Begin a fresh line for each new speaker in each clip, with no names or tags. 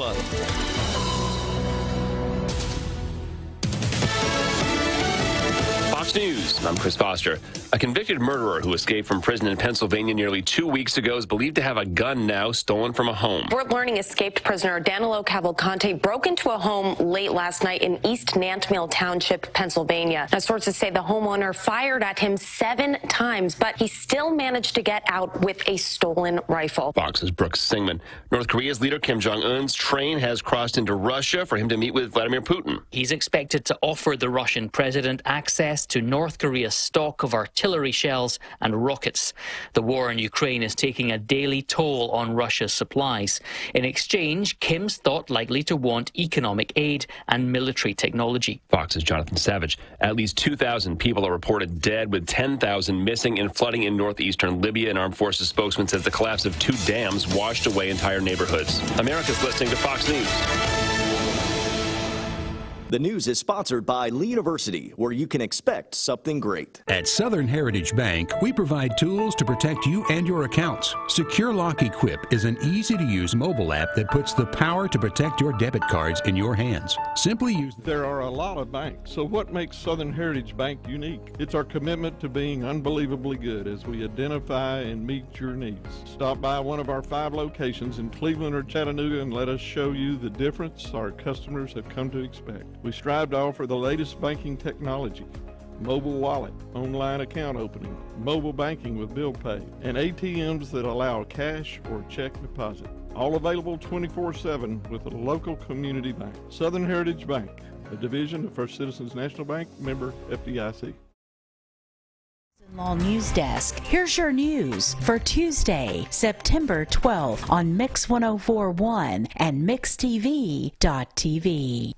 one. Fox News, I'm Chris Foster. A convicted murderer who escaped from prison in Pennsylvania nearly 2 weeks ago is believed to have a gun now stolen from a home.
We're learning escaped prisoner Danilo Cavalcante broke into a home late last night in East Nantmeal Township, Pennsylvania. Now, sources say the homeowner fired at him 7 times, but he still managed to get out with a stolen rifle.
Fox's Brooks Singman. North Korea's leader Kim Jong-un's train has crossed into Russia for him to meet with Vladimir Putin.
He's expected to offer the Russian president access to North Korea's stock of artillery shells and rockets. The war in Ukraine is taking a daily toll on Russia's supplies. In exchange, Kim's thought likely to want economic aid and military technology.
Fox's Jonathan Savage. At least 2,000 people are reported dead, with 10,000 missing in flooding in northeastern Libya. An armed forces spokesman says the collapse of 2 dams washed away entire neighborhoods. America's listening to Fox News.
The news is sponsored by Lee University, where you can expect something great.
At Southern Heritage Bank, we provide tools to protect you and your accounts. Secure Lock Equip is an easy-to-use mobile app that puts the power to protect your debit cards in your hands. Simply use...
There are a lot of banks, so what makes Southern Heritage Bank unique? It's our commitment to being unbelievably good as we identify and meet your needs. Stop by one of our 5 locations in Cleveland or Chattanooga and let us show you the difference our customers have come to expect. We strive to offer the latest banking technology, mobile wallet, online account opening, mobile banking with bill pay, and ATMs that allow cash or check deposit. All available 24/7 with a local community bank. Southern Heritage Bank, a division of First Citizens National Bank, member FDIC.
Law News Desk. Here's your news for Tuesday, September 12th on Mix 104.1 and MixTV.tv.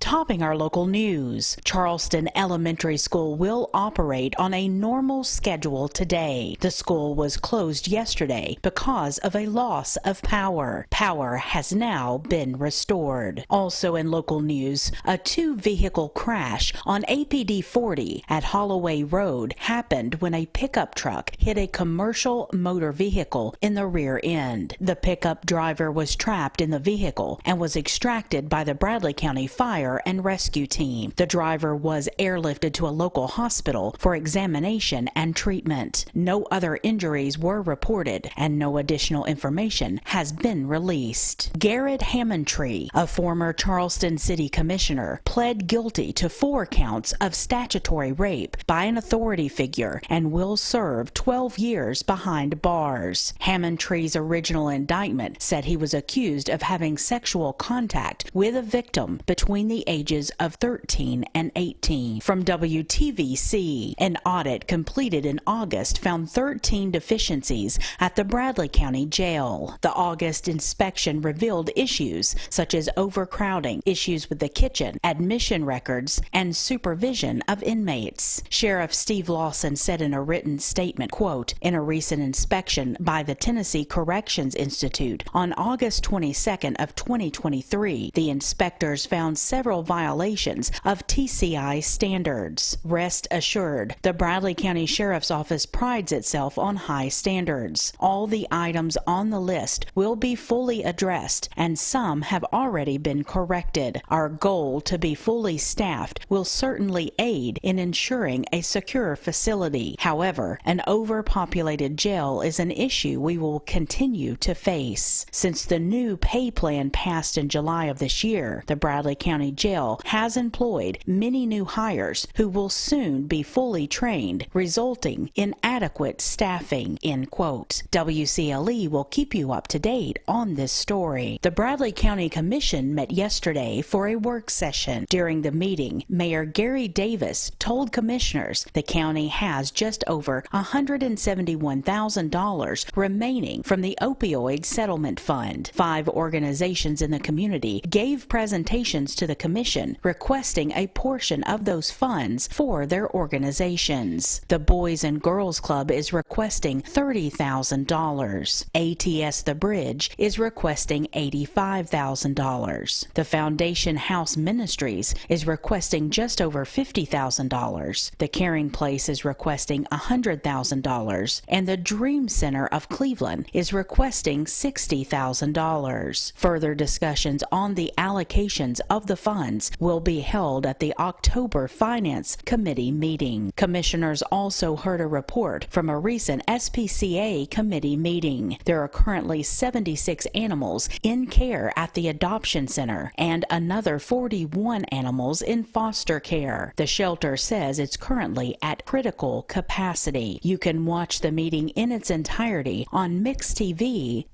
Topping our local news, Charleston Elementary School will operate on a normal schedule today. The school was closed yesterday because of a loss of power. Power has now been restored. Also in local news, a 2-vehicle crash on APD 40 at Holloway Road happened when a pickup truck hit a commercial motor vehicle in the rear end. The pickup driver was trapped in the vehicle and was extracted by the Bradley County Fire and Rescue Team. The driver was airlifted to a local hospital for examination and treatment. No other injuries were reported and no additional information has been released. Garrett Hammondtree, a former Charleston City Commissioner, pled guilty to 4 counts of statutory rape by an authority figure and will serve 12 years behind bars. Hammondtree's original indictment said he was accused of having sexual contact with a victim between the ages of 13 and 18. From WTVC, an audit completed in August found 13 deficiencies at the Bradley County Jail. The August inspection revealed issues such as overcrowding, issues with the kitchen, admission records, and supervision of inmates. Sheriff Steve Lawson said in a written statement, quote, in a recent inspection by the Tennessee Corrections Institute on August 22nd of 2023, the inspectors found several violations of TCI standards. Rest assured, the Bradley County Sheriff's Office prides itself on high standards. All the items on the list will be fully addressed, and some have already been corrected. Our goal to be fully staffed will certainly aid in ensuring a secure facility. However, an overpopulated jail is an issue we will continue to face. Since the new pay plan passed in July of this year, the Bradley County Jail has employed many new hires who will soon be fully trained, resulting in adequate staffing, end quote. WCLE will keep you up to date on this story. The Bradley County Commission met yesterday for a work session. During the meeting, Mayor Gary Davis told commissioners the county has just over $171,000 remaining from the opioid settlement fund. 5 organizations in the community gave presentations to the commission requesting a portion of those funds for their organizations. The Boys and Girls Club is requesting $30,000. ATS The Bridge is requesting $85,000. The Foundation House Ministries is requesting just over $50,000. The Caring Place is requesting $100,000. $100,000, and the Dream Center of Cleveland is requesting $60,000. Further discussions on the allocations of the funds will be held at the October Finance Committee meeting. Commissioners also heard a report from a recent SPCA committee meeting. There are currently 76 animals in care at the adoption center and another 41 animals in foster care. The shelter says it's currently at critical capacity. You can watch the meeting in its entirety on mixtv.tv.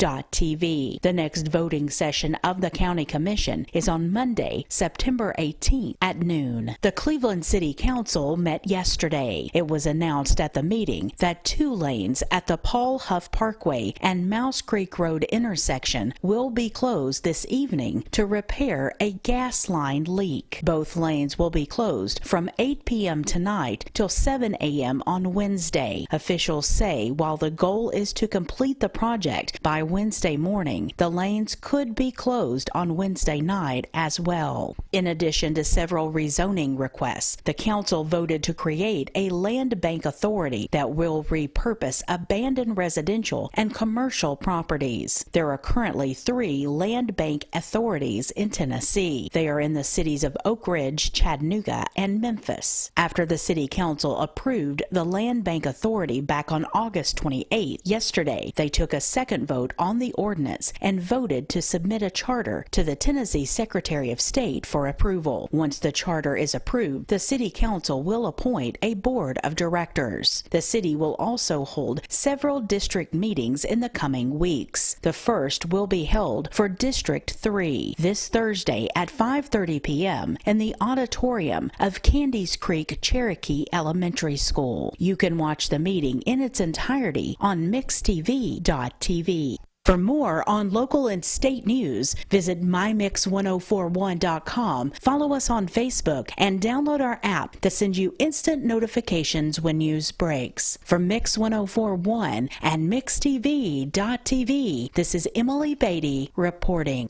The next voting session of the County Commission is on Monday, September 18th at noon. The Cleveland City Council met yesterday. It was announced at the meeting that 2 lanes at the Paul Huff Parkway and Mouse Creek Road intersection will be closed this evening to repair a gas line leak. Both lanes will be closed from 8 p.m. tonight till 7 a.m. on Wednesday. Officials say while the goal is to complete the project by Wednesday morning, the lanes could be closed on Wednesday night as well. In addition to several rezoning requests, the council voted to create a land bank authority that will repurpose abandoned residential and commercial properties. There are currently 3 land bank authorities in Tennessee. They are in the cities of Oak Ridge, Chattanooga, and Memphis. After the city council approved the land bank authority back on August 28th, yesterday they took a second vote on the ordinance and voted to submit a charter to the Tennessee Secretary of State for approval. Once the charter is approved, the city council will appoint a board of directors. The city will also hold several district meetings in the coming weeks. The first will be held for District 3 this Thursday at 5:30 p.m. in the auditorium of Candies Creek Cherokee Elementary School. You can watch the meeting in its entirety on mixtv.tv. For more on local and state news, visit mymix1041.com, follow us on Facebook, and download our app that sends you instant notifications when news breaks. For Mix 1041 and mixtv.tv, this is Emily Beatty reporting.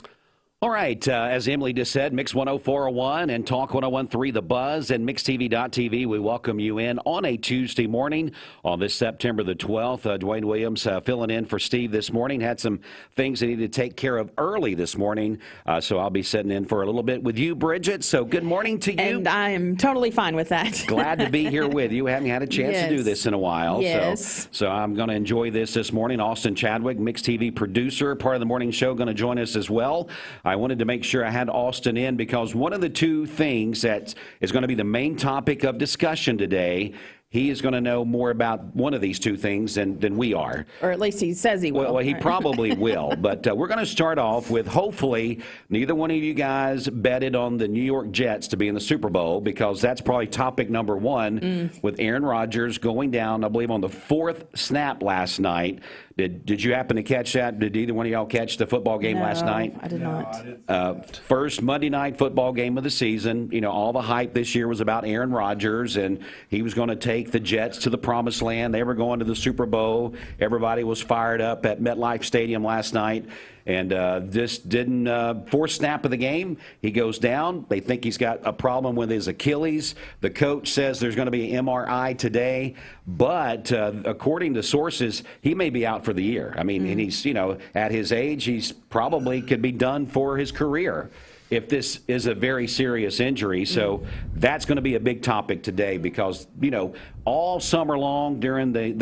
All right, as Emily just said, Mix 104.1 and Talk 101.3 The Buzz and MixTV.tv, we welcome you in on a Tuesday morning on this September the 12th. Dwayne Williams filling in for Steve this morning. Had some things he needed to take care of early this morning, so I'll be sitting in for a little bit with you, Bridget. So good morning to you.
And I am totally fine with that.
Glad to be here with you. Haven't had a chance to do this in a while.
Yes.
So I'm going to enjoy this morning. Austin Chadwick, Mix TV producer, part of the morning show, going to join us as well. I wanted to make sure I had Austin in because one of the 2 things that is going to be the main topic of discussion today, he is going to know more about one of these 2 things than we are.
Or at least he says he will.
Well, he probably will. But we're going to start off with hopefully neither one of you guys betted on the New York Jets to be in the Super Bowl because that's probably topic number 1 with Aaron Rodgers going down, I believe, on the 4th snap last night. Did you happen to catch that? Did either one of y'all catch the football game last night?
I did not.
First Monday night football game of the season. You know, all the hype this year was about Aaron Rodgers, and he was going to take the Jets to the promised land. They were going to the Super Bowl. Everybody was fired up at MetLife Stadium last night. And just didn't, 4th snap of the game, he goes down. They think he's got a problem with his Achilles. The coach says there's going to be an MRI today. But according to sources, he may be out for the year. I mean, and he's, you know, at his age, he's probably could be done for his career if this is a very serious injury. So that's going to be a big topic today because, you know, all summer long during the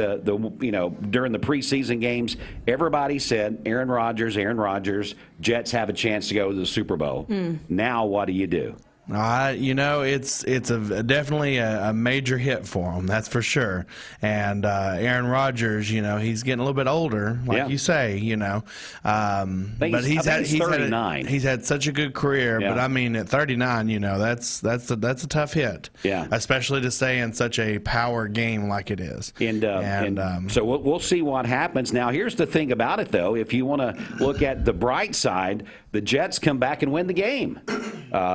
during the preseason games, everybody said Aaron Rodgers, Jets have a chance to go to the Super Bowl. Now what do you do?
You know, it's definitely a major hit for him, that's for sure. And Aaron Rodgers, you know, he's getting a little bit older, like you say, you know. But he's 39. He's had such a good career, but I mean, at 39, you know, that's a tough hit. Yeah. Especially to stay in such a power game like it is. And
so we'll see what happens. Now, here's the thing about it, though. If you want to look at the bright side, the Jets come back and win the game.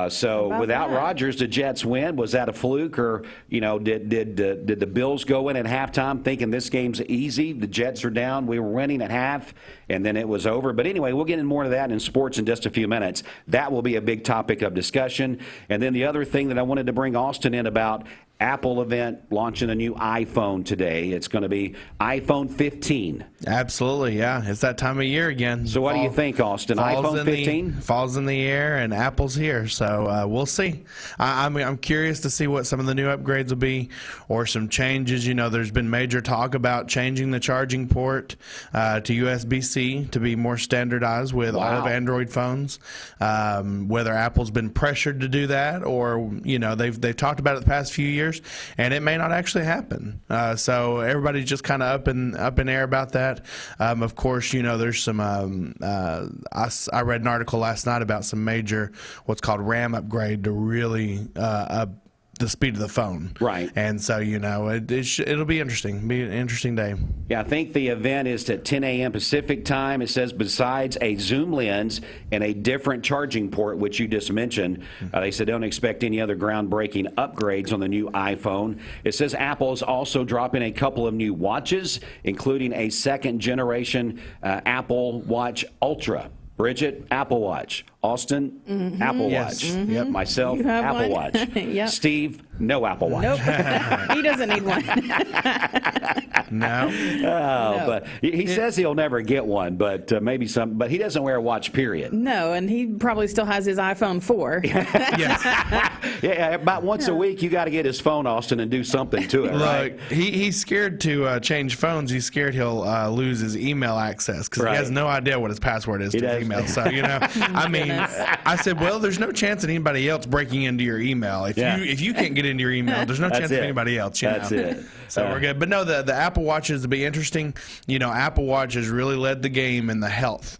So without Rodgers, the Jets win. Was that a fluke, or did the Bills go in at halftime thinking this game's easy? The Jets are down. We were winning at half, and then it was over. But anyway, we'll get into more of that in sports in just a few minutes. That will be a big topic of discussion. And then the other thing that I wanted to bring Austin in about, Apple event launching a new iPhone today. It's going to be iPhone 15.
Absolutely, yeah. It's that time of year again.
So what do you think, Austin? iPhone 15?
Falls in the air, and Apple's here. So we'll see. I'm curious to see what some of the new upgrades will be or some changes. There's been major talk about changing the charging port to USB-C to be more standardized with all of Android phones. Whether Apple's been pressured to do that or, they've talked about it the past few years, and it may not actually happen. So everybody's just kind of up in air about that. Of course, there's some. I read an article last night about some major what's called RAM upgrade to really the speed of the phone.
Right.
And so, it'll be interesting. It'll be an interesting day.
Yeah, I think the event is at 10 a.m. Pacific time. It says besides a zoom lens and a different charging port, which you just mentioned, they said don't expect any other groundbreaking upgrades on the new iPhone. It says Apple is also dropping a couple of new watches, including a second generation Apple Watch Ultra. Bridget, Apple Watch. Austin, Apple Watch. Yep. Myself, Apple Watch.
Yep.
Steve, no Apple Watch.
Nope. He doesn't need one.
No.
No. But he says he'll never get one, but maybe some. But he doesn't wear a watch, period.
No, and he probably still has his iPhone 4.
Yeah, about once a week, you got to get his phone, Austin, and do something to it.
Look,
right?
he's scared to change phones. He's scared he'll lose his email access because he has no idea what his password is to his email. So, I mean, I said, well, there's no chance of anybody else breaking into your email. If you can't get into your email, there's no chance of anybody else.
That's it.
So we're good. But no, the Apple Watches will be interesting. Apple Watch has really led the game in the health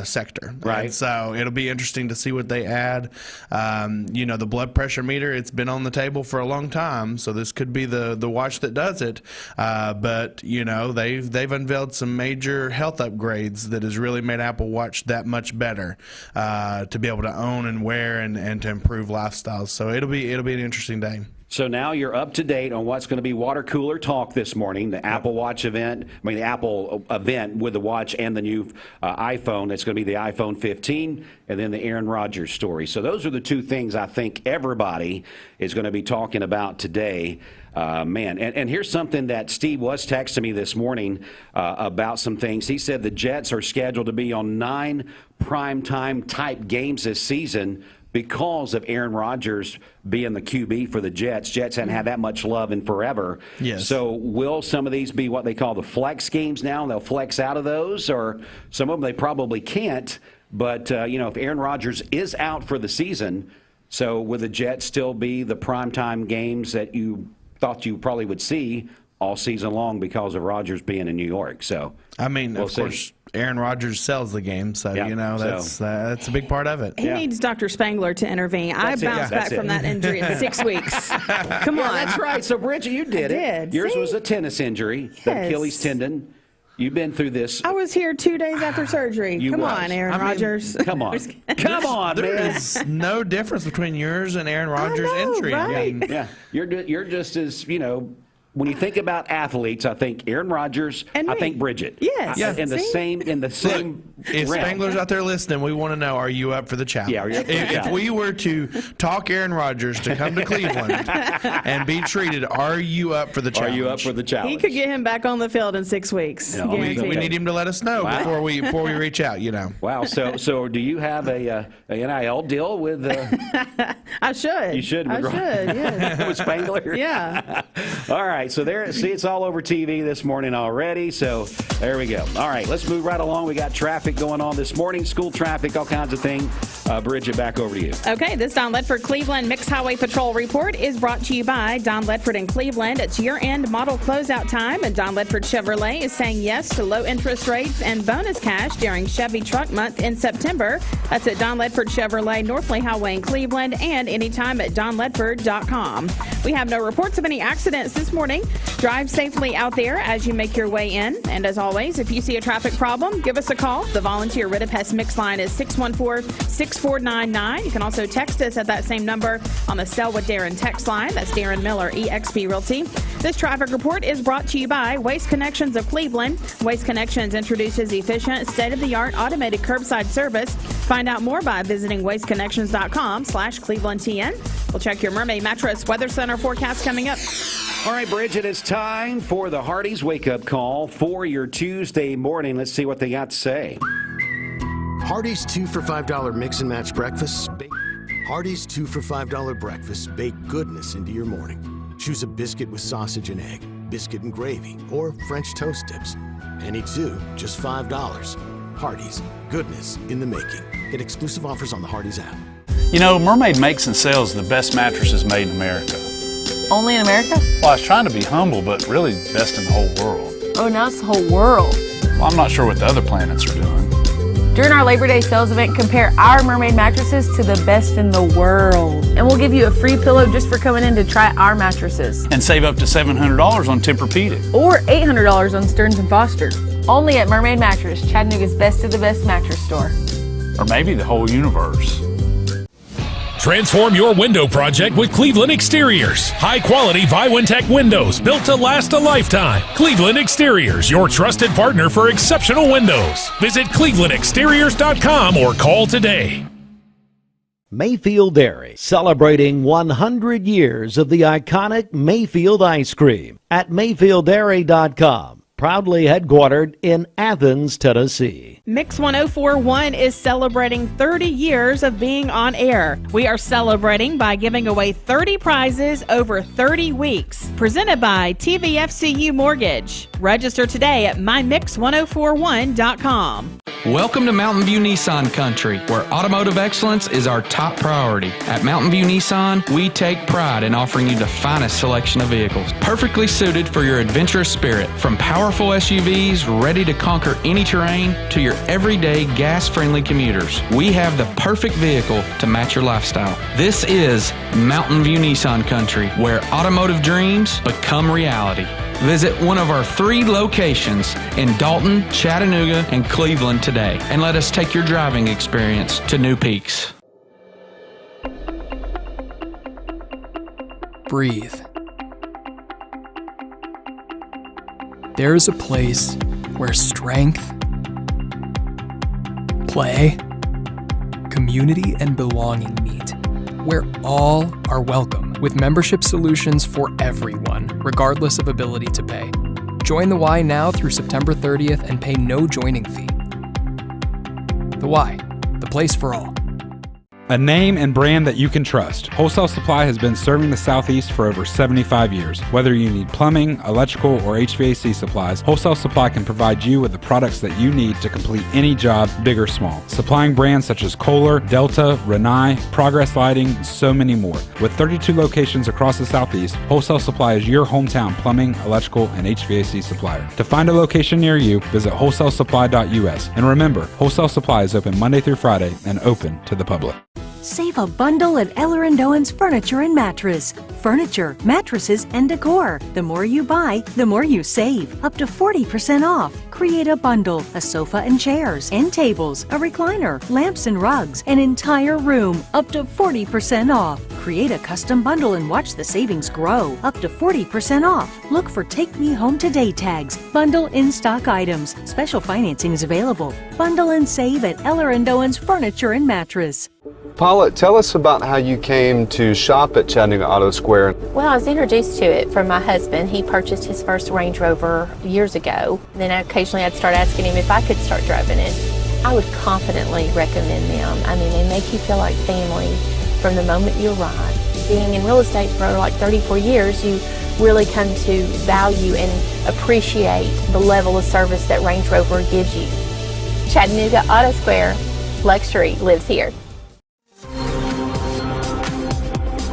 sector.
Right.
And so it'll be interesting to see what they add. The blood pressure meter, it's been on the table for a long time, so this could be the watch that does it. But they've unveiled some major health upgrades that has really made Apple Watch that much better to be able to own and wear and to improve lifestyles. So it'll be an interesting day.
So now you're up to date on what's going to be water cooler talk this morning, the Apple Watch event, the Apple event with the watch and the new iPhone. It's going to be the iPhone 15 and then the Aaron Rodgers story. So those are the two things I think everybody is going to be talking about today. And here's something that Steve was texting me this morning about some things. He said the Jets are scheduled to be on 9 primetime type games this season because of Aaron Rodgers being the QB for the Jets. Jets hadn't had that much love in forever.
Yes.
So will some of these be what they call the flex games now? They'll flex out of those, or some of them they probably can't. But, if Aaron Rodgers is out for the season, so will the Jets still be the primetime games that you thought you probably would see all season long because of Rodgers being in New York? So
of course, Aaron Rodgers sells the game, so that's a big part of it.
He needs Dr. Spangler to intervene. I bounced back from that injury in 6 weeks. Come on.
That's right. So, Bridget, you did it. Yours was a tennis injury, the Achilles tendon. You've been through this.
I was here 2 days after surgery. Come on, Aaron Rodgers.
Come on. Come on,
there
man.
There is no difference between yours and Aaron Rodgers' injury.
Right?
You're just as, when you think about athletes, I think Aaron Rodgers, I think Bridget.
Yes.
In the same
Look, if
realm.
Spangler's out there listening, we want to know, are you up for the challenge?
Yeah, are you up for the challenge?
If we were to talk Aaron Rodgers to come to Cleveland and be treated, are you up for the challenge?
Are you up for the challenge?
He could get him back on the field in 6 weeks.
No, we need him to let us know before we reach out,
Wow. So do you have a NIL deal with
I should.
You should.
I should, yes.
With Spangler?
Yeah.
All right. So it's all over TV this morning already. So there we go. All right. Let's move right along. We got traffic going on this morning, school traffic, all kinds of things. Bridget, back over to you.
Okay, this Don Ledford Cleveland Mixed Highway Patrol report is brought to you by Don Ledford in Cleveland. It's year-end model closeout time, and Don Ledford Chevrolet is saying yes to low interest rates and bonus cash during Chevy Truck Month in September. That's at Don Ledford Chevrolet, Northley Highway in Cleveland, and anytime at donledford.com. We have no reports of any accidents this morning. Drive safely out there as you make your way in. And as always, if you see a traffic problem, give us a call. The volunteer Ridipest Mix line is 614-6499. You can also text us at that same number on the Sell with Darren text line. That's Darren Miller, eXp Realty. This traffic report is brought to you by Waste Connections of Cleveland. Waste Connections introduces efficient, state-of-the-art automated curbside service Find out more by visiting wasteconnections.com/ClevelandTN. We'll check your Mermaid Mattress Weather Center forecast coming up.
All right, Bridget, it's time for the Hardee's wake-up call for your Tuesday morning. Let's see what they got to say.
Hardee's 2 for $5 mix and match breakfast. Hardee's 2 for $5 breakfast. Bake goodness into your morning. Choose a biscuit with sausage and egg, biscuit and gravy, or French toast tips. Any two, just $5. Hardee's, goodness in the making. Get exclusive offers on the Hardee's app.
You know, Mermaid makes and sells the best mattresses made in America.
Only in America?
Well, I was trying to be humble, but really best in the whole world.
Oh, now it's the whole world.
Well, I'm not sure what the other planets are doing.
During our Labor Day sales event, compare our Mermaid mattresses to the best in the world. And we'll give you a free pillow just for coming in to try our mattresses.
And save up to $700 on Tempur-Pedic.
Or $800 on Stearns & Foster. Only at Mermaid Mattress, Chattanooga's best of the best mattress store.
Or maybe the whole universe.
Transform your window project with Cleveland Exteriors. High-quality Viwintech windows built to last a lifetime. Cleveland Exteriors, your trusted partner for exceptional windows. Visit clevelandexteriors.com or call today.
Mayfield Dairy, celebrating 100 years of the iconic Mayfield ice cream at mayfielddairy.com. Proudly headquartered in Athens, Tennessee.
Mix 1041 is celebrating 30 years of being on air. We are celebrating by giving away 30 prizes over 30 weeks. Presented by TVFCU Mortgage. Register today at mymix1041.com.
Welcome to Mountain View Nissan Country, where automotive excellence is our top priority. At Mountain View Nissan, we take pride in offering you the finest selection of vehicles, perfectly suited for your adventurous spirit. From powerful SUVs ready to conquer any terrain to your everyday gas-friendly commuters, we have the perfect vehicle to match your lifestyle. This is Mountain View Nissan Country, where automotive dreams become reality. Visit one of our 3 locations in Dalton, Chattanooga, and Cleveland today, and let us take your driving experience to new peaks.
Breathe. There is a place where strength, play, community, and belonging meet, where all are welcome, with membership solutions for everyone, regardless of ability to pay. Join the Y now through September 30th and pay no joining fee. The Y, the place for all.
A name and brand that you can trust. Wholesale Supply has been serving the Southeast for over 75 years. Whether you need plumbing, electrical, or HVAC supplies, Wholesale Supply can provide you with the products that you need to complete any job, big or small. Supplying brands such as Kohler, Delta, Rinnai, Progress Lighting, and so many more. With 32 locations across the Southeast, Wholesale Supply is your hometown plumbing, electrical, and HVAC supplier. To find a location near you, visit wholesalesupply.us. And remember, Wholesale Supply is open Monday through Friday and open to the public.
Save a bundle at Eller & Owen's Furniture and Mattress. Furniture, mattresses, and decor. The more you buy, the more you save. Up to 40% off. Create a bundle, a sofa and chairs, end tables, a recliner, lamps and rugs, an entire room. Up to 40% off. Create a custom bundle and watch the savings grow. Up to 40% off. Look for Take Me Home Today tags. Bundle in-stock items. Special financing is available. Bundle and save at Eller & Owen's Furniture and Mattress.
Paula, tell us about how you came to shop at Chattanooga Auto Square.
Well, I was introduced to it from my husband. He purchased his first Range Rover years ago. Then occasionally I'd start asking him if I could start driving it. I would confidently recommend them. I mean, they make you feel like family from the moment you arrive. Being in real estate for like 34 years, you really come to value and appreciate the level of service that Range Rover gives you. Chattanooga Auto Square, luxury lives here.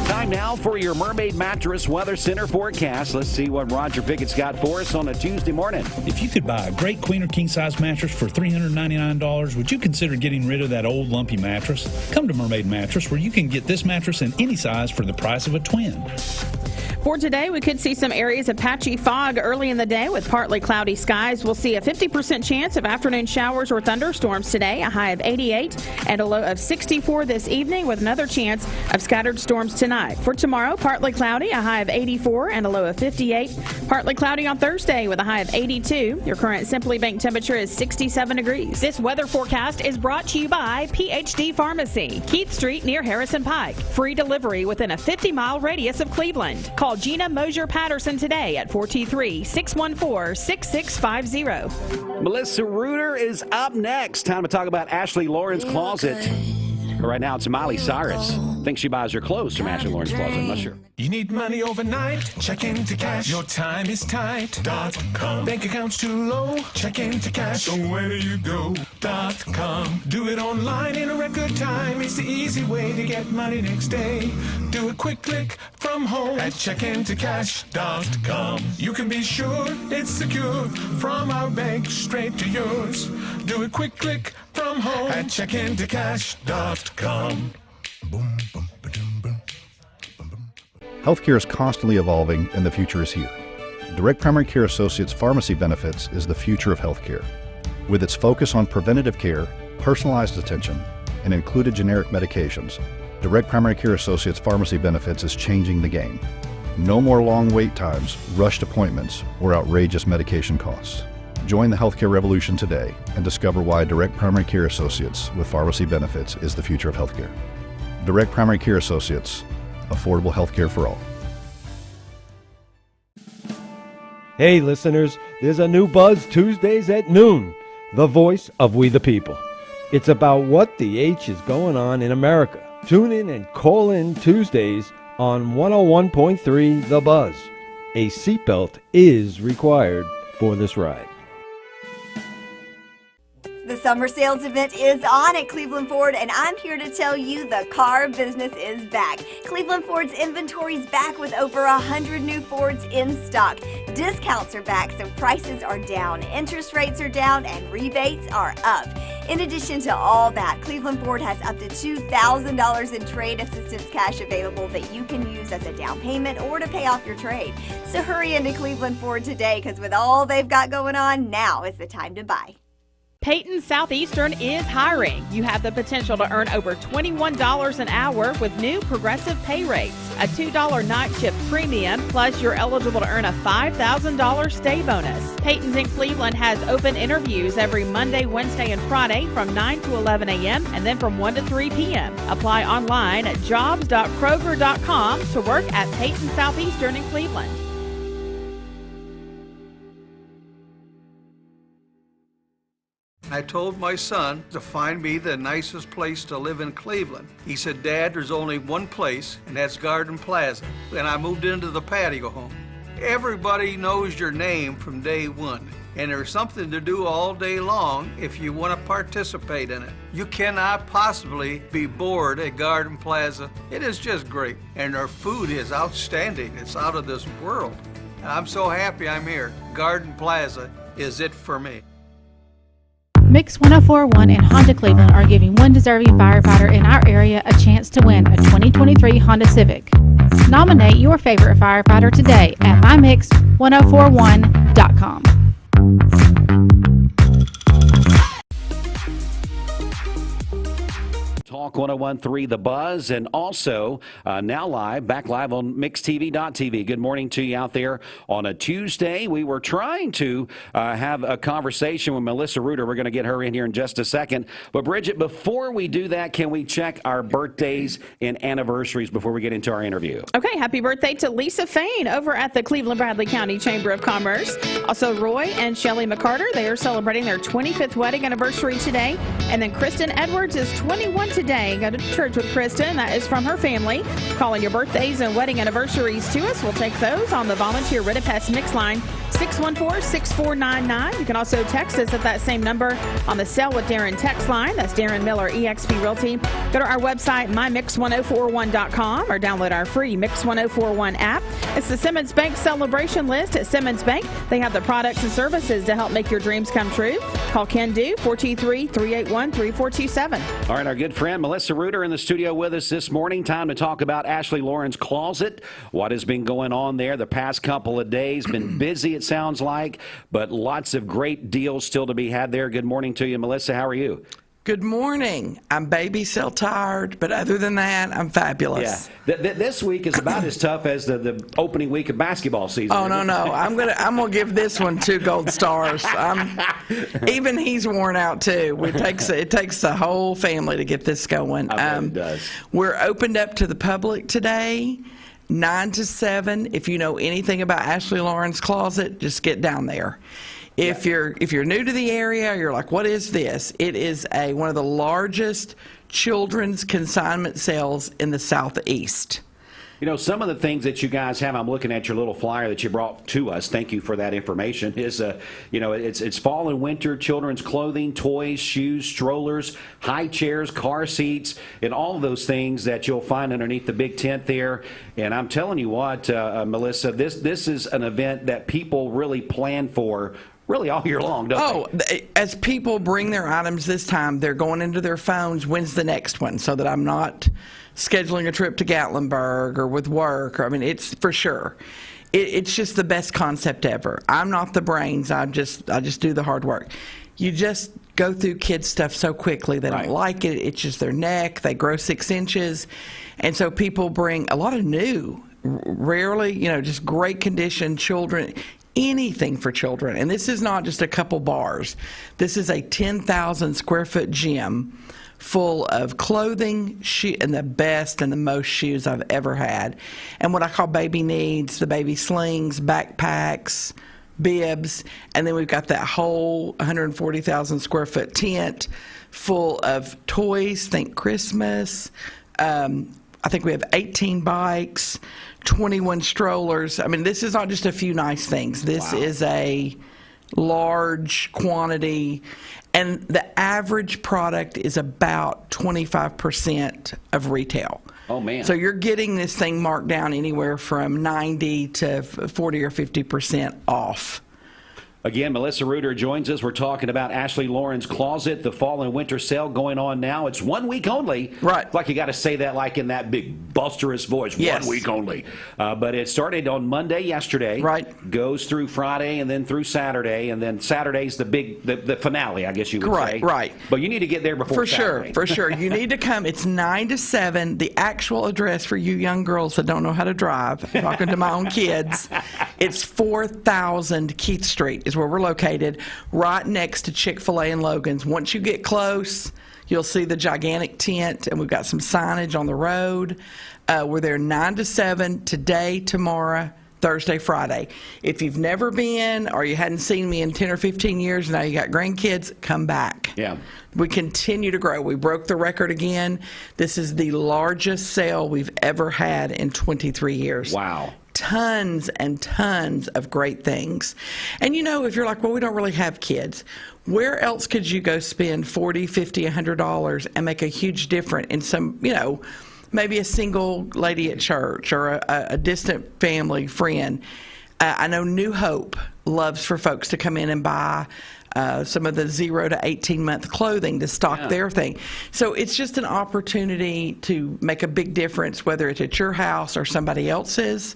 Time now for your Mermaid Mattress Weather Center forecast. Let's see what Roger Pickett's got for us on a Tuesday morning.
If you could buy a great queen or king size mattress for $399, would you consider getting rid of that old lumpy mattress? Come to Mermaid Mattress, where you can get this mattress in any size for the price of a twin.
For today, we could see some areas of patchy fog early in the day with partly cloudy skies. We'll see a 50% chance of afternoon showers or thunderstorms today, a high of 88 and a low of 64 this evening with another chance of scattered storms tonight. For tomorrow, partly cloudy, a high of 84 and a low of 58. Partly cloudy on Thursday with a high of 82. Your current Simply Bank temperature is 67 degrees. This weather forecast is brought to you by PhD Pharmacy, Keith Street near Harrison Pike. Free delivery within a 50-mile radius of Cleveland. Call Gina Mosier Patterson today at 423-614-6650.
Melissa Reuter is up next. Time to talk about Ashley Lauren's Closet. But right now, it's Miley Cyrus. Thinks she buys her clothes from Ashley Lauren's Closet. I'm not sure.
You need money overnight? Check into cash. Your time is tight.com. Bank accounts too low? Check into cash. So where do you go.com. Do it online in a record time. It's the easy way to get money next day. Do a quick click from home at checkintocash.com. You can be sure it's secure from our bank straight to yours. Do a quick click from home at checkintocash.com.
Healthcare is constantly evolving and the future is here. Direct Primary Care Associates Pharmacy Benefits is the future of healthcare. With its focus on preventative care, personalized attention, and included generic medications, Direct Primary Care Associates Pharmacy Benefits is changing the game. No more long wait times, rushed appointments, or outrageous medication costs. Join the healthcare revolution today and discover why Direct Primary Care Associates with Pharmacy Benefits is the future of healthcare. Direct Primary Care Associates, affordable healthcare for all.
Hey listeners, there's a new Buzz Tuesdays at noon, the voice of we the people. It's about what the H is going on in America. Tune in and call in Tuesdays on 101.3 The Buzz. A seatbelt is required for this ride.
The summer sales event is on at Cleveland Ford, and I'm here to tell you the car business is back. Cleveland Ford's inventory is back with over 100 new Fords in stock. Discounts are back, so prices are down, interest rates are down, and rebates are up. In addition to all that, Cleveland Ford has up to $2,000 in trade assistance cash available that you can use as a down payment or to pay off your trade. So hurry into Cleveland Ford today, because with all they've got going on, now is the time to buy.
Peyton Southeastern is hiring. You have the potential to earn over $21 an hour with new progressive pay rates, a $2 night shift premium, plus you're eligible to earn a $5,000 stay bonus. Peyton's in Cleveland has open interviews every Monday, Wednesday, and Friday from 9 to 11 a.m. and then from 1 to 3 p.m. Apply online at jobs.kroger.com to work at Peyton Southeastern in Cleveland.
I told my son to find me the nicest place to live in Cleveland. He said, Dad, there's only one place, and that's Garden Plaza. And I moved into the patio home. Everybody knows your name from day one, and there's something to do all day long if you want to participate in it. You cannot possibly be bored at Garden Plaza. It is just great, and their food is outstanding. It's out of this world. And I'm so happy I'm here. Garden Plaza is it for me.
Mix 1041 and Honda Cleveland are giving one deserving firefighter in our area a chance to win a 2023 Honda Civic. Nominate your favorite firefighter today at mymix1041.com.
Talk 101.3 The Buzz, and also now back live on MixTV.tv. Good morning to you out there on a Tuesday. We were trying to have a conversation with Melissa Reuter. We're going to get her in here in just a second. But Bridget, before we do that, can we check our birthdays and anniversaries before we get into our interview?
Okay, happy birthday to Lisa Fain over at the Cleveland Bradley County Chamber of Commerce. Also, Roy and Shelley McCarter, they are celebrating their 25th wedding anniversary today. And then Kristen Edwards is 21 today. Go to church with Kristen. That is from her family. Calling your birthdays and wedding anniversaries to us. We'll take those on the volunteer Ritapest Mix line 614-6499. You can also text us at that same number on the Sell with Darren text line. That's Darren Miller, eXp Realty. Go to our website, mymix1041.com, or download our free Mix 1041 app. It's the Simmons Bank Celebration List at Simmons Bank. They have the products and services to help make your dreams come true. Call Ken Do, 423-381-3427.
All right, our good friend Melissa Reuter in the studio with us this morning. Time to talk about Ashley Lauren's Closet. What has been going on there the past couple of days? Been busy, it sounds like, but lots of great deals still to be had there. Good morning to you, Melissa. How are you?
Good morning. I'm baby cell tired, but other than that, I'm fabulous.
Yeah, this week is about as tough as the opening week of basketball season.
Oh no, I'm gonna give this one 2 gold stars. Even he's worn out too. It takes the whole family to get this going.
I bet it does.
We're opened up to the public today, 9 to 7. If you know anything about Ashley Lauren's Closet, just get down there. If you're new to the area, you're like, what is this? It is one of the largest children's consignment sales in the Southeast.
You know, some of the things that you guys have, I'm looking at your little flyer that you brought to us. Thank you for that information. It's fall and winter children's clothing, toys, shoes, strollers, high chairs, car seats, and all of those things that you'll find underneath the big tent there. And I'm telling you what, Melissa, this is an event that people really plan for really all year long, don't they?
As people bring their items this time, they're going into their phones, when's the next one, so that I'm not scheduling a trip to Gatlinburg or with work. It's for sure. It's just the best concept ever. I'm not the brains. I just do the hard work. You just go through kids' stuff so quickly. They don't like it. It's just their neck. They grow 6 inches. And so people bring a lot of new, rarely, just great condition children. Anything for children. And this is not just a couple bars. This is a 10,000 square foot gym full of clothing, and the best and the most shoes I've ever had. And what I call baby needs, the baby slings, backpacks, bibs, and then we've got that whole 140,000 square foot tent full of toys, think Christmas. I think we have 18 bikes, 21 strollers. This is not just a few nice things. This is a large quantity, and the average product is about 25% of retail.
Oh, man.
So you're getting this thing marked down anywhere from 90 to 40 or 50% off.
Again, Melissa Reuter joins us. We're talking about Ashley Lauren's Closet, the fall and winter sale going on now. It's 1 week only.
Right.
Like you got to say that like in that big boisterous voice.
Yes.
1 week only. But it started on Monday yesterday.
Right.
Goes through Friday and then through Saturday. And then Saturday's the finale, I guess you would say.
Right.
But you need to get there before Saturday.
For sure. You need to come. It's 9 to 7. The actual address for you young girls that don't know how to drive, I'm talking to my own kids, it's 4000 Keith Street is where we're located, right next to Chick-fil-A and Logan's. Once you get close, you'll see the gigantic tent, and we've got some signage on the road. We're there 9 to 7 today, tomorrow, Thursday, Friday. If you've never been or you hadn't seen me in 10 or 15 years, now you got grandkids, come back.
Yeah.
We continue to grow. We broke the record again. This is the largest sale we've ever had in 23 years.
Wow.
Tons and tons of great things. And if you're like, well, we don't really have kids, where else could you go spend $40, $50, $100 and make a huge difference in some, maybe a single lady at church or a distant family friend? I know New Hope loves for folks to come in and buy some of the 0 to 18-month clothing to stock their thing. So it's just an opportunity to make a big difference, whether it's at your house or somebody else's.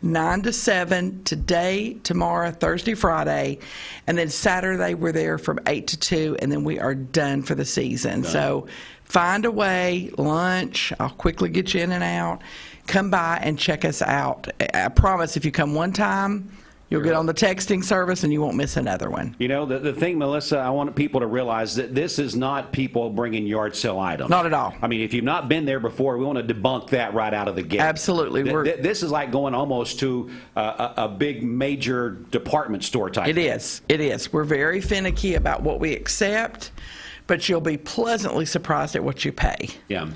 9 to 7 today, tomorrow, Thursday, Friday, and then Saturday we're there from 8 to 2, and then we are done for the season. So find a way, lunch, I'll quickly get you in and out. Come by and check us out. I promise if you come one time, you'll get on the texting service and you won't miss another one.
The thing, Melissa, I want people to realize that this is not people bringing yard sale items.
Not at all.
If you've not been there before, we want to debunk that right out of the gate.
Absolutely.
This is like going almost to a big major department store type thing.
It is. We're very finicky about what we accept, but you'll be pleasantly surprised at what you pay.
Yeah.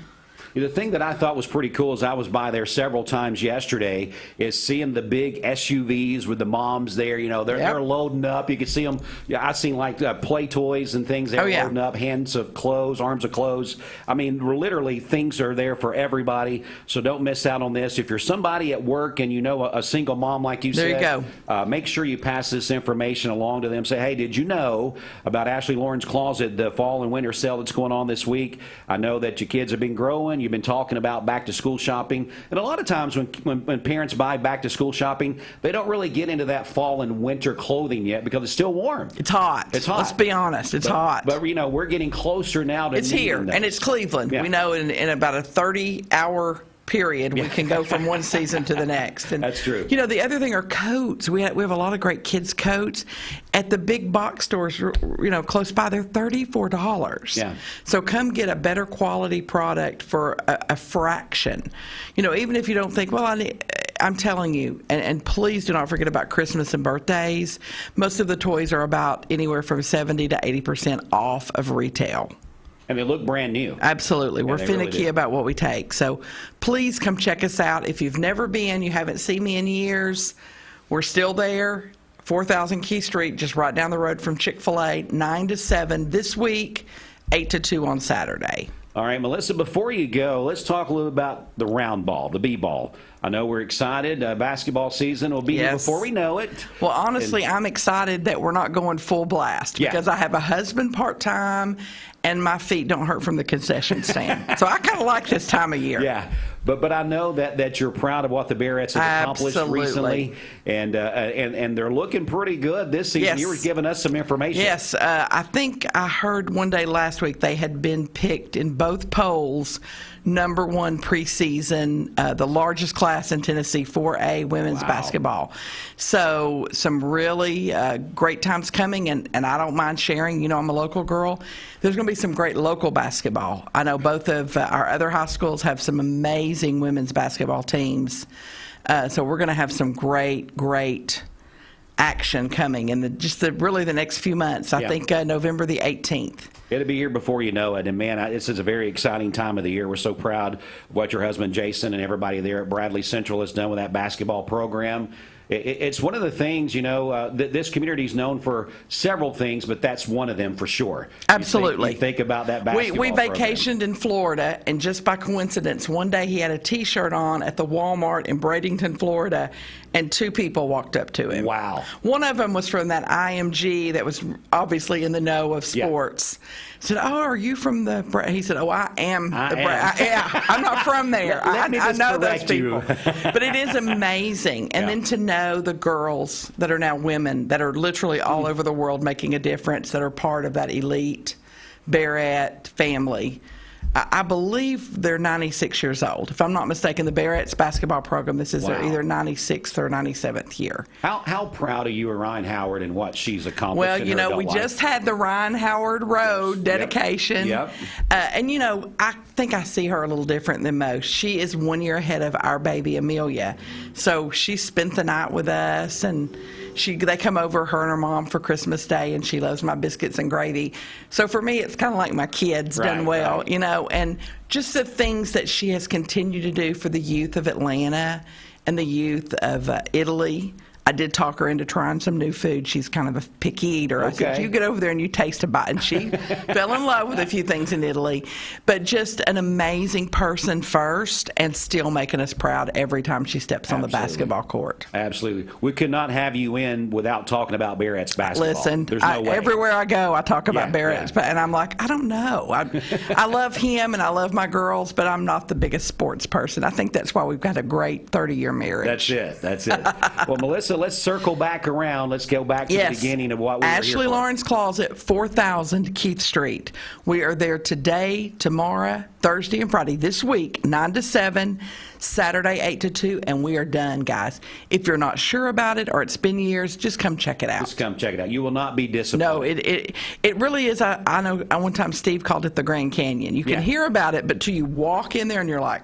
The thing that I thought was pretty cool as I was by there several times yesterday is seeing the big SUVs with the moms there. They're loading up. You can see them. I've seen like play toys and things they're loading up, hands of clothes, arms of clothes. I mean, literally things are there for everybody. So don't miss out on this. If you're somebody at work and you know a single mom like you said,
there you go.
Make sure you pass this information along to them. Say, hey, did you know about Ashley Lauren's Closet, the fall and winter sale that's going on this week? I know that your kids have been growing. You've been talking about back to school shopping. And a lot of times when parents buy back to school shopping, they don't really get into that fall and winter clothing yet because it's still warm.
It's hot.
It's hot.
Let's be honest. It's hot.
But we're getting closer now to
it's here,
those.
And it's Cleveland.
Yeah.
We know in about a 30-hour period, we can go from one season to the next. And,
that's true.
The other thing are coats. We have a lot of great kids' coats. At the big box stores, close by, they're $34.
Yeah.
So come get a better quality product for a fraction. Even if you don't think, I'm telling you, and please do not forget about Christmas and birthdays. Most of the toys are about anywhere from 70 to 80% off of retail.
And they look brand new.
Absolutely. We're finicky
really
about what we take. So please come check us out. If you've never been, you haven't seen me in years, we're still there. 4000 Key Street, just right down the road from Chick-fil-A, 9 to 7 this week, 8 to 2 on Saturday.
All right, Melissa, before you go, let's talk a little about the round ball, the B-ball. I know we're excited. Basketball season will be here before we know it.
Well, honestly, I'm excited that we're not going full blast because I have a husband part-time and my feet don't hurt from the concession stand. So I kind of like this time of year.
Yeah. But I know that you're proud of what the Bearettes have accomplished recently, and they're looking pretty good this season.
Yes.
You were giving us some information.
Yes, I think I heard one day last week they had been picked in both polls number one preseason, the largest class in Tennessee, 4A women's basketball. So some really great times coming, and I don't mind sharing. I'm a local girl. There's going to be some great local basketball. I know both of our other high schools have some amazing women's basketball teams. So we're going to have some great action coming in really the next few months. I think November the 18th.
It'll be here before you know it. And, man, this is a very exciting time of the year. We're so proud of what your husband, Jason, and everybody there at Bradley Central has done with that basketball program. It's one of the things, this community is known for several things, but that's one of them for sure.
Absolutely.
You think about that basketball
We vacationed in Florida, and just by coincidence, one day he had a T-shirt on at the Walmart in Bradenton, Florida, and two people walked up to him.
Wow.
One of them was from that IMG that was obviously in the know of sports. I said, "Oh, are you from the?" He said, "Oh, I am. I'm not from there. I know those people." But it is amazing, and then to know the girls that are now women that are literally all over the world making a difference, that are part of that elite Bearette family. I believe they're 96 years old. If I'm not mistaken, the Bearettes basketball program, this is their either 96th or 97th year.
How proud are you of Ryan Howard and what she's accomplished?
Well,
in her adult
we
life?
just had the Ryan Howard Road dedication.
Yep.
And, I think I see her a little different than most. She is 1 year ahead of our baby, Amelia. So she spent the night with us, and they come over, her and her mom, for Christmas Day, and she loves my biscuits and gravy. So for me, it's kind of like my kids done well, and just the things that she has continued to do for the youth of Atlanta and the youth of Italy. I did talk her into trying some new food. She's kind of a picky eater. I said, you get over there and you taste a bite. And she fell in love with a few things in Italy. But just an amazing person first, and still making us proud every time she steps on the basketball court.
Absolutely. We could not have you in without talking about Bearettes basketball.
Listen,
there's no way.
Everywhere I go, I talk about Bearettes. And I'm like, I don't know. I love him and I love my girls, but I'm not the biggest sports person. I think that's why we've got a great 30-year marriage.
That's it. Well, Melissa, let's circle back around. Let's go back to the beginning of what we were
Ashley
here for.
Lauren's Closet, 4000 Keith Street. We are there today, tomorrow, Thursday, and Friday this week, 9 to 7, Saturday, 8 to 2, and we are done, guys. If you're not sure about it or it's been years, just come check it out.
Just come check it out. You will not be disappointed.
No, it really is. I know one time Steve called it the Grand Canyon. You can hear about it, but till you walk in there and you're like,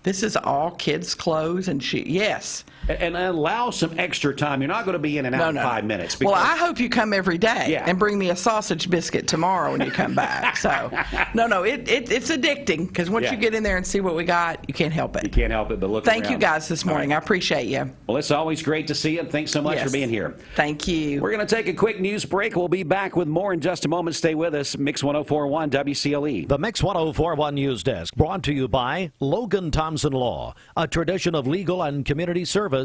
This is all kids' clothes and yes.
And allow some extra time. You're not going to be in and out in 5 minutes.
Well, I hope you come every day and bring me a sausage biscuit tomorrow when you come back. So, it's addicting because once you get in there and see what we got, you can't help it.
You can't help it but look
Thank
around.
you guys this morning. I appreciate you.
Well, it's always great to see you. Thanks so much for being here.
Thank you.
We're going to take a quick news break. We'll be back with more in just a moment. Stay with us. Mix 104.1 WCLE.
The Mix 104.1 News Desk brought to you by Logan Thompson Law, a tradition of legal and community service.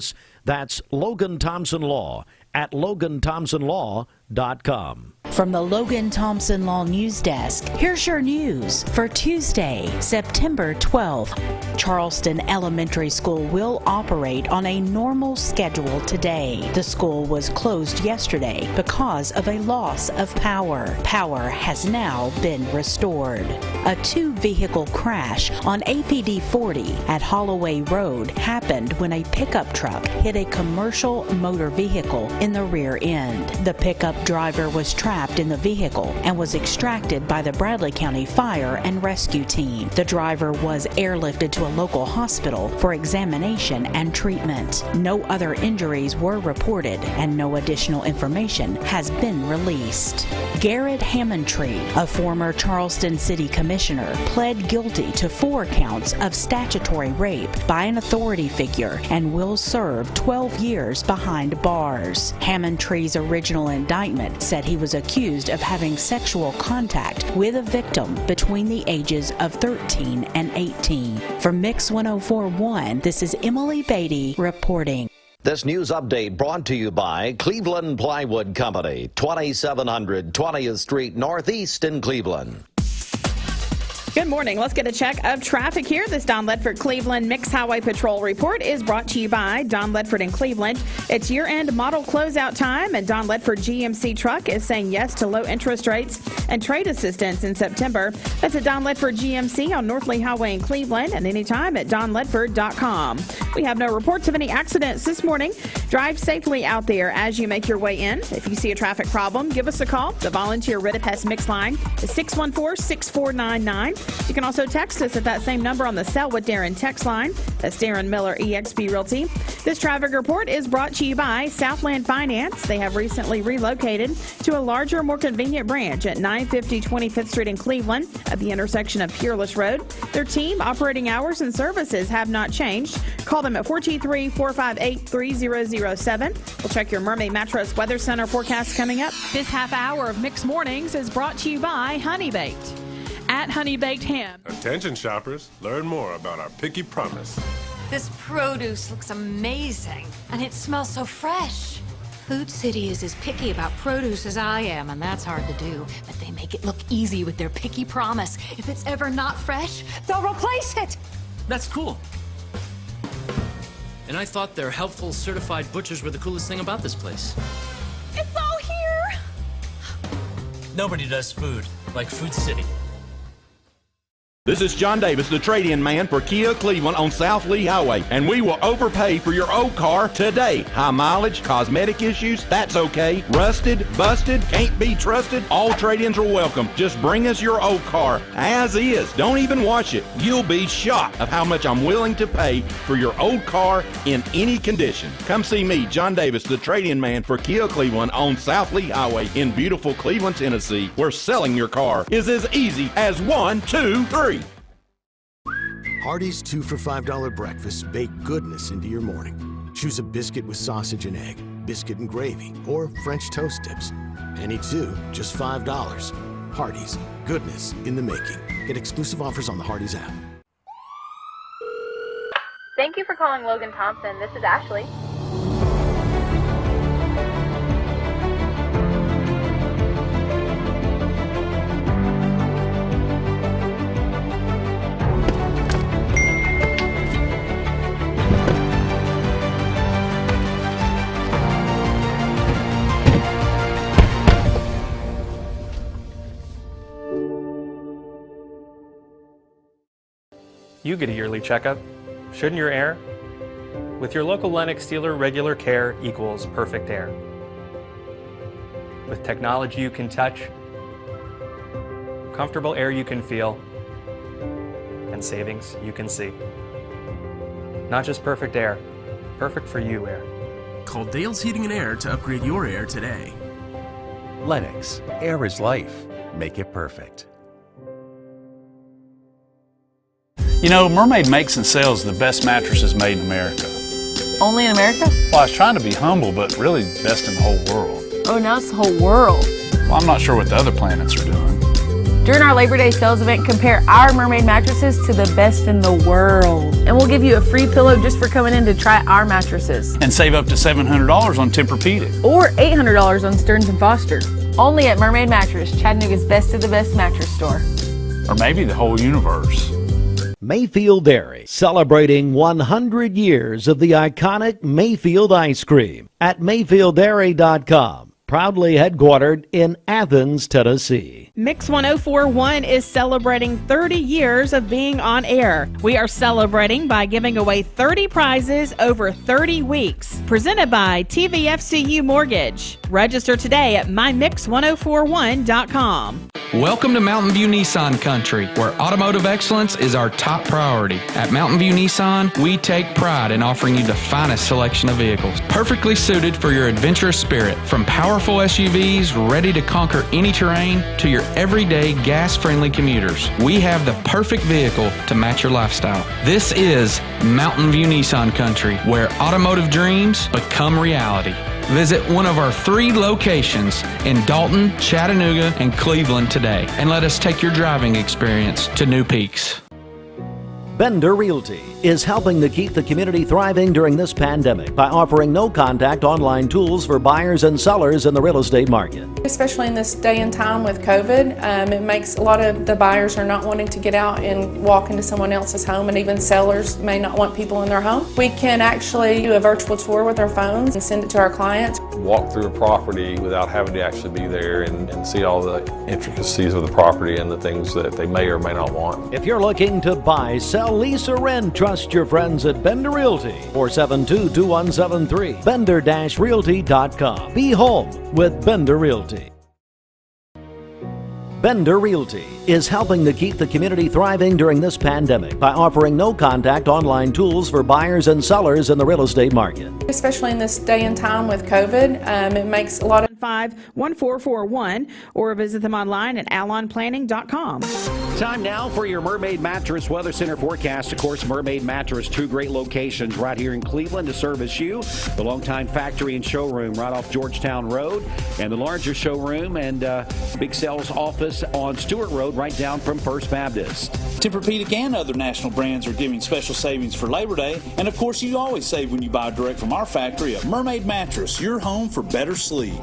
That's Logan Thompson Law at LoganThompsonLaw.com.
From the Logan Thompson Law News Desk, here's your news for Tuesday, September 12th. Charleston Elementary School will operate on a normal schedule today. The school was closed yesterday because of a loss of power. Power has now been restored. A two-vehicle crash on APD 40 at Holloway Road happened when a pickup truck hit a commercial motor vehicle in the rear end. The pickup driver was trapped in the vehicle and was extracted by the Bradley County Fire and Rescue Team. The driver was airlifted to a local hospital for examination and treatment. No other injuries were reported and no additional information has been released. Garrett Hammondtree, a former Charleston City Commissioner, pled guilty to 4 counts of statutory rape by an authority figure and will serve 12 years behind bars. Hammontree's original indictment said he was accused of having sexual contact with a victim between the ages of 13 and 18. For Mix 104.1, this is Emily Beatty reporting.
This news update brought to you by Cleveland Plywood Company, 2700 20th Street Northeast in Cleveland.
Good morning. Let's get a check of traffic here. This Don Ledford Cleveland Mix Highway Patrol report is brought to you by Don Ledford in Cleveland. It's year-end model closeout time, and Don Ledford GMC truck is saying yes to low interest rates and trade assistance in September. That's at Don Ledford GMC on North Lee Highway in Cleveland and anytime at donledford.com. We have no reports of any accidents this morning. Drive safely out there as you make your way in. If you see a traffic problem, give us a call. The volunteer Rid of Pest Mix line is 614-6499. You can also text us at that same number on the Sell with Darren text line. That's Darren Miller, eXp Realty. This traffic report is brought to you by Southland Finance. They have recently relocated to a larger, more convenient branch at 950 25th Street in Cleveland at the intersection of Peerless Road. Their team, operating hours, and services have not changed. Call them at 423-458-3007. We'll check your Mermaid Mattress Weather Center forecast coming up.
This half hour of Mixed Mornings is brought to you by Honey Baked. At Honey Baked Ham.
Attention shoppers, learn more about our Picky Promise.
This produce looks amazing, and it smells so fresh. Food City is as picky about produce as I am, and that's hard to do. But they make it look easy with their Picky Promise. If it's ever not fresh, they'll replace it.
That's cool. And I thought their helpful certified butchers were the coolest thing about this place.
It's all here.
Nobody does food like Food City.
This is John Davis, the trade-in man for Kia Cleveland on South Lee Highway, and we will overpay for your old car today. High mileage, cosmetic issues, that's okay. Rusted, busted, can't be trusted, all trade-ins are welcome. Just bring us your old car as is. Don't even wash it. You'll be shocked of how much I'm willing to pay for your old car in any condition. Come see me, John Davis, the trade-in man for Kia Cleveland on South Lee Highway in beautiful Cleveland, Tennessee, where selling your car is as easy as 1, 2, 3.
Hardee's 2 for $5 breakfasts bake goodness into your morning. Choose a biscuit with sausage and egg, biscuit and gravy, or French toast dips. Any two, just $5. Hardee's, goodness in the making. Get exclusive offers on the Hardee's app.
Thank you for calling Logan Thompson. This is Ashley.
You get a yearly checkup, shouldn't your air? With your local Lennox dealer, regular care equals perfect air. With technology you can touch, comfortable air you can feel, and savings you can see. Not just perfect air, perfect for you air.
Call Dale's Heating and Air to upgrade your air today.
Lennox, air is life. Make it perfect.
You know, Mermaid makes and sells the best mattresses made in America.
Only in America?
Well, I was trying to be humble, but really best in the whole world.
Oh, now it's the whole world.
Well, I'm not sure what the other planets are doing.
During our Labor Day sales event, compare our Mermaid mattresses to the best in the world. And we'll give you a free pillow just for coming in to try our mattresses.
And save up to $700 on Tempur-Pedic.
Or $800 on Stearns & Foster. Only at Mermaid Mattress, Chattanooga's best of the best mattress store.
Or maybe the whole universe.
Mayfield Dairy, celebrating 100 years of the iconic Mayfield ice cream at MayfieldDairy.com. Proudly headquartered in Athens, Tennessee.
Mix 1041 is celebrating 30 years of being on air. We are celebrating by giving away 30 prizes over 30 weeks. Presented by TVFCU Mortgage. Register today at mymix1041.com.
Welcome to Mountain View Nissan Country, where automotive excellence is our top priority. At Mountain View Nissan, we take pride in offering you the finest selection of vehicles, perfectly suited for your adventurous spirit. From powerful SUVs ready to conquer any terrain to your everyday gas-friendly commuters, we have the perfect vehicle to match your lifestyle. This is Mountain View Nissan Country, where automotive dreams become reality. Visit one of our 3 locations in Dalton, Chattanooga, and Cleveland today, and let us take your driving experience to new peaks.
Bender Realty is helping to keep the community thriving during this pandemic by offering no-contact online tools for buyers and sellers in the real estate market.
Especially in this day and time with COVID, it makes a lot of the buyers are not wanting to get out and walk into someone else's home, and even sellers may not want people in their home. We can actually do a virtual tour with our phones and send it to our clients.
Walk through a property without having to actually be there and see all the intricacies of the property and the things that they may or may not want.
If you're looking to buy, sell, lease, or rent, trust your friends at Bender Realty. 472-2173. Bender-Realty.com. Be home with Bender Realty. Bender Realty is helping to keep the community thriving during this pandemic by offering no-contact online tools for buyers and sellers in the real estate market.
Especially in this day and time with COVID, it makes a lot of
51441 or visit them online at alonplanning.com.
Time now for your Mermaid Mattress Weather Center forecast. Of course, Mermaid Mattress, 2 great locations right here in Cleveland to service you. The longtime factory and showroom right off Georgetown Road, and the larger showroom and big sales office on Stewart Road right down from First Baptist.
Tempur-Pedic and other national brands are giving special savings for Labor Day. And of course, you always save when you buy direct from our factory at Mermaid Mattress, your home for better sleep.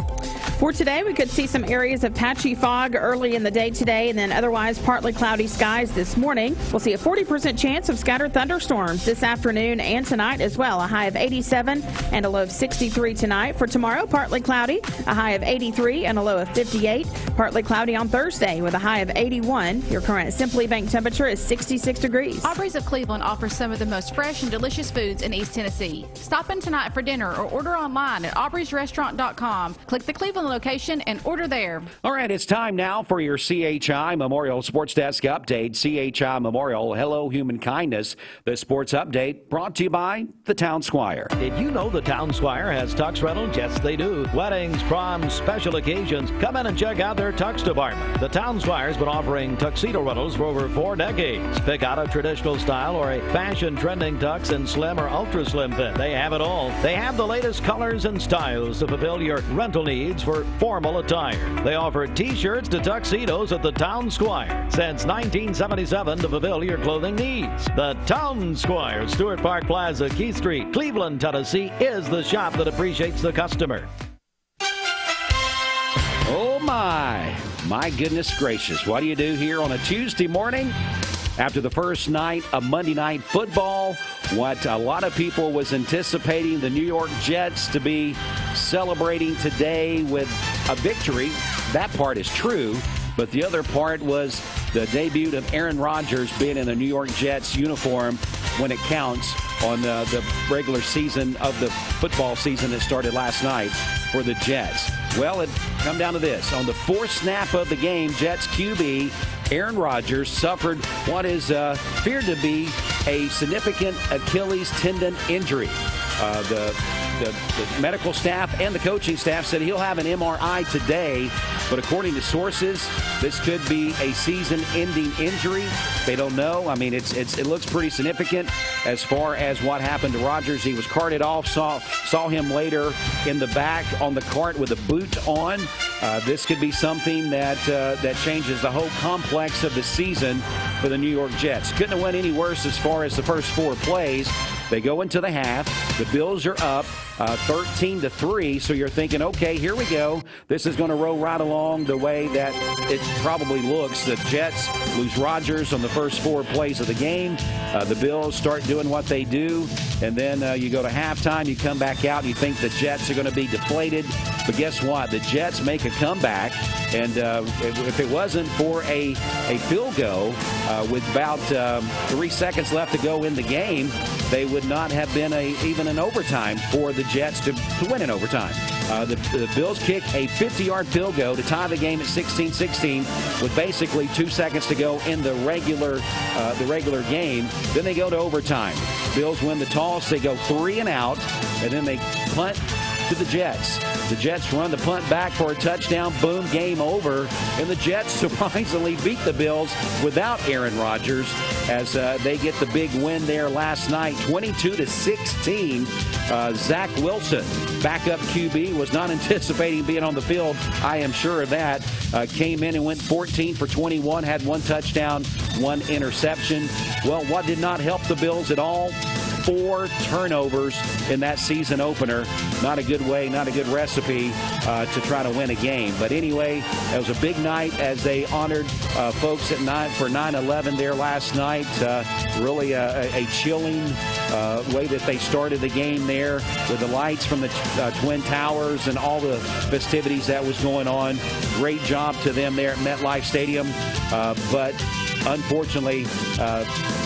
For today, we could see some areas of patchy fog early in the day today, and then otherwise partly cloudy skies this morning. We'll see a 40% chance of scattered thunderstorms this afternoon and tonight as well. A high of 87 and a low of 63 tonight. For tomorrow, partly cloudy, a high of 83 and a low of 58. Partly cloudy on Thursday with a high of 81. Your current Simply Bank temperature is 66 degrees.
Aubrey's of Cleveland offers some of the most fresh and delicious foods in East Tennessee. Stop in tonight for dinner or order online at aubreysrestaurant.com. Click the Cleveland location and order there.
All right, it's time now for your CHI Memorial Sports Desk update. CHI Memorial, hello human kindness. The sports update brought to you by the Town Squire.
Did you know the Town Squire has tux rentals? Yes, they do. Weddings, proms, special occasions. Come in and check out their tux department. The Town Squire's been offering tuxedo rentals for over 4 decades. Pick out a traditional style or a fashion trending tux in slim or ultra slim fit. They have it all. They have the latest colors and styles to fulfill your rental needs for formal attire. They offer t-shirts to tuxedos at the Town Squire since 1977 to fulfill your clothing needs. The Town Squire, Stewart Park Plaza, Keith Street, Cleveland, Tennessee, is the shop that appreciates the customer.
Oh my goodness gracious. What do you do here on a Tuesday morning after the first night of Monday Night Football? What a lot of people was anticipating the New York Jets to be celebrating today with a victory. That part is true, but the other part was the debut of Aaron Rodgers being in the New York Jets uniform when it counts on the regular season of the football season that started last night for the Jets. Well, it come down to this. On the 4th snap of the game, Jets QB Aaron Rodgers suffered what is feared to be a significant Achilles tendon injury. The medical staff and the coaching staff said he'll have an MRI today, but according to sources, this could be a season-ending injury. They don't know. I mean, it looks pretty significant as far as what happened to Rodgers. He was carted off. Saw him later in the back on the cart with a boot on. This could be something that changes the whole complex of the season for the New York Jets. Couldn't have went any worse as far as the first 4 plays. They go into the half. The Bills are up 13-3. So you're thinking, okay, here we go. This is going to roll right along the way that it probably looks. The Jets lose Rodgers on the first 4 plays of the game. The Bills start doing what they do. And then you go to halftime. You come back out. And you think the Jets are going to be deflated. But guess what? The Jets make a comeback. And if it wasn't for a field goal with about 3 seconds left to go in the game, they would not have been even an overtime for the Jets to win in overtime. The Bills kick a 50-yard field goal to tie the game at 16-16 with basically 2 seconds to go in the regular game. Then they go to overtime. Bills win the toss. They go 3 and out, and then they punt to the Jets. The Jets run the punt back for a touchdown. Boom, game over. And the Jets surprisingly beat the Bills without Aaron Rodgers as they get the big win there last night, 22-16. Zach Wilson, backup QB, was not anticipating being on the field. I am sure of that. Came in and went 14 for 21, had 1 touchdown, 1 interception. Well, what did not help the Bills at all? 4 turnovers in that season opener. Not a good way, not a good recipe to try to win a game. But anyway, it was a big night as they honored folks at 9/11 there last night. Really a chilling way that they started the game there with the lights from the Twin Towers and all the festivities that was going on. Great job to them there at MetLife Stadium. But unfortunately,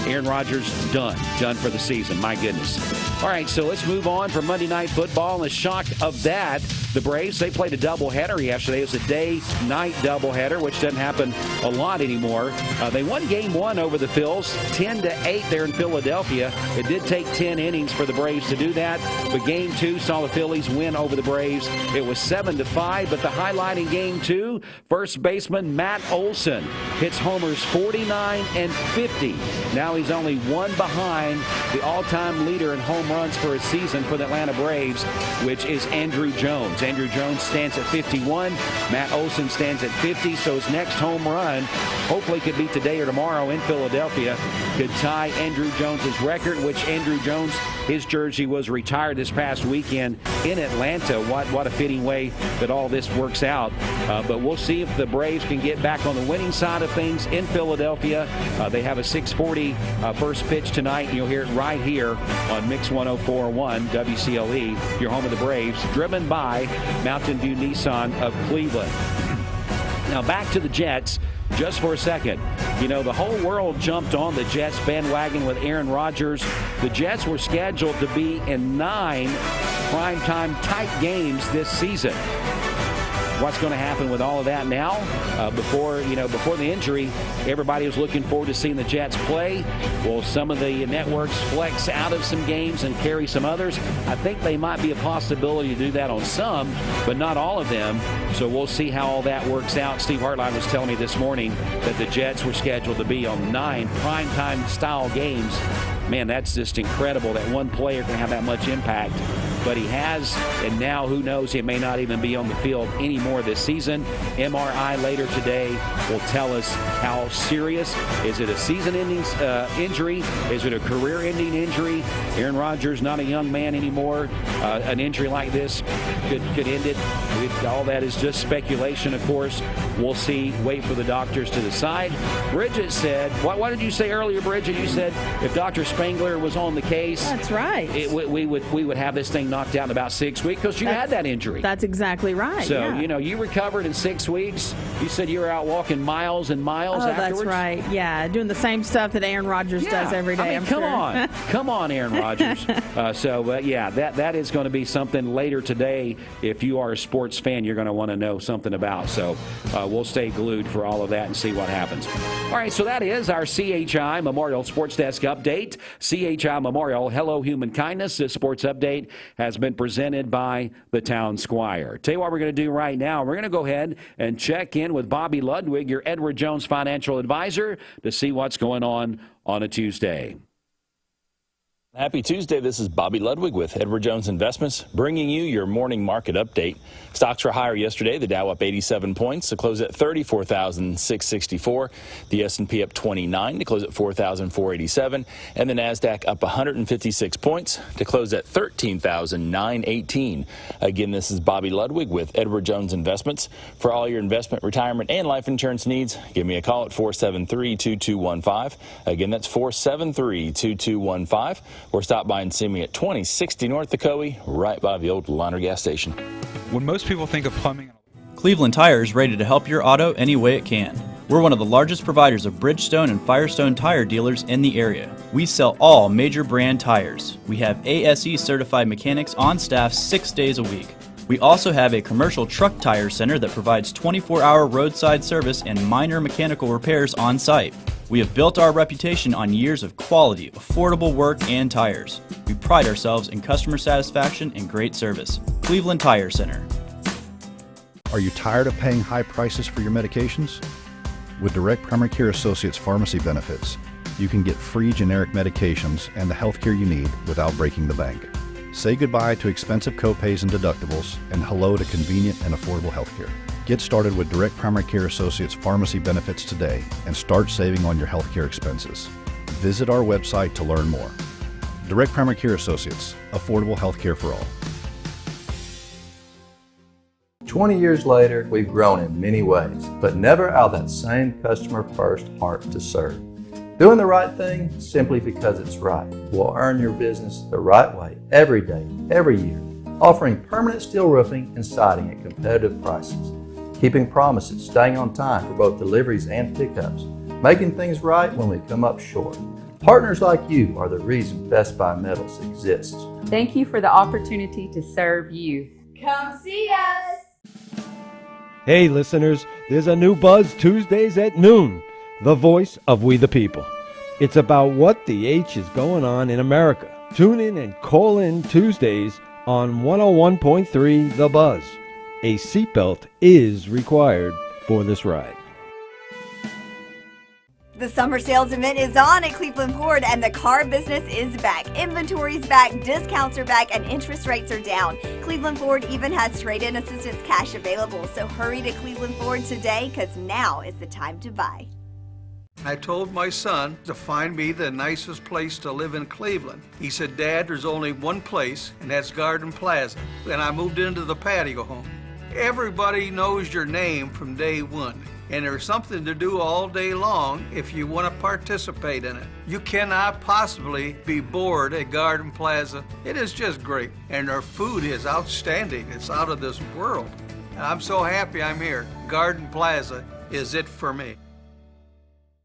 Aaron Rodgers done for the season. My goodness. All right, so let's move on from Monday Night Football. And the shock of that, the Braves, they played a doubleheader yesterday. It was a day-night doubleheader, which doesn't happen a lot anymore. They won Game 1 over the Phils, 10-8 there in Philadelphia. It did take 10 innings for the Braves to do that, but Game 2 saw the Phillies win over the Braves. It was 7-5, but the highlight in Game 2, first baseman Matt Olson hits homers 49 and 50. Now he's only 1 behind the all-time leader in home runs for a season for the Atlanta Braves, which is Andrew Jones. Andrew Jones stands at 51. Matt Olson stands at 50. So his next home run, hopefully could be today or tomorrow in Philadelphia, could tie Andrew Jones's record, which Andrew Jones, his jersey was retired this past weekend in Atlanta. What a fitting way that all this works out. But we'll see if the Braves can get back on the winning side of things in Philadelphia. They have a 6:40 first pitch tonight, and you'll hear it right here on Mix 104.1 WCLE, your home of the Braves, driven by Mountain View Nissan of Cleveland. Now back to the Jets just for a second. You know, the whole world jumped on the Jets bandwagon with Aaron Rodgers. The Jets were scheduled to be in 9 primetime type games this season. What's going to happen with all of that now? Before the injury, everybody was looking forward to seeing the Jets play. Well, some of the networks flex out of some games and carry some others. I think they might be a possibility to do that on some, but not all of them. So we'll see how all that works out. Steve Hartline was telling me this morning that the Jets were scheduled to be on 9 primetime style games. Man, that's just incredible that one player can have that much impact. But he has, and now who knows, he may not even be on the field anymore this season. MRI later today will tell us how serious. Is it a season-ending injury? Is it a career-ending injury? Aaron Rodgers, not a young man anymore. An injury like this could end it. All that is just speculation, of course. We'll see. Wait for the doctors to decide. Bridget said, what did you say earlier, Bridget? You said if Dr. Spangler was on the case,
that's right.
We would have this thing knocked out in about 6 weeks because you had that injury.
That's exactly right.
So,
yeah.
You recovered in 6 weeks. You said you were out walking miles and miles afterwards.
That's right. Yeah, doing the same stuff that Aaron Rodgers does every day.
Come on. Come on, Aaron Rodgers. That is going to be something later today. If you are a sports fan, you're going to want to know something about. So we'll stay glued for all of that and see what happens. All right, so that is our CHI Memorial Sports Desk update. CHI Memorial Hello Human Kindness. This sports update has been presented by the Town Squire. Tell you what we're going to do right now. We're going to go ahead and check in with Bobby Ludwig, your Edward Jones financial advisor, to see what's going on a Tuesday.
Happy Tuesday. This is Bobby Ludwig with Edward Jones Investments, bringing you your morning market update. Stocks were higher yesterday. The Dow up 87 points to close at 34,664. The S&P up 29 to close at 4,487. And the NASDAQ up 156 points to close at 13,918. Again, this is Bobby Ludwig with Edward Jones Investments. For all your investment, retirement, and life insurance needs, give me a call at 473-2215. Again, that's 473-2215. Or stop by and see me at 2060 North Ocoee, right by the old Liner gas station.
When most people think of plumbing,
Cleveland Tire is ready to help your auto any way it can. We're one of the largest providers of Bridgestone and Firestone tire dealers in the area. We sell all major brand tires. We have ASE certified mechanics on staff 6 days a week. We also have a commercial truck tire center that provides 24-hour roadside service and minor mechanical repairs on site. We have built our reputation on years of quality, affordable work and tires. We pride ourselves in customer satisfaction and great service. Cleveland Tire Center.
Are you tired of paying high prices for your medications? With Direct Primary Care Associates pharmacy benefits, you can get free generic medications and the health care you need without breaking the bank. Say goodbye to expensive copays and deductibles, and hello to convenient and affordable health care. Get started with Direct Primary Care Associates pharmacy benefits today and start saving on your health care expenses. Visit our website to learn more. Direct Primary Care Associates, affordable health care for all.
20 years later, we've grown in many ways, but never out of that same customer-first heart to serve. Doing the right thing simply because it's right will earn your business the right way every day, every year, offering permanent steel roofing and siding at competitive prices, keeping promises, staying on time for both deliveries and pickups, making things right when we come up short. Partners like you are the reason Best Buy Metals exists.
Thank you for the opportunity to serve you.
Come see us!
Hey listeners, there's a new Buzz Tuesdays at noon, the voice of we the people. It's about what the H is going on in America. Tune in and call in Tuesdays on 101.3 The Buzz. A seatbelt is required for this ride.
The summer sales event is on at Cleveland Ford, and the car business is back. Inventory's back, discounts are back, and interest rates are down. Cleveland Ford even has trade-in assistance cash available, so hurry to Cleveland Ford today, because now is the time to buy.
I told my son to find me the nicest place to live in Cleveland. He said, Dad, there's only one place, and that's Garden Plaza. And I moved into the patio home. Everybody knows your name from day one. And there's something to do all day long if you want to participate in it. You cannot possibly be bored at Garden Plaza. It is just great. And their food is outstanding. It's out of this world. And I'm so happy I'm here. Garden Plaza is it for me.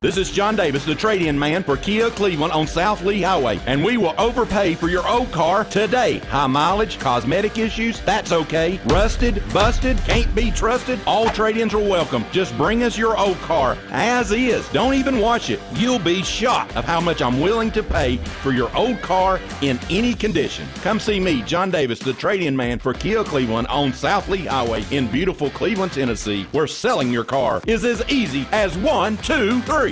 This is John Davis, the trade-in man for Kia Cleveland on South Lee Highway, and we will overpay for your old car today. High mileage, cosmetic issues, that's okay. Rusted, busted, can't be trusted, all trade-ins are welcome. Just bring us your old car as is. Don't even wash it. You'll be shocked of how much I'm willing to pay for your old car in any condition. Come see me, John Davis, the trade-in man for Kia Cleveland on South Lee Highway in beautiful Cleveland, Tennessee, where selling your car is as easy as 1, 2, 3.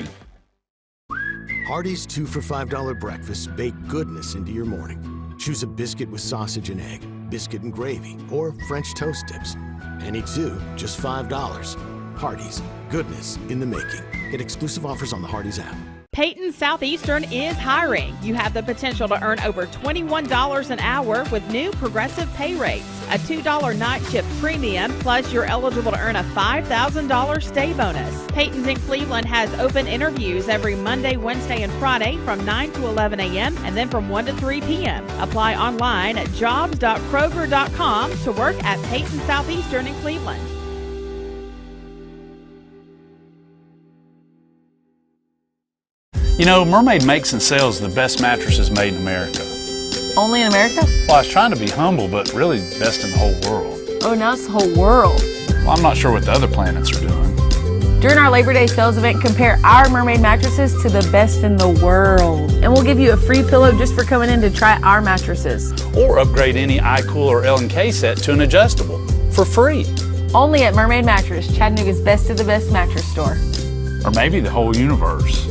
Hardee's 2 for $5 breakfast bake goodness into your morning. Choose a biscuit with sausage and egg, biscuit and gravy, or French toast dips. Any two, just $5. Hardee's, goodness in the making. Get exclusive offers on the Hardee's app.
Peyton Southeastern is hiring. You have the potential to earn over $21 an hour with new progressive pay rates. A $2 night shift premium, plus you're eligible to earn a $5,000 stay bonus. Peyton's in Cleveland has open interviews every Monday, Wednesday, and Friday from 9 to 11 a.m. and then from 1 to 3 p.m. Apply online at jobs.kroger.com to work at Peyton Southeastern in Cleveland.
You know, Mermaid makes and sells the best mattresses made in America.
Only in America?
Well, I was trying to be humble, but really best in the whole world.
Oh, now it's the whole world.
Well, I'm not sure what the other planets are doing.
During our Labor Day sales event, compare our Mermaid mattresses to the best in the world. And we'll give you a free pillow just for coming in to try our mattresses.
Or upgrade any iCool or L&K set to an adjustable for free.
Only at Mermaid Mattress, Chattanooga's best of the best mattress store.
Or maybe the whole universe.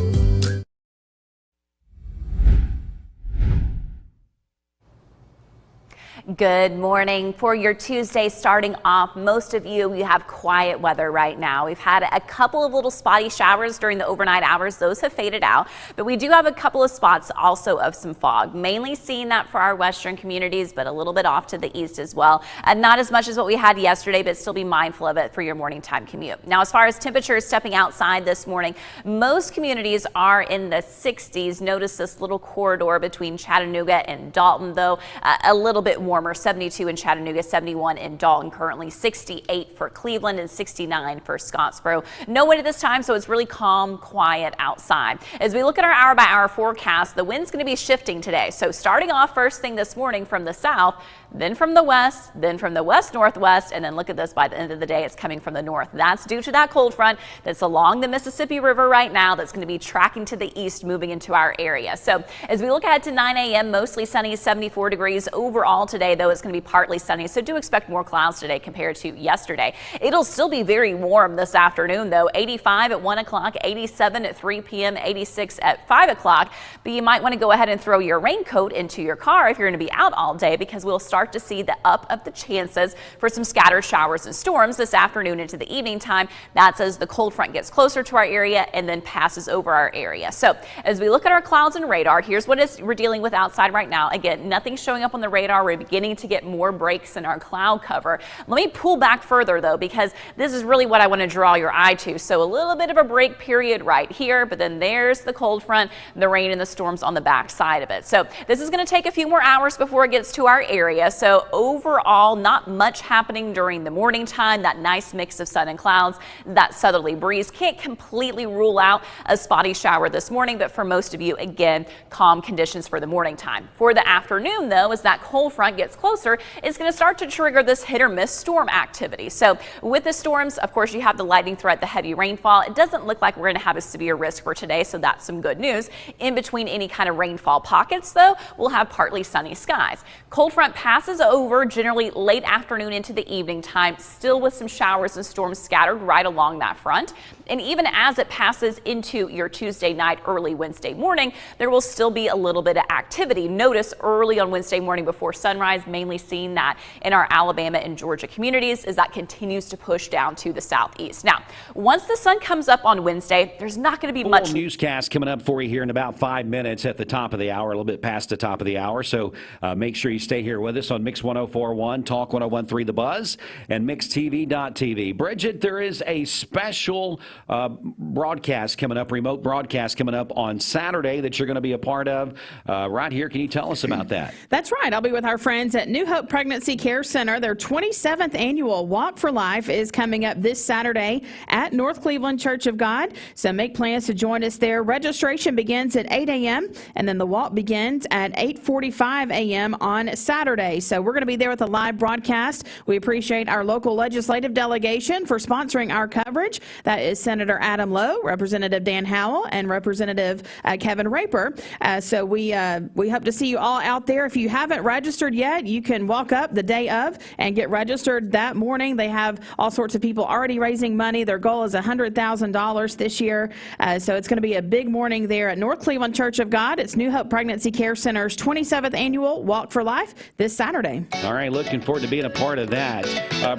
Good morning. For your Tuesday starting off, most of you have quiet weather right now. We've had a couple of little spotty showers during the overnight hours. Those have faded out, but we do have a couple of spots also of some fog, mainly seeing that for our western communities, but a little bit off to the east as well. And not as much as what we had yesterday, but still be mindful of it for your morning time commute. Now, as far as temperatures stepping outside this morning, most communities are in the 60s. Notice this little corridor between Chattanooga and Dalton, though a little bit warmer. 72 in Chattanooga, 71 in Dalton, currently 68 for Cleveland and 69 for Scottsboro. No wind at this time, so it's really calm, quiet outside. As we look at our hour-by-hour forecast, the wind's going to be shifting today. So starting off first thing this morning from the south, then from the west, then from the west-northwest, and then look at this, by the end of the day, it's coming from the north. That's due to that cold front that's along the Mississippi River right now that's going to be tracking to the east, moving into our area. So as we look ahead to 9 a.m., mostly sunny, 74 degrees overall today, though it's going to be partly sunny, so do expect more clouds today compared to yesterday. It'll still be very warm this afternoon, though. 85 at 1 o'clock, 87 at 3 p.m., 86 at 5 o'clock, but you might want to go ahead and throw your raincoat into your car if you're going to be out all day, because we'll start to see the up of the chances for some scattered showers and storms this afternoon into the evening time. That's as the cold front gets closer to our area and then passes over our area. So as we look at our clouds and radar, here's what we're dealing with outside right now. Again, nothing showing up on the radar. We're beginning to get more breaks in our cloud cover. Let me pull back further though, because this is really what I want to draw your eye to. So a little bit of a break period right here, but then there's the cold front, the rain and the storms on the back side of it. So this is going to take a few more hours before it gets to our area. So overall, not much happening during the morning time. That nice mix of sun and clouds, that southerly breeze. Can't completely rule out a spotty shower this morning, but for most of you, again, calm conditions for the morning time. For the afternoon, though, as that cold front gets closer, it's going to start to trigger this hit or miss storm activity. So with the storms, of course, you have the lightning threat, the heavy rainfall. It doesn't look like we're going to have a severe risk for today, so that's some good news. In between any kind of rainfall pockets, though, we'll have partly sunny skies. Cold front passes over generally late afternoon into the evening time, still with some showers and storms scattered right along that front. And even as it passes into your Tuesday night, early Wednesday morning, there will still be a little bit of activity. Notice early on Wednesday morning before sunrise, mainly seeing that in our Alabama and Georgia communities as that continues to push down to the southeast. Now, once the sun comes up on Wednesday, there's not going to be much
newscast coming up for you here in about 5 minutes at the top of the hour, a little bit past the top of the hour. So make sure you stay here with us on Mix 104.1, Talk 101.3 The Buzz, and MixTV.tv. Bridget, there is a special broadcast coming up, remote broadcast coming up on Saturday that you're going to be a part of right here. Can you tell us about that?
That's right. I'll be with our friends at New Hope Pregnancy Care Center. Their 27th annual Walk for Life is coming up this Saturday at North Cleveland Church of God. So make plans to join us there. Registration begins at 8 a.m. and then the walk begins at 8:45 a.m. on Saturday. So we're going to be there with a live broadcast. We appreciate our local legislative delegation for sponsoring our coverage. That is Senator Adam Lowe, Representative Dan Howell, and Representative Kevin Reuter. So we hope to see you all out there. If you haven't registered yet, you can walk up the day of and get registered that morning. They have all sorts of people already raising money. Their goal is $100,000 this year. So it's going to be a big morning there at North Cleveland Church of God. It's New Hope Pregnancy Care Center's 27th annual Walk for Life this Saturday.
All right, looking forward to being a part of that.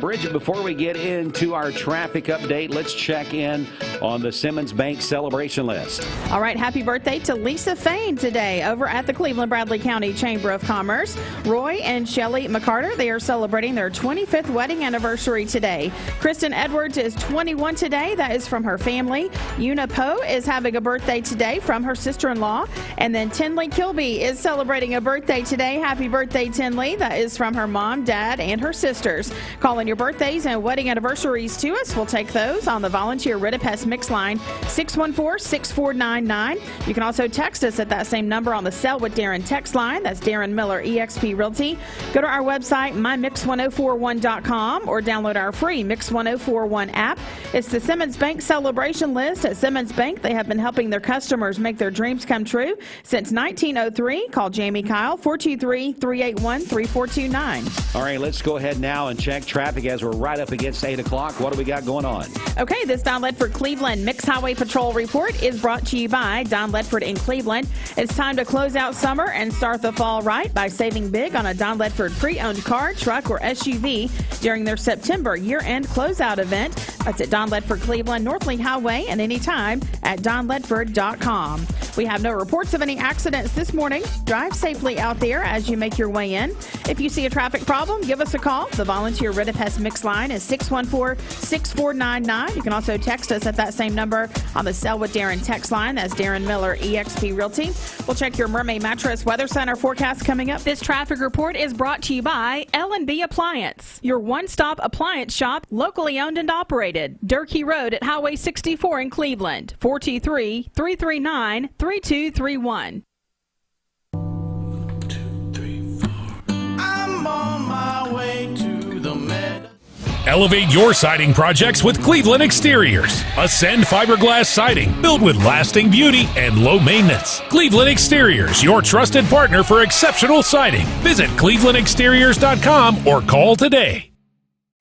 Bridget, before we get into our traffic update, let's check in on the Simmons Bank celebration list.
All right, happy birthday to Lisa Fain today over at the Cleveland Bradley County Chamber of Commerce. Roy and Shelley McCarter, they are celebrating their 25th wedding anniversary today. Kristen Edwards is 21 today. That is from her family. Una Poe is having a birthday today from her sister-in-law. And then Tinley Kilby is celebrating a birthday today. Happy birthday, Tinley. That is from her mom, dad, and her sisters. Call in your birthdays and wedding anniversaries to us. We'll take those on the volunteer Reuter Pest Mix line, 614-6499. You can also text us at that same number on the Sell with Darren text line. That's Darren Miller, eXp Realty. Go to our website, mymix1041.com, or download our free Mix 1041 app. It's the Simmons Bank celebration list. At Simmons Bank, they have been helping their customers make their dreams come true since 1903. Call Jamie Kyle, 423-381-3429.
All right, let's go ahead now and check traffic as we're right up against 8 o'clock. What do we got going on?
Okay, this Don Ledford Cleveland Mix Highway Patrol report is brought to you by Don Ledford in Cleveland. It's time to close out summer and start the fall right by saving big on a Don Ledford pre-owned car, truck, or SUV during their September year-end closeout event. That's at Don Ledford Cleveland, North Lee Highway, and anytime at donledford.com. We have no reports of any accidents this morning. Drive safely out there as you make your way in. If you see a traffic problem, give us a call. The volunteer Reuter Pest Mix line is 614-6499. You can also text us at that same number on the Sell with Darren text line. That's Darren Miller, eXp Realty. We'll check your Mermaid Mattress Weather Center forecast coming up. This traffic report is brought to you by L&B Appliance, your one-stop appliance shop, locally owned and operated. Durkee Road at Highway 64 in Cleveland, 423-339-3231.
I'm on my way to the med.
Elevate your siding projects with Cleveland Exteriors. Ascend fiberglass siding built with lasting beauty and low maintenance. Cleveland Exteriors, your trusted partner for exceptional siding. Visit clevelandexteriors.com or call today.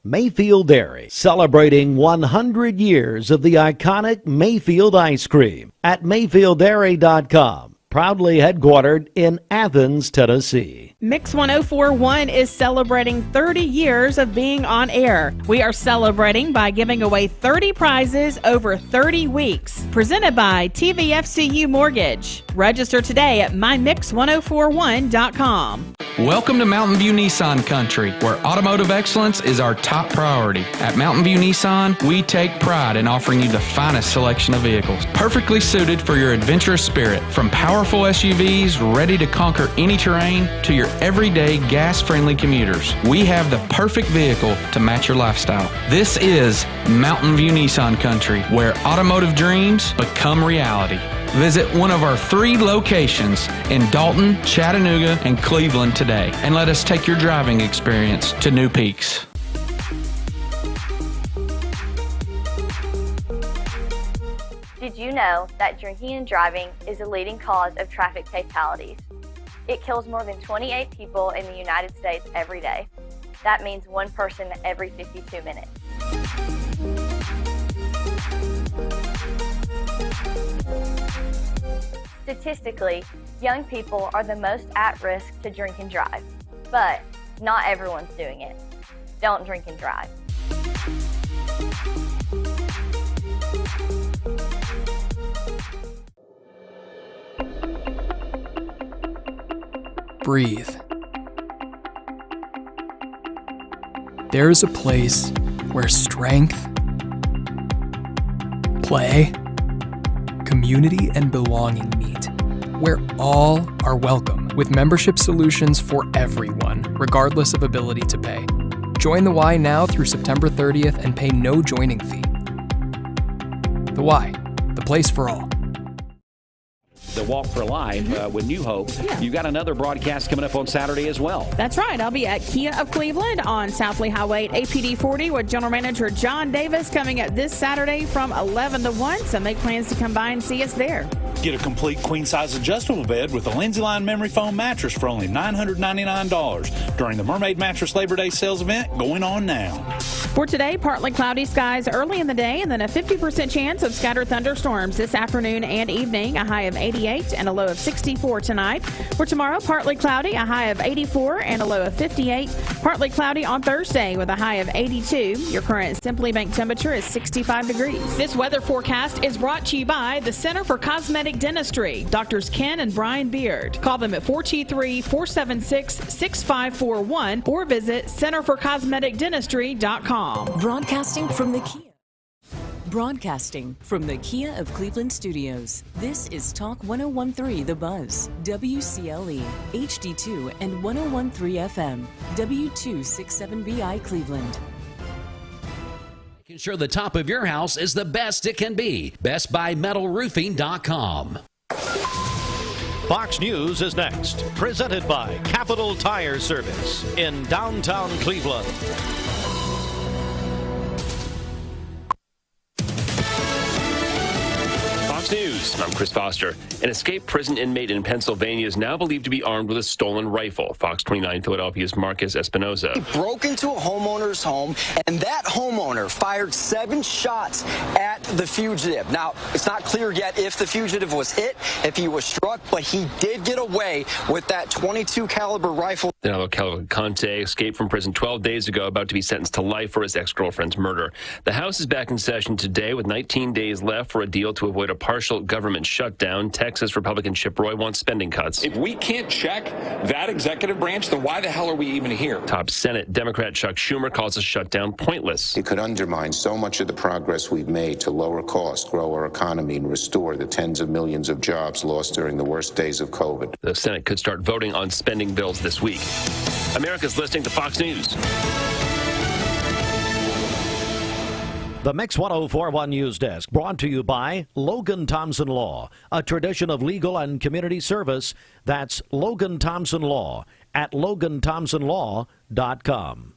Mayfield Dairy, celebrating 100 years of the iconic Mayfield ice cream at mayfielddairy.com. Proudly headquartered in Athens, Tennessee.
Mix 1041 is celebrating 30 years of being on air. We are celebrating by giving away 30 prizes over 30 weeks. Presented by TVFCU Mortgage. Register today at mymix1041.com.
Welcome to Mountain View Nissan Country, where automotive excellence is our top priority. At Mountain View Nissan, we take pride in offering you the finest selection of vehicles, perfectly suited for your adventurous spirit. From powerful SUVs ready to conquer any terrain to your everyday gas-friendly commuters, we have the perfect vehicle to match your lifestyle. This is Mountain View Nissan Country, where automotive dreams become reality. Visit one of our 3 locations in Dalton, Chattanooga, and Cleveland today, and let us take your driving experience to new peaks.
Did you know that drinking and driving is a leading cause of traffic fatalities? It kills more than 28 people in the United States every day. That means one person every 52 minutes. Statistically, young people are the most at risk to drink and drive, but not everyone's doing it. Don't drink and drive.
Breathe. There is a place where strength, play, community, and belonging meet, where all are welcome, with membership solutions for everyone, regardless of ability to pay. Join the Y now through September 30th and pay no joining fee. The Y, the place for all.
The Walk for Life with New Hope. Yeah. You've got another broadcast coming up on Saturday as well.
That's right. I'll be at Kia of Cleveland on South Lee Highway at APD 40 with General Manager John Davis coming up this Saturday from 11 to 1. So make plans to come by and see us there.
Get a complete queen-size adjustable bed with a Lindsay Line memory foam mattress for only $999 during the Mermaid Mattress Labor Day sales event going on now.
For today, partly cloudy skies early in the day and then a 50% chance of scattered thunderstorms this afternoon and evening, a high of 88 and a low of 64 tonight. For tomorrow, partly cloudy, a high of 84 and a low of 58. Partly cloudy on Thursday with a high of 82. Your current Simply Bank temperature is 65 degrees. This weather forecast is brought to you by the Center for Cosmetic Dentistry, Doctors Ken and Brian Beard. Call them at 423-476-6541 or visit centerforcosmeticdentistry.com.
Broadcasting from the Kia.
Broadcasting from the Kia of Cleveland studios, this is Talk 1013 The Buzz, WCLE, HD2 and 1013 FM, W267BI Cleveland.
Making sure the top of your house is the best it can be. BestBuyMetalRoofing.com.
Fox News is next, presented by Capital Tire Service in downtown Cleveland.
Fox News, I'm Chris Foster. An escaped prison inmate in Pennsylvania is now believed to be armed with a stolen rifle. Fox 29 Philadelphia's Marcus Espinoza.
He broke into a homeowner's home, and that homeowner fired 7 shots at the fugitive. Now, it's not clear yet if the fugitive was hit, if he was struck, but he did get away with that .22 caliber rifle.
Danilo Cavalcante escaped from prison 12 days ago, about to be sentenced to life for his ex-girlfriend's murder. The House is back in session today with 19 days left for a deal to avoid a partial government shutdown. Texas Republican Chip Roy wants spending cuts.
If we can't check that executive branch, then why the hell are we even here?
Top Senate Democrat Chuck Schumer calls a shutdown pointless.
It could undermine so much of the progress we've made to lower costs, grow our economy, and restore the tens of millions of jobs lost during the worst days of COVID.
The Senate could start voting on spending bills this week. America's listening to Fox News.
The Mix 1041 News Desk, brought to you by Logan Thompson Law, a tradition of legal and community service. That's Logan Thompson Law at LoganThompsonLaw.com.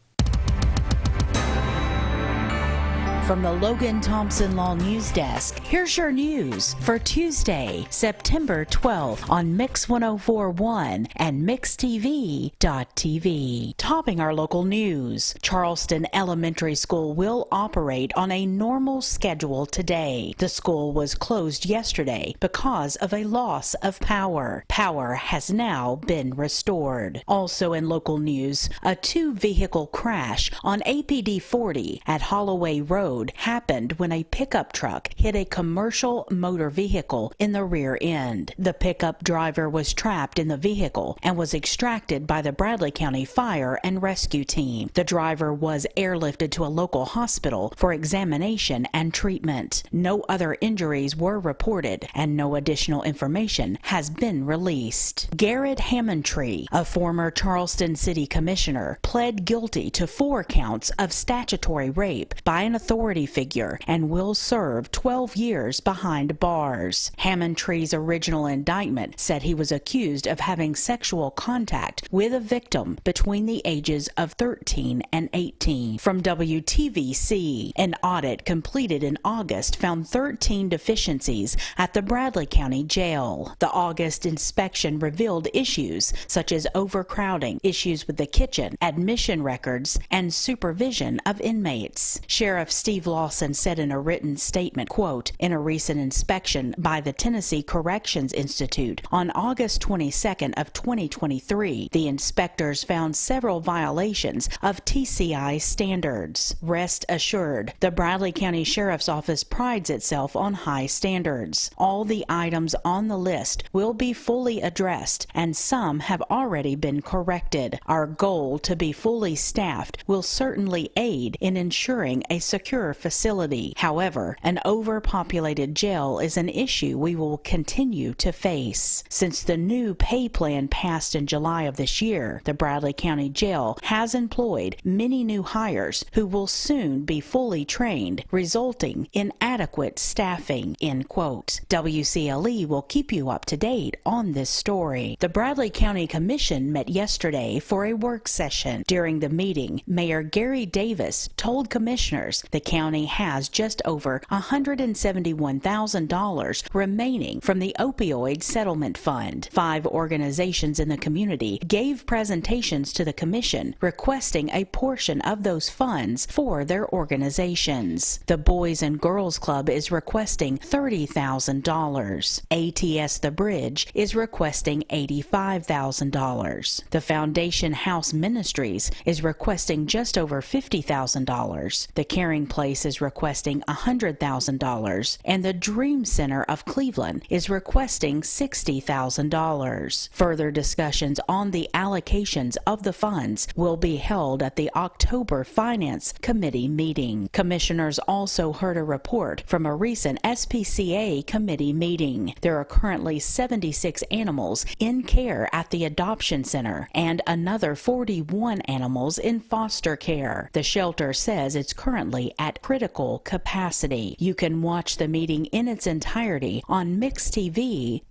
From the Logan Thompson Law News Desk, here's your news for Tuesday, September 12th on Mix 1041 and MixTV.tv. Topping our local news, Charleston Elementary School will operate on a normal schedule today. The school was closed yesterday because of a loss of power. Power has now been restored. Also in local news, a 2-vehicle crash on APD 40 at Holloway Road happened when a pickup truck hit a commercial motor vehicle in the rear end. The pickup driver was trapped in the vehicle and was extracted by the Bradley County Fire and Rescue Team. The driver was airlifted to a local hospital for examination and treatment. No other injuries were reported and no additional information has been released. Garrett Hammontree, a former Charleston City Commissioner, pled guilty to 4 counts of statutory rape by an authority figure and will serve 12 years behind bars. Hammontree's original indictment said he was accused of having sexual contact with a victim between the ages of 13 and 18. From WTVC, an audit completed in August found 13 deficiencies at the Bradley County Jail. The August inspection revealed issues such as overcrowding, issues with the kitchen, admission records, and supervision of inmates. Sheriff Steve Lawson said in a written statement, quote, in a recent inspection by the Tennessee Corrections Institute on August 22nd of 2023, the inspectors found several violations of TCI standards. Rest assured, the Bradley County Sheriff's Office prides itself on high standards. All the items on the list will be fully addressed, and some have already been corrected. Our goal to be fully staffed will certainly aid in ensuring a secure facility. However, an overpopulated jail is an issue we will continue to face. Since the new pay plan passed in July of this year, the Bradley County Jail has employed many new hires who will soon be fully trained, resulting in adequate staffing, end quote. WCLE will keep you up to date on this story. The Bradley County Commission met yesterday for a work session. During the meeting, Mayor Gary Davis told commissioners the county has just over $171,000 remaining from the opioid settlement fund. 5 organizations in the community gave presentations to the commission requesting a portion of those funds for their organizations. The Boys and Girls Club is requesting $30,000. ATS The Bridge is requesting $85,000. The Foundation House Ministries is requesting just over $50,000. The Caring Place Place is requesting $100,000, and the Dream Center of Cleveland is requesting $60,000. Further discussions on the allocations of the funds will be held at the October Finance Committee meeting. Commissioners also heard a report from a recent SPCA committee meeting. There are currently 76 animals in care at the adoption center and another 41 animals in foster care. The shelter says it's currently at critical capacity. You can watch the meeting in its entirety on mixtv.tv.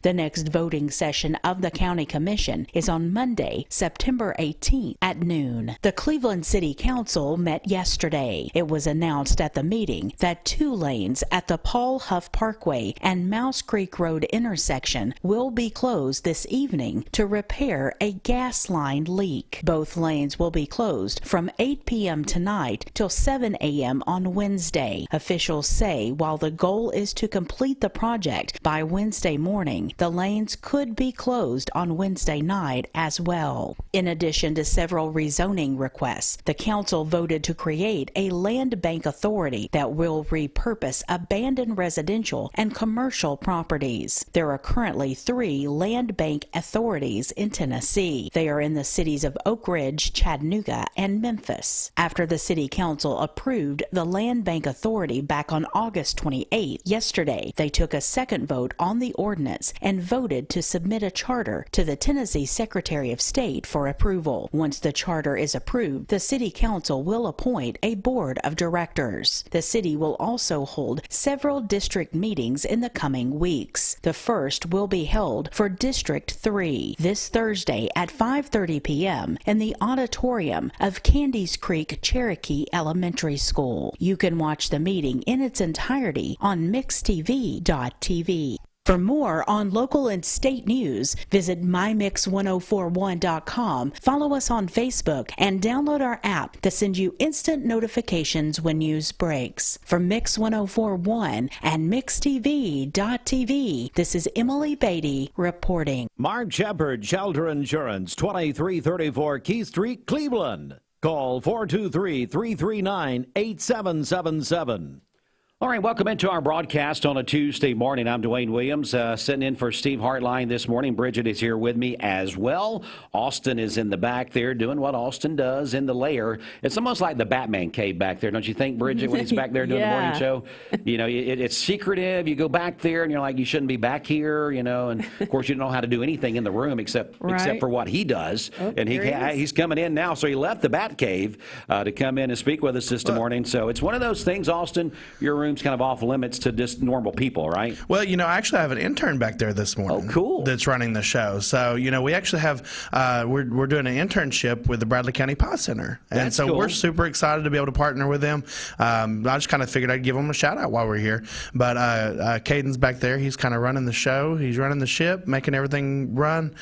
The next voting session of the County Commission is on Monday, September 18th at noon. The Cleveland City Council met yesterday. It was announced at the meeting that 2 lanes at the Paul Huff Parkway and Mouse Creek Road intersection will be closed this evening to repair a gas line leak. Both lanes will be closed from 8 p.m. tonight till 7 a.m. on Wednesday. Officials say while the goal is to complete the project by Wednesday morning, the lanes could be closed on Wednesday night as well. In addition to several rezoning requests, the council voted to create a land bank authority that will repurpose abandoned residential and commercial properties. There are currently 3 land bank authorities in Tennessee. They are in the cities of Oak Ridge, Chattanooga, and Memphis. After the city council approved the land bank authority back on August 28th, yesterday they took a second vote on the ordinance and voted to submit a charter to the Tennessee Secretary of State for approval. Once the charter is approved, the city council will appoint a board of directors. The city will also hold several district meetings in the coming weeks. The first will be held for District 3 this Thursday at 5:30 p.m. in the auditorium of Candies Creek Cherokee Elementary School. You can watch the meeting in its entirety on mixtv.tv. For more on local and state news, visit mymix1041.com, follow us on Facebook, and download our app that sends you instant notifications when news breaks. For Mix 1041 and mixtv.tv, this is Emily Beatty reporting.
Mark Shepard, Shelter Insurance, 2334 Key Street, Cleveland. Call 423-339-8777.
All right, welcome into our broadcast on a Tuesday morning. I'm Dwayne Williams, sitting in for Steve Hartline this morning. Bridget is here with me as well. Austin is in the back there doing what Austin does in the lair. It's almost like the Batman cave back there, don't you think, Bridget, when he's back there doing the morning show? You know, it's secretive. You go back there and you're like, you shouldn't be back here, you know, and of course you don't know how to do anything in the room except for what he does.
Oh,
and he's coming in now, so he left the Bat Cave to come in and speak with us this morning. So it's one of those things, Austin, your room's kind of off limits to just normal people, right?
Well, you know, I actually have an intern back there this morning.
Oh, cool.
That's running the show. So, you know, we actually have, we're doing an internship with the Bradley County Pod Center. And
That's
so
cool.
We're super excited to be able to partner with them. I just kind of figured I'd give them a shout out while we're here. But Caden's back there. He's kind of running the show. He's running the ship, making everything run.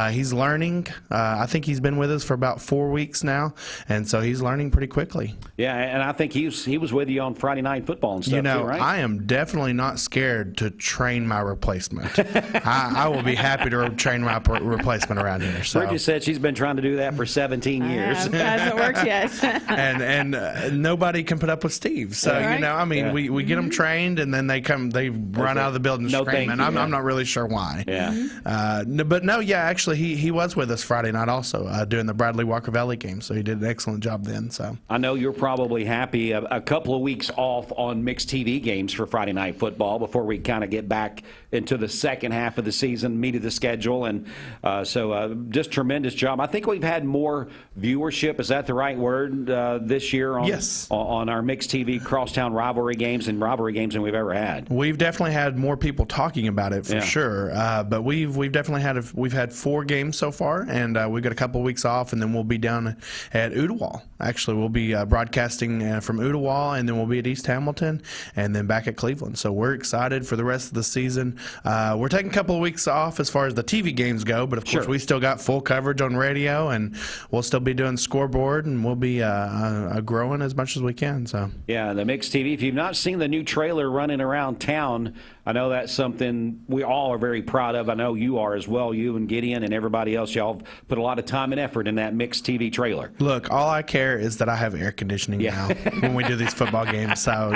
He's learning. I think he's been with us for about 4 weeks now. And so he's learning pretty quickly.
Yeah, and I think he was with you on Friday Night Football and stuff,
you know,
too, right?
I am definitely not scared to train my replacement. I will be happy to train my replacement around here. So.
Bridget said she's been trying to do that for 17 years.
It hasn't worked yet.
and nobody can put up with Steve. So, you know, I mean, we get them trained, and then they run out of the building screaming. I'm not really sure why.
Yeah.
But no, actually, he was with us Friday night also doing the Bradley Walker Valley game, so he did an excellent job then. So
I know you're probably happy a couple of weeks off on mixed TV games for Friday Night Football before we kind of get back into the second half of the season, meat of the schedule, and so just tremendous job. I think we've had more viewership, is that the right word, this year on our mixed TV crosstown rivalry games than we've ever had.
We've definitely had more people talking about it for sure, but we've definitely had 4 games so far, and we've got a couple of weeks off, and then we'll be down at Ooltewah. Actually, we'll be broadcasting from Ooltewah, and then we'll be at East Hamilton, and then back at Cleveland. So we're excited for the rest of the season. We're taking a couple of weeks off as far as the TV games go, but of course we still got full coverage on radio, and we'll still be doing scoreboard, and we'll be growing as much as we can. So
yeah, the mixed TV. If you've not seen the new trailer running around town, I know that's something we all are very proud of. I know you are as well, you and Gideon and everybody else. Y'all put a lot of time and effort in that mixed TV trailer.
Look, all I care there is that I have air conditioning now when we do these football games. So,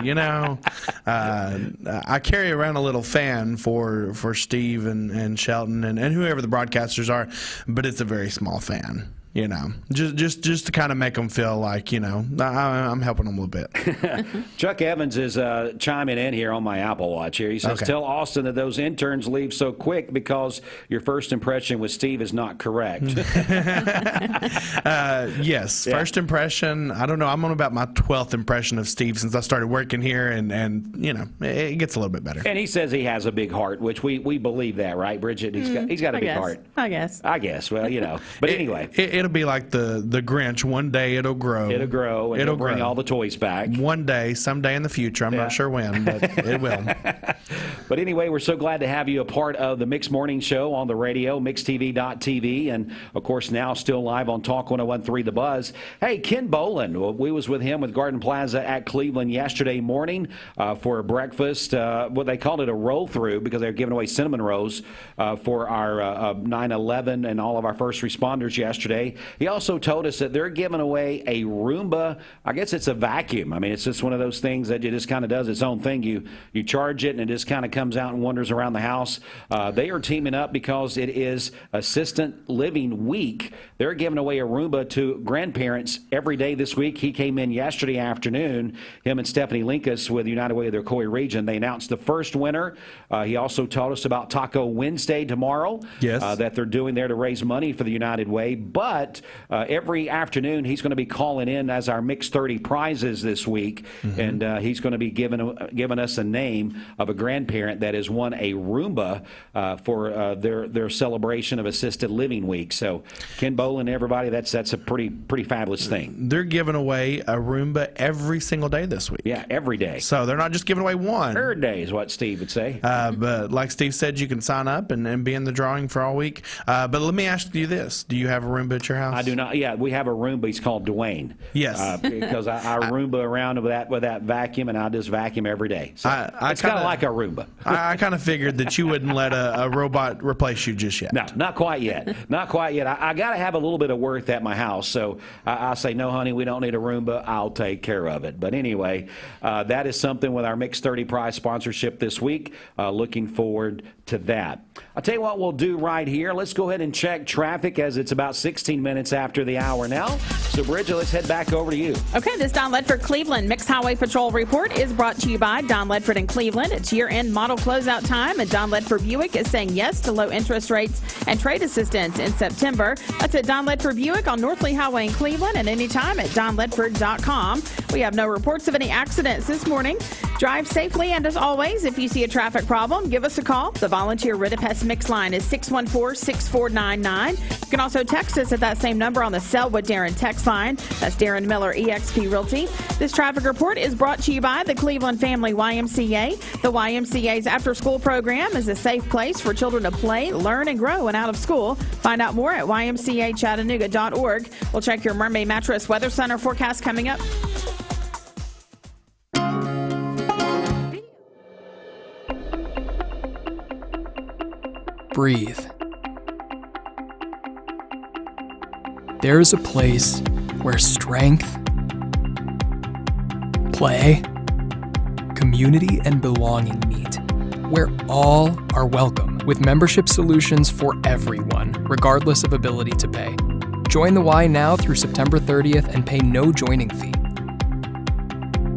I carry around a little fan for Steve and Shelton and whoever the broadcasters are, but it's a very small fan. Just to kind of make them feel like, I'm helping them a little bit.
Chuck Evans is chiming in here on my Apple Watch here. He says, tell Austin that those interns leave so quick because your first impression with Steve is not correct.
Yes, first impression, I don't know. I'm on about my 12th impression of Steve since I started working here, and it gets a little bit better.
And he says he has a big heart, which we believe that, right, Bridget? He's got a big heart.
I guess.
Well, but anyway.
It'll be like the Grinch. One day it'll grow.
It'll grow. And it'll bring all the toys back.
One day, someday in the future. I'm not sure when, but it will.
But anyway, we're so glad to have you a part of the Mix Morning Show on the radio, mixtv.tv, and, of course, now still live on Talk 101.3 The Buzz. Hey, Ken Boland, we was with him with Garden Plaza at Cleveland yesterday morning for a breakfast. They called it a roll-through because they were giving away cinnamon rolls for our 9/11 and all of our first responders yesterday. He also told us that they're giving away a Roomba. I guess it's a vacuum. I mean, it's just one of those things that it just kind of does its own thing. You charge it, and it just kind of comes out and wanders around the house. They are teaming up because it is Assistant Living Week. They're giving away a Roomba to grandparents every day this week. He came in yesterday afternoon, him and Stephanie Linkus with United Way of their Coy region. They announced the first winner. He also told us about Taco Wednesday tomorrow that they're doing there to raise money for the United Way. But every afternoon, he's going to be calling in as our Mix 30 prizes this week, and he's going to be giving us a name of a grandparent that has won a Roomba for their celebration of Assisted Living Week. So, Ken Boland, everybody, that's a pretty fabulous thing.
They're giving away a Roomba every single day this week.
Yeah, every day.
So they're not just giving away one.
Third day is what Steve would say.
But like Steve said, you can sign up and be in the drawing for all week. But let me ask you this: do you have a Roomba at your house?
I do not. Yeah, we have a Roomba. He's called Dwayne.
Yes.
Because I Roomba around with that vacuum, and I just vacuum every day. So it's kind of like a Roomba.
I kind of figured that you wouldn't let a robot replace you just yet.
No, not quite yet. Not quite yet. I got to have a little bit of worth at my house. So I say, no, honey, we don't need a Roomba. I'll take care of it. But anyway, that is something with our Mix 30 prize sponsorship this week. Looking forward to that. I'll tell you what we'll do right here. Let's go ahead and check traffic as it's about 16 minutes after the hour now. So, Bridget, let's head back over to you.
Okay, this Don Ledford Cleveland Mixed Highway Patrol report is brought to you by Don Ledford in Cleveland. It's year-end model closeout time, and Don Ledford Buick is saying yes to low interest rates and trade assistance in September. That's at Don Ledford Buick on North Lee Highway in Cleveland, and anytime at donledford.com. We have no reports of any accidents this morning. Drive safely, and as always, if you see a traffic problem, give us a call. The volunteer Ridipest Mix line is 614-6499. You can also text us at that same number on the Selwood Darren text line. That's Darren Miller, eXp Realty. This traffic report is brought to you by the Cleveland Family YMCA. The YMCA's after-school program is a safe place for children to play, learn, and grow and out of school. Find out more at ymcachattanooga.org. We'll check your Mermaid Mattress Weather Center forecast coming up.
Breathe. There is a place where strength, play, community, and belonging meet, where all are welcome, with membership solutions for everyone, regardless of ability to pay. Join the Y now through September 30th and pay no joining fee.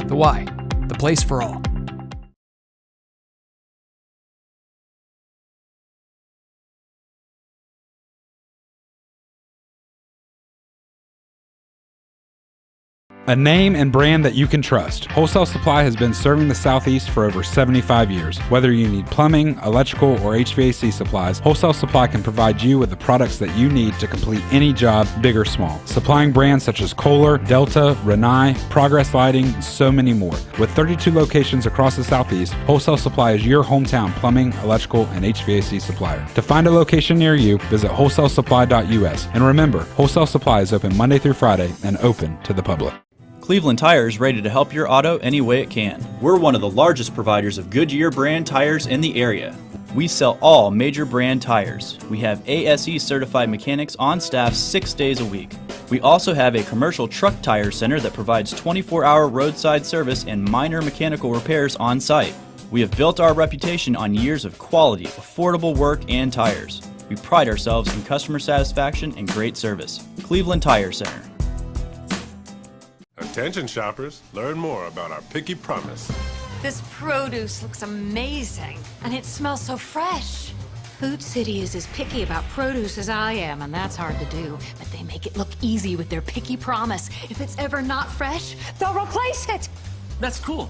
The Y, the place for all.
A name and brand that you can trust. Wholesale Supply has been serving the Southeast for over 75 years. Whether you need plumbing, electrical, or HVAC supplies, Wholesale Supply can provide you with the products that you need to complete any job, big or small. Supplying brands such as Kohler, Delta, Rinnai, Progress Lighting, and so many more. With 32 locations across the Southeast, Wholesale Supply is your hometown plumbing, electrical, and HVAC supplier. To find a location near you, visit wholesalesupply.us. And remember, Wholesale Supply is open Monday through Friday and open to the public.
Cleveland Tire is ready to help your auto any way it can. We're one of the largest providers of Goodyear brand tires in the area. We sell all major brand tires. We have ASE certified mechanics on staff 6 days a week. We also have a commercial truck tire center that provides 24-hour roadside service and minor mechanical repairs on site. We have built our reputation on years of quality, affordable work and tires. We pride ourselves in customer satisfaction and great service. Cleveland Tire Center.
Attention shoppers, learn more about our Picky Promise.
This produce looks amazing, and it smells so fresh. Food City is as picky about produce as I am, and that's hard to do. But they make it look easy with their Picky Promise. If it's ever not fresh, they'll replace it.
That's cool.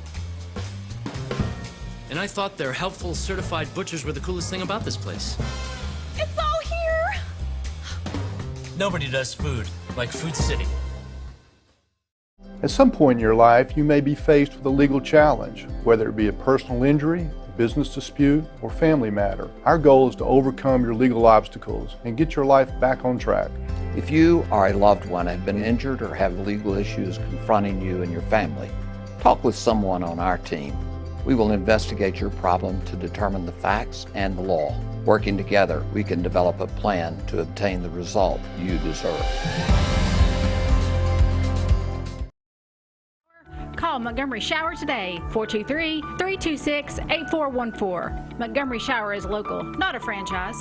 And I thought their helpful certified butchers were the coolest thing about this place.
It's all here!
Nobody does food like Food City.
At some point in your life, you may be faced with a legal challenge, whether it be a personal injury, business dispute, or family matter. Our goal is to overcome your legal obstacles and get your life back on track.
If you or a loved one have been injured or have legal issues confronting you and your family, talk with someone on our team. We will investigate your problem to determine the facts and the law. Working together, we can develop a plan to obtain the result you deserve.
Call Montgomery Shower today, 423-326-8414. Montgomery Shower is local, not a franchise.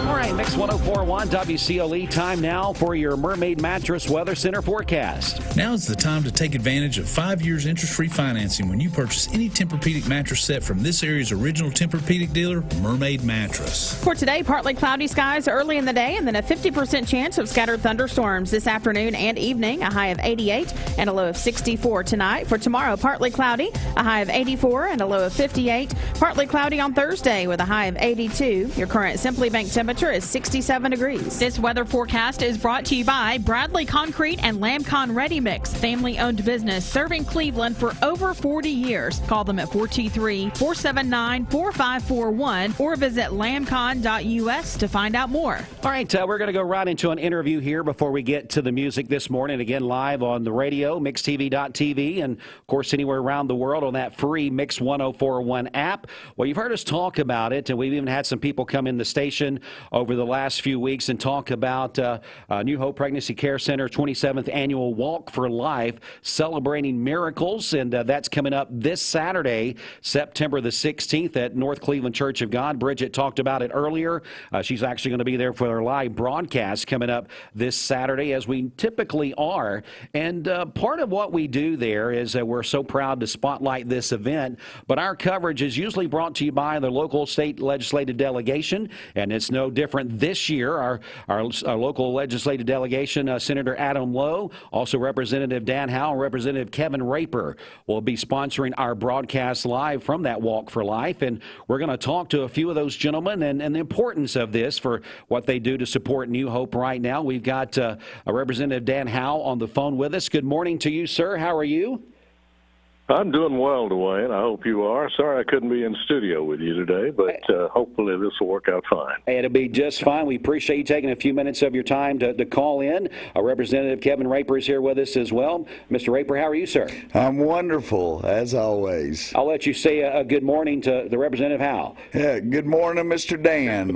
All right, Mix 104.1 WCLE. Time now for your Mermaid Mattress Weather Center forecast.
Now's the time to take advantage of 5 years interest-free financing when you purchase any Tempur-Pedic mattress set from this area's original Tempur-Pedic dealer, Mermaid Mattress.
For today, partly cloudy skies early in the day and then a 50% chance of scattered thunderstorms this afternoon and evening, a high of 88 and a low of 64 tonight. For tomorrow, partly cloudy, a high of 84 and a low of 58. Partly cloudy on Thursday with a high of 82. Your current Simply Bank temperature is 67 degrees. This weather forecast is brought to you by Bradley Concrete and Lamcon Ready Mix, family-owned business serving Cleveland for over 40 years. Call them at 423-479-4541 or visit lamcon.us to find out more.
All right, we're going to go right into an interview here before we get to the music this morning. Again, live on the radio, mixtv.tv, and, of course, anywhere around the world on that free Mix 104.1 app. Well, you've heard us talk about it, and we've even had some people come in the station over the last few weeks and talk about New Hope Pregnancy Care Center 27th Annual Walk for Life, celebrating miracles, and that's coming up this Saturday, September the 16th at North Cleveland Church of God. Bridget talked about it earlier. She's actually going to be there for our live broadcast coming up this Saturday, as we typically are. And part of what we do there is we're so proud to spotlight this event, but our coverage is usually brought to you by the local state legislative delegation, and it's no different this year. Our local legislative delegation, Senator Adam Lowe, also Representative Dan Howe, and Representative Kevin Reuter will be sponsoring our broadcast live from that Walk for Life. And we're going to talk to a few of those gentlemen and the importance of this for what they do to support New Hope right now. We've got Representative Dan Howe on the phone with us. Good morning to you, sir. How are you?
I'm doing well, Dwayne. I hope you are. Sorry I couldn't be in studio with you today, but hopefully this will work out fine.
It'll be just fine. We appreciate you taking a few minutes of your time to call in. Representative Kevin Reuter is here with us as well. Mr. Reuter, how are you, sir?
I'm wonderful, as always.
I'll let you say a good morning to the Representative Howe.
Yeah, good morning, Mr. Dan.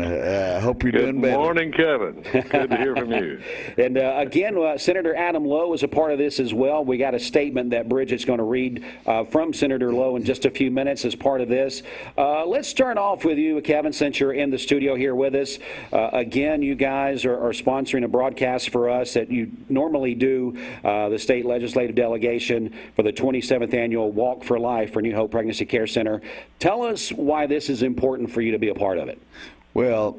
Hope you're doing better.
Good morning, Kevin. Good to hear from you.
And again, Senator Adam Lowe is a part of this as well. We got a statement that Bridget's going to read from Senator Lowe in just a few minutes as part of this. Let's start off with you, Kevin, since you're in the studio here with us. Again, you guys are sponsoring a broadcast for us that you normally do, the state legislative delegation for the 27th Annual Walk for Life for New Hope Pregnancy Care Center. Tell us why this is important for you to be a part of it.
Well,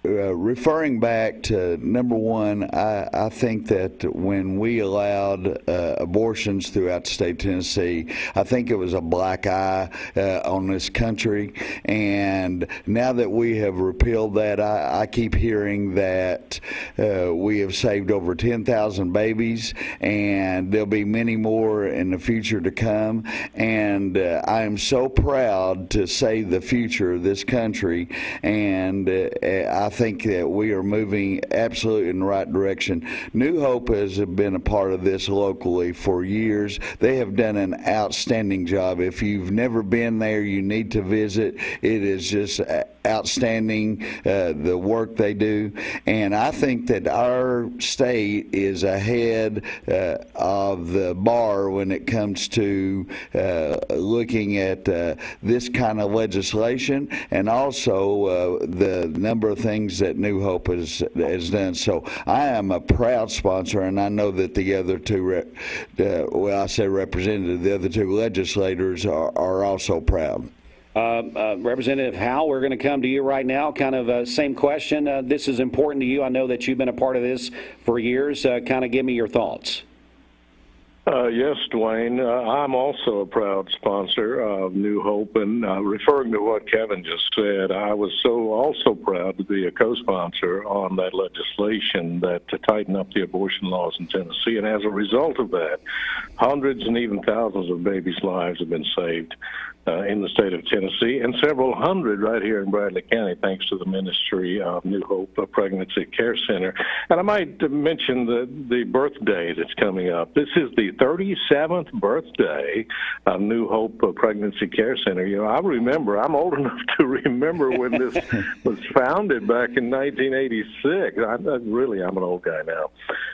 referring back to number one, I think that when we allowed abortions throughout the state of Tennessee, I think it was a black eye on this country. And now that we have repealed that, I keep hearing that we have saved over 10,000 babies, and there'll be many more in the future to come. And I am so proud to save the future of this country. And I think think that we are moving absolutely in the right direction. New Hope has been a part of this locally for years. They have done an outstanding job. If you've never been there, you need to visit. It is just outstanding, the work they do. And I think that our state is ahead of the bar when it comes to looking at this kind of legislation, and also the number of things that New Hope has done. So I am a proud sponsor, and I know that the other two, I say representative, the other two legislators are also proud.
Representative Howell, we're going to come to you right now. Kind of same question. This is important to you. I know that you've been a part of this for years. Kind of give me your thoughts.
Yes, Dwayne. I'm also a proud sponsor of New Hope, and referring to what Kevin just said, I was also proud to be a co-sponsor on that legislation that to tighten up the abortion laws in Tennessee. And as a result of that, hundreds and even thousands of babies' lives have been saved in the state of Tennessee, and several hundred right here in Bradley County, thanks to the ministry of New Hope Pregnancy Care Center. And I might mention the birthday that's coming up. This is the 37th birthday of New Hope Pregnancy Care Center. You know, I remember, I'm old enough to remember when this was founded back in 1986. I'm an old guy now.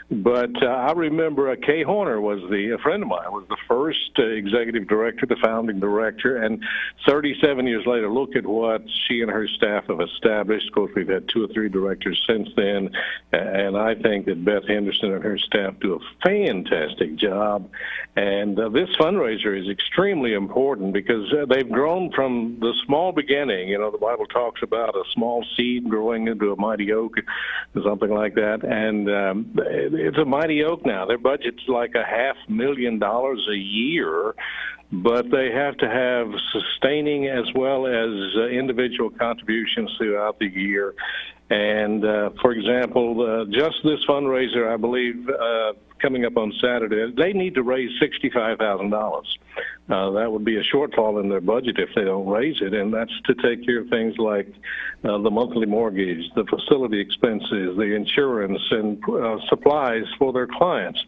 But I remember Kay Horner a friend of mine, was the first executive director, the founding director. And 37 years later, look at what she and her staff have established. Of course, we've had 2 or 3 directors since then, and I think that Beth Henderson and her staff do a fantastic job. And this fundraiser is extremely important because they've grown from the small beginning. You know, the Bible talks about a small seed growing into a mighty oak, or something like that. And it's a mighty oak now. Their budget's like $500,000 a year. But they have to have sustaining as well as individual contributions throughout the year. And, for example, just this fundraiser, I believe, coming up on Saturday, they need to raise $65,000. That would be a shortfall in their budget if they don't raise it, and that's to take care of things like the monthly mortgage, the facility expenses, the insurance, and supplies for their clients.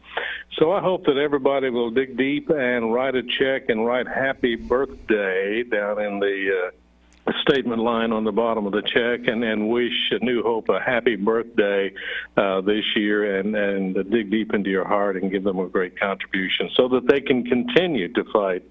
So I hope that everybody will dig deep and write a check and write happy birthday down in the statement line on the bottom of the check, and wish New Hope a happy birthday this year, and dig deep into your heart and give them a great contribution so that they can continue to fight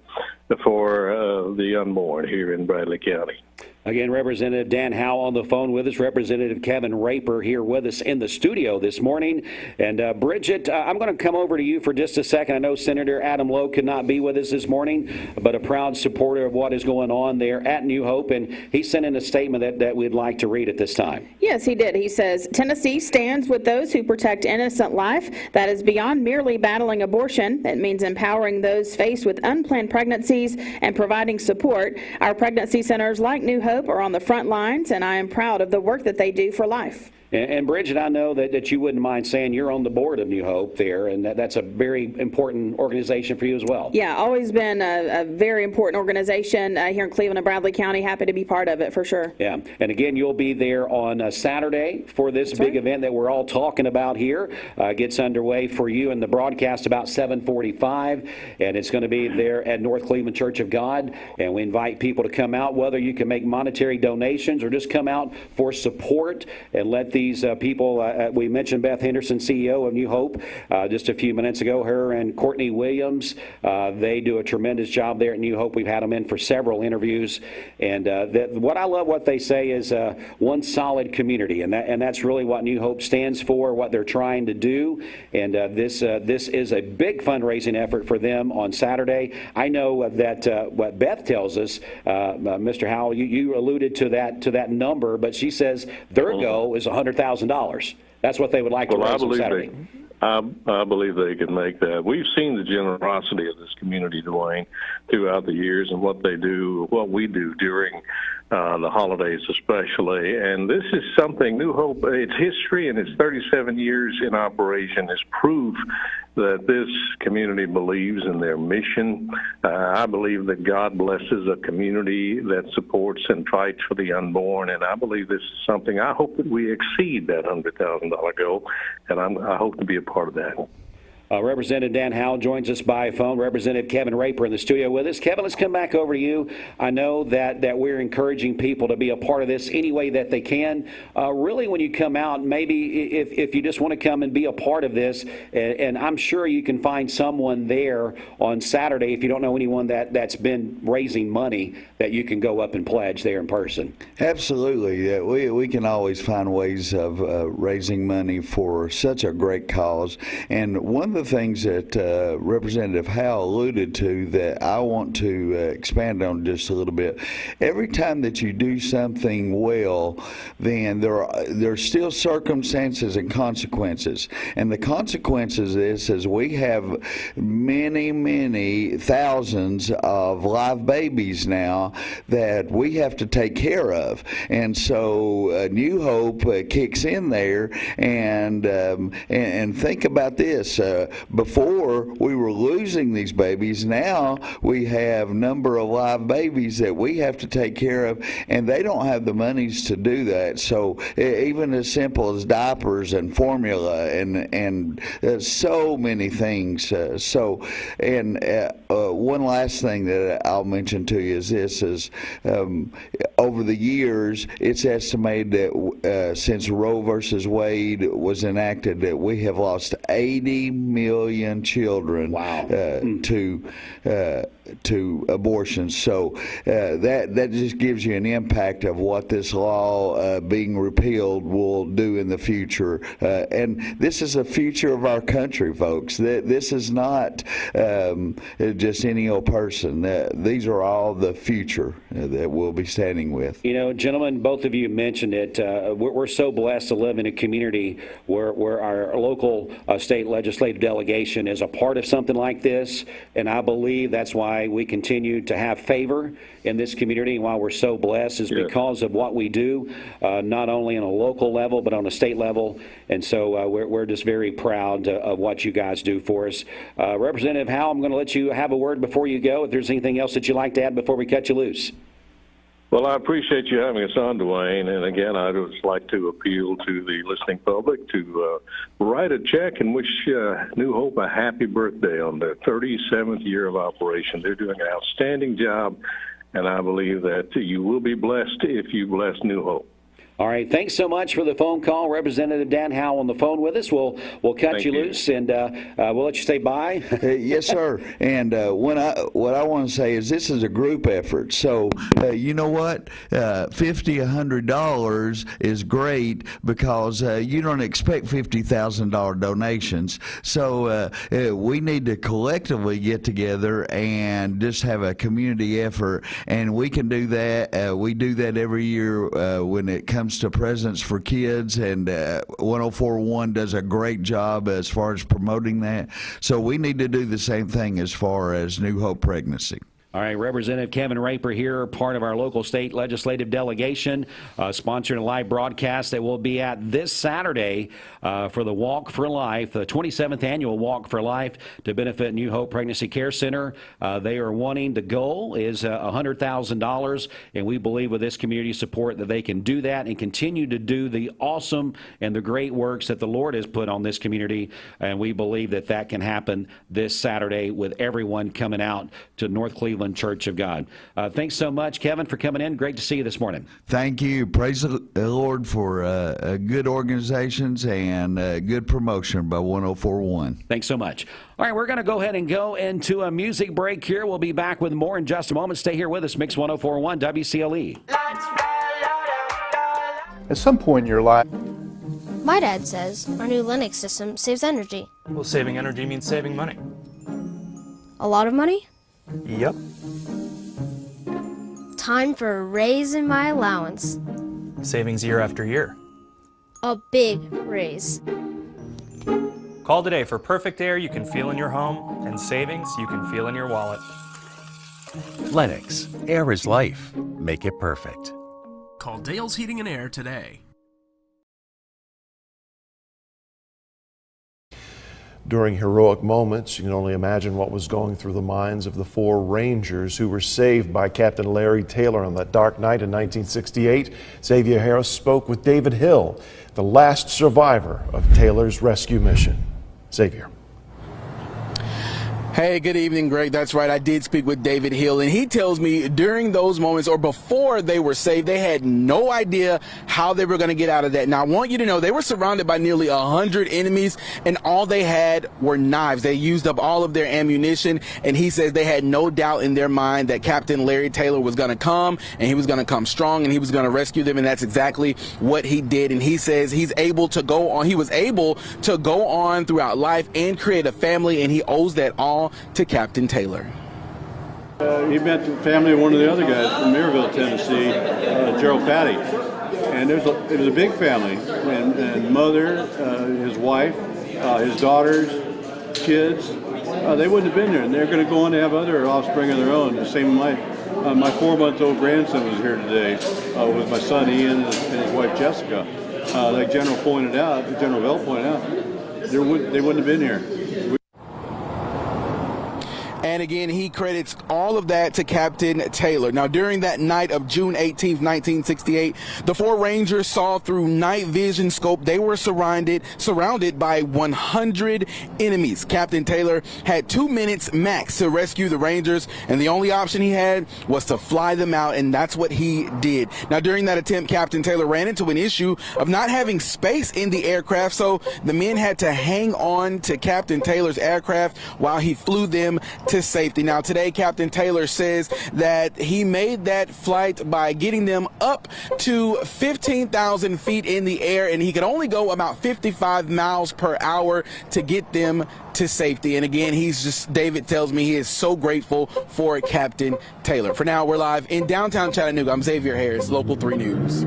for the unborn here in Bradley County.
Again, Representative Dan Howell on the phone with us. Representative Kevin Reuter here with us in the studio this morning. And Bridget, I'm going to come over to you for just a second. I know Senator Adam Lowe could not be with us this morning, but a proud supporter of what is going on there at New Hope. And he sent in a statement that we'd like to read at this time.
Yes, he did. He says, Tennessee stands with those who protect innocent life. That is beyond merely battling abortion. It means empowering those faced with unplanned pregnancies and providing support. Our pregnancy centers like New Hope are on the front lines, and I am proud of the work that they do for life.
And Bridget, I know that you wouldn't mind saying you're on the board of New Hope there, and that's a very important organization for you as well.
Yeah, always been a very important organization here in Cleveland and Bradley County. Happy to be part of it for sure.
Yeah, and again, you'll be there on Saturday for this big event that we're all talking about here. Gets underway for you in the broadcast about 7:45, and it's going to be there at North Cleveland Church of God. And we invite people to come out, whether you can make monetary donations or just come out for support and let these people, we mentioned Beth Henderson, CEO of New Hope, just a few minutes ago, her and Courtney Williams. They do a tremendous job there at New Hope. We've had them in for several interviews. And what I love what they say is one solid community. And that's really what New Hope stands for, what they're trying to do. And this is a big fundraising effort for them on Saturday. I know that what Beth tells us, Mr. Howell, you alluded to that number, but she says their goal is $100,000. That's what they would like to raise on Saturday.
I believe they can make that. We've seen the generosity of this community, Dwayne, throughout the years, and what they do, what we do during the holidays especially. And this is something, New Hope, its history and its 37 years in operation is proof that this community believes in their mission. I believe that God blesses a community that supports and fights for the unborn, and I believe this is something, I hope that we exceed that $100,000 goal, and I hope to be a part of that.
Representative Dan Howell joins us by phone. Representative Kevin Reuter in the studio with us. Kevin, let's come back over to you. I know that we're encouraging people to be a part of this any way that they can. Really, when you come out, maybe if you just want to come and be a part of this, and I'm sure you can find someone there on Saturday, if you don't know anyone that's been raising money, that you can go up and pledge there in person.
Absolutely. Yeah, we can always find ways of raising money for such a great cause. And one of the things that Representative Howell alluded to that I want to expand on just a little bit, every time that you do something well, then there's still circumstances and consequences. And the consequences of this is we have many thousands of live babies now that we have to take care of. And so New Hope kicks in there, and think about this. Before, we were losing these babies. Now we have number of live babies that we have to take care of, and they don't have the monies to do that. So even as simple as diapers and formula and so many things. One last thing that I'll mention to you is this: over the years, it's estimated that since Roe versus Wade was enacted, that we have lost 80 million children to abortion. So that just gives you an impact of what this law being repealed will do in the future. And this is the future of our country, folks. This is not just any old person. These are all the future that we'll be standing with.
You know, gentlemen, both of you mentioned it. We're so blessed to live in a community where our local state legislative delegation is a part of something like this, and I believe that's why we continue to have favor in this community, and why we're so blessed is because of what we do, not only on a local level but on a state level. And so we're just very proud of what you guys do for us. Representative Howell, I'm going to let you have a word before you go, if there's anything else that you'd like to add before we cut you loose.
Well, I appreciate you having us on, Dwayne. And again, I'd just like to appeal to the listening public to write a check and wish New Hope a happy birthday on their 37th year of operation. They're doing an outstanding job, and I believe that you will be blessed if you bless New Hope.
All right, thanks so much for the phone call. Representative Dan Howell on the phone with us. We'll cut you loose, and we'll let you say bye.
Yes, sir. And what I want to say is this is a group effort. So you know what? $50, $100 is great because you don't expect $50,000 donations. So we need to collectively get together and just have a community effort, and we can do that. We do that every year when it comes to Presents for Kids, and 104.1 does a great job as far as promoting that. So we need to do the same thing as far as New Hope Pregnancy.
All right, Representative Kevin Reuter here, part of our local state legislative delegation, sponsoring a live broadcast that will be at this Saturday for the Walk for Life, the 27th annual Walk for Life to benefit New Hope Pregnancy Care Center. They are wanting, the goal is $100,000, and we believe with this community support that they can do that and continue to do the awesome and the great works that the Lord has put on this community, and we believe that that can happen this Saturday with everyone coming out to North Cleveland Church of God. Thanks so much, Kevin, for coming in. Great to see you this morning.
Thank you. Praise the Lord for good organizations and good promotion by 104.1.
Thanks so much. All right, we're going to go ahead and go into a music break here. We'll be back with more in just a moment. Stay here with us. Mix 104.1 WCLE.
At some point in your life,
my dad says our new Linux system saves energy.
Well, saving energy means saving money.
A lot of money?
Yep.
Time for a raise in my allowance.
Savings year after year.
A big raise.
Call today for perfect air you can feel in your home and savings you can feel in your wallet.
Lennox, air is life. Make it perfect.
Call Dale's Heating and Air today.
During heroic moments, you can only imagine what was going through the minds of the 4 Rangers who were saved by Captain Larry Taylor on that dark night in 1968. Xavier Harris spoke with David Hill, the last survivor of Taylor's rescue mission. Xavier.
Hey, good evening, Greg. That's right. I did speak with David Hill, and he tells me during those moments or before they were saved, they had no idea how they were going to get out of that. Now, I want you to know they were surrounded by nearly 100 enemies, and all they had were knives. They used up all of their ammunition, and he says they had no doubt in their mind that Captain Larry Taylor was going to come, and he was going to come strong, and he was going to rescue them, and that's exactly what he did. And he says he was able to go on throughout life and create a family, and he owes that all to Captain Taylor.
He met the family of one of the other guys from Maryville, Tennessee, Gerald Patty. And it was a big family. And mother, his wife, his daughters, kids, they wouldn't have been there. And they're going to go on to have other offspring of their own. The same my 4-month-old grandson was here today with my son Ian and his wife Jessica. Like General Bell pointed out, they wouldn't have been here.
And again, he credits all of that to Captain Taylor. Now, during that night of June 18th, 1968, the 4 Rangers saw through night vision scope they were surrounded by 100 enemies. Captain Taylor had 2 minutes max to rescue the Rangers, and the only option he had was to fly them out, and that's what he did. Now, during that attempt, Captain Taylor ran into an issue of not having space in the aircraft, so the men had to hang on to Captain Taylor's aircraft while he flew them to safety. Now, today, Captain Taylor says that he made that flight by getting them up to 15,000 feet in the air, and he could only go about 55 miles per hour to get them to safety. And again, David tells me he is so grateful for Captain Taylor. For now, we're live in downtown Chattanooga. I'm Xavier Harris, Local 3 News.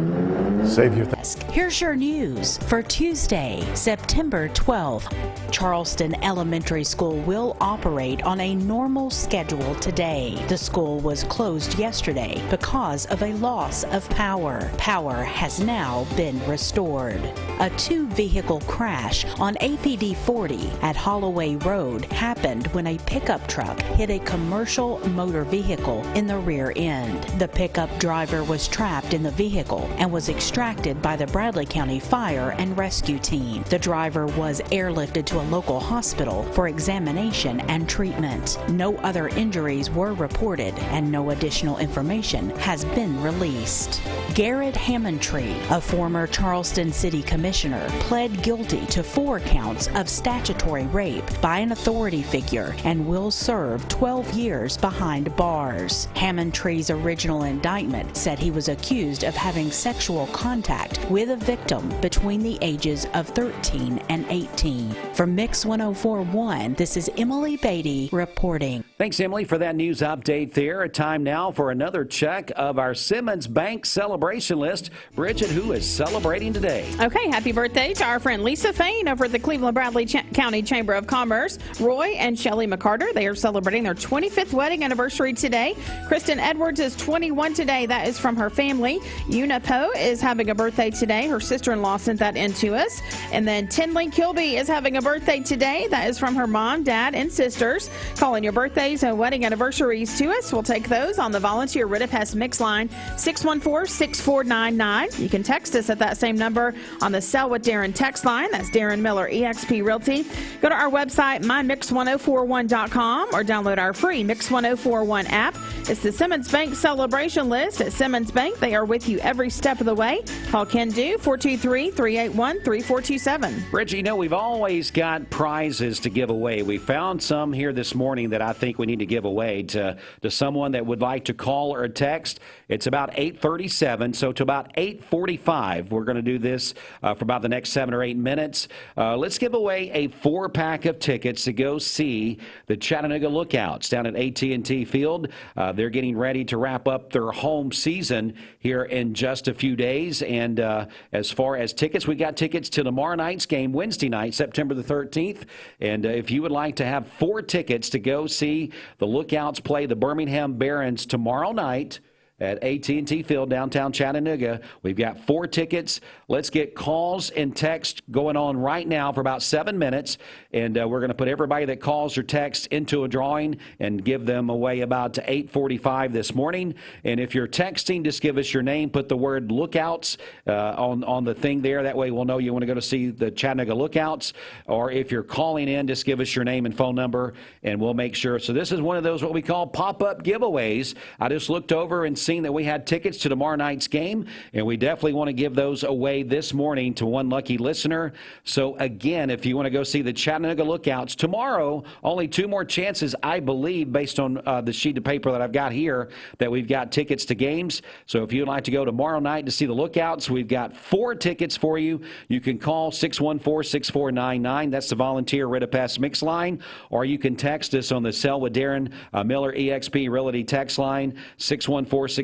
Here's your news for Tuesday, September 12th. Charleston Elementary School will operate on a normal schedule today. The school was closed yesterday because of a loss of power. Power has now been restored. A 2-vehicle crash on APD 40 at Holloway Road happened when a pickup truck hit a commercial motor vehicle in the rear end. The pickup driver was trapped in the vehicle and was extracted by the Bradley County Fire and Rescue Team. The driver was airlifted to a local hospital for examination and treatment. No other injuries were reported, and no additional information has been released. Garrett Hammondtree, a former Charleston City Commissioner, pled guilty to 4 counts of statutory rape by an authority figure and will serve 12 years behind bars. Hammondtree's original indictment said he was accused of having sexual contact with a victim between the ages of 13 and 18. From Mix 104.1, this is Emily Beatty reporting.
Thanks, Emily, for that news update there. Time now for another check of our Simmons Bank celebration list. Bridget, who is celebrating today?
Okay, happy birthday to our friend Lisa Fain over at the Cleveland Bradley County Chamber of Commerce. Roy and Shelley McCarter, they are celebrating their 25th wedding anniversary today. Kristen Edwards is 21 today. That is from her family. Una Poe is having a birthday today. Her sister-in-law sent that in to us. And then Tinley Kilby is having a birthday today. That is from her mom, dad, and sisters. Calling your birthdays and wedding anniversaries to us. We'll take those on the volunteer Ritipest Mix line, 614-6499. You can text us at that same number on the Sell with Darren text line. That's Darren Miller, eXp Realty. Go to our website, mymix1041.com, or download our free Mix 1041 app. It's the Simmons Bank celebration list at Simmons Bank. They are with you every step of the way. Call Ken Do, 423-381-3427.
Reggie, you know, we've always got prizes to give away. We found some here this morning that I think we need to give away to someone that would like to call or text. It's about 8:37, so to about 8:45, we're going to do this for about the next 7 or 8 minutes. Let's give away a 4-pack of tickets to go see the Chattanooga Lookouts down at AT&T Field. They're getting ready to wrap up their home season here in just a few days. giveaways. And as far as tickets, we got tickets to tomorrow night's game, Wednesday night, September the 13th. And if you would like to have 4 tickets to go see the Lookouts play the Birmingham Barons tomorrow night at AT&T Field, downtown Chattanooga. We've got 4 tickets. Let's get calls and text going on right now for about 7 minutes. And we're going to put everybody that calls or texts into a drawing and give them away about to 8:45 this morning. And if you're texting, just give us your name. Put the word Lookouts on the thing there. That way we'll know you want to go to see the Chattanooga Lookouts. Or if you're calling in, just give us your name and phone number, and we'll make sure. So this is one of those what we call pop-up giveaways. I just looked over and seen that we had tickets to tomorrow night's game, and we definitely want to give those away this morning to one lucky listener. So again, if you want to go see the Chattanooga Lookouts tomorrow, only 2 more chances, I believe, based on the sheet of paper that I've got here, that we've got tickets to games. So if you'd like to go tomorrow night to see the Lookouts, we've got 4 tickets for you. You can call 614-6499. That's the volunteer Redipass mix line, or you can text us on the Sell with Darren Miller EXP Realty text line, 614-6499.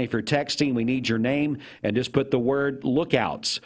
If you're texting, we need your name, and just put the word Lookouts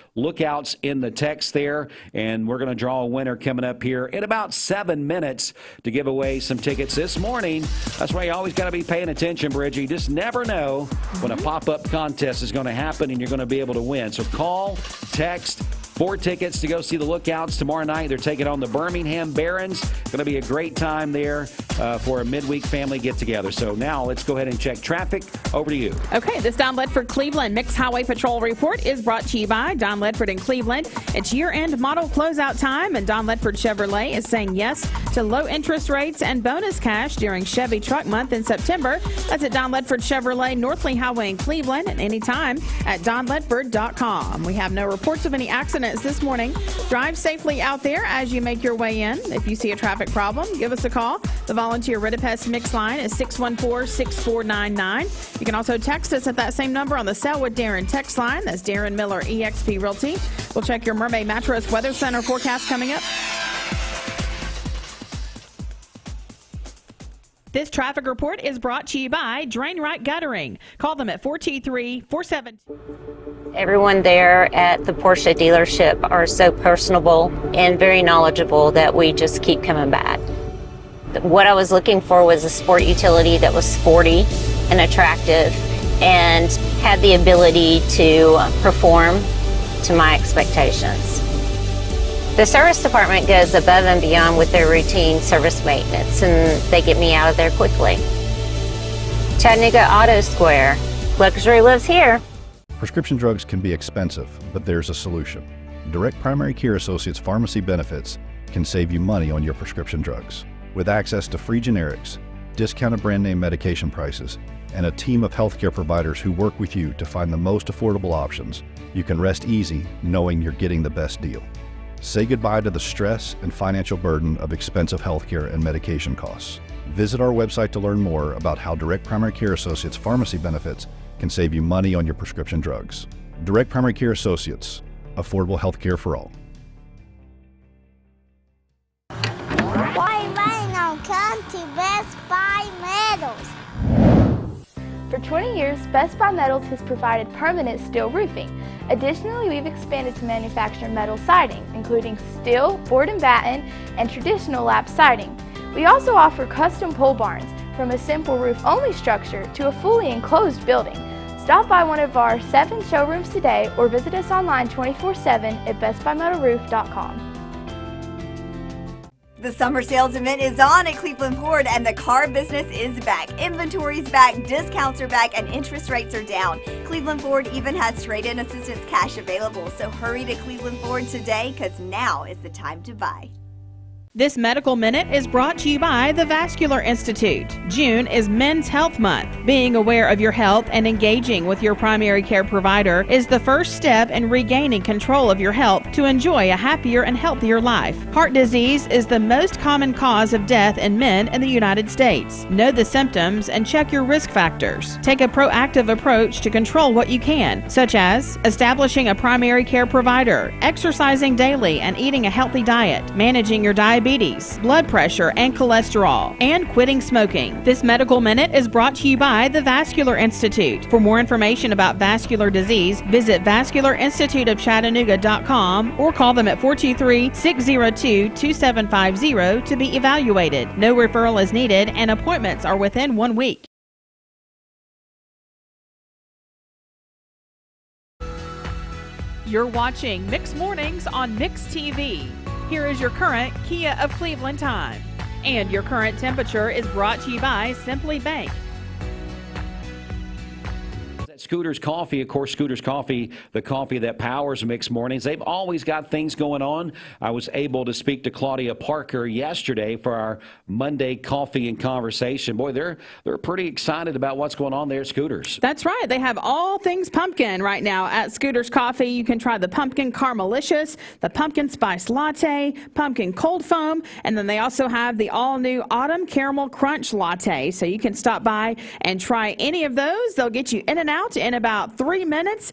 in the text there, and we're going to draw a winner coming up here in about 7 minutes to give away some tickets this morning. That's why you always got to be paying attention, Bridgie. You just never know when a pop-up contest is going to happen and you're going to be able to win. So call, text, 4 tickets to go see the Lookouts tomorrow night. They're taking on the Birmingham Barons. Going to be a great time there for a midweek family get-together. So now let's go ahead and check traffic. Over to you.
Okay, this Don Ledford Cleveland Mixed Highway Patrol report is brought to you by Don Ledford in Cleveland. It's year-end model closeout time, and Don Ledford Chevrolet is saying yes to low interest rates and bonus cash during Chevy Truck Month in September. That's at Don Ledford Chevrolet, North Lee Highway in Cleveland, and anytime at donledford.com. We have no reports of any accidents this morning. Drive safely out there as you make your way in. If you see a traffic problem, give us a call. The volunteer Redipass mix line is 614-6499. You can also text us at that same number on the Sell with Darren text line. That's Darren Miller EXP Realty. We'll check your Mermaid Mattress Weather Center forecast coming up. This traffic report is brought to you by Drain Right Guttering. Call them at 423-472.
Everyone there at the Porsche dealership are so personable and very knowledgeable that we just keep coming back. What I was looking for was a sport utility that was sporty and attractive and had the ability to perform to my expectations. The service department goes above and beyond with their routine service maintenance, and they get me out of there quickly. Chattanooga Auto Square. Luxury lives here.
Prescription drugs can be expensive, but there's a solution. Direct Primary Care Associates Pharmacy Benefits can save you money on your prescription drugs. With access to free generics, discounted brand name medication prices, and a team of healthcare providers who work with you to find the most affordable options, you can rest easy knowing you're getting the best deal. Say goodbye to the stress and financial burden of expensive healthcare and medication costs. Visit our website to learn more about how Direct Primary Care Associates Pharmacy Benefits can save you money on your prescription drugs. Direct Primary Care Associates, affordable healthcare for all.
Come to Best Buy Metals.
For 20 years, Best Buy Metals has provided permanent steel roofing. Additionally, we've expanded to manufacture metal siding, including steel, board and batten, and traditional lap siding. We also offer custom pole barns, from a simple roof-only structure to a fully enclosed building. Stop by one of our 7 showrooms today or visit us online 24/7 at bestbuymetalroof.com.
The summer sales event is on at Cleveland Ford, and the car business is back. Inventory's back, discounts are back, and interest rates are down. Cleveland Ford even has trade-in assistance cash available, so hurry to Cleveland Ford today, because now is the time to buy.
This Medical Minute is brought to you by the Vascular Institute. June is Men's Health Month. Being aware of your health and engaging with your primary care provider is the first step in regaining control of your health to enjoy a happier and healthier life. Heart disease is the most common cause of death in men in the United States. Know the symptoms and check your risk factors. Take a proactive approach to control what you can, such as establishing a primary care provider, exercising daily and eating a healthy diet, managing your diabetes diabetes, blood pressure, and cholesterol, and quitting smoking. This Medical Minute is brought to you by the Vascular Institute. For more information about vascular disease, visit vascularinstituteofchattanooga.com or call them at 423-602-2750 to be evaluated. No referral is needed and appointments are within 1 week. You're watching Mix Mornings on Mix TV. Here is your current Kia of Cleveland time. And your current temperature is brought to you by Simply Bank.
Scooter's Coffee, of course, Scooter's Coffee, the coffee that powers Mixed Mornings. They've always got things going on. I was able to speak to Claudia Parker yesterday for our Monday Coffee and Conversation. Boy, they're pretty excited about what's going on there at Scooter's.
That's right. They have all things pumpkin right now at Scooter's Coffee. You can try the pumpkin caramelicious, the pumpkin spice latte, pumpkin cold foam, and then they also have the all-new autumn caramel crunch latte. So you can stop by and try any of those. They'll get you in and out in about 3 minutes.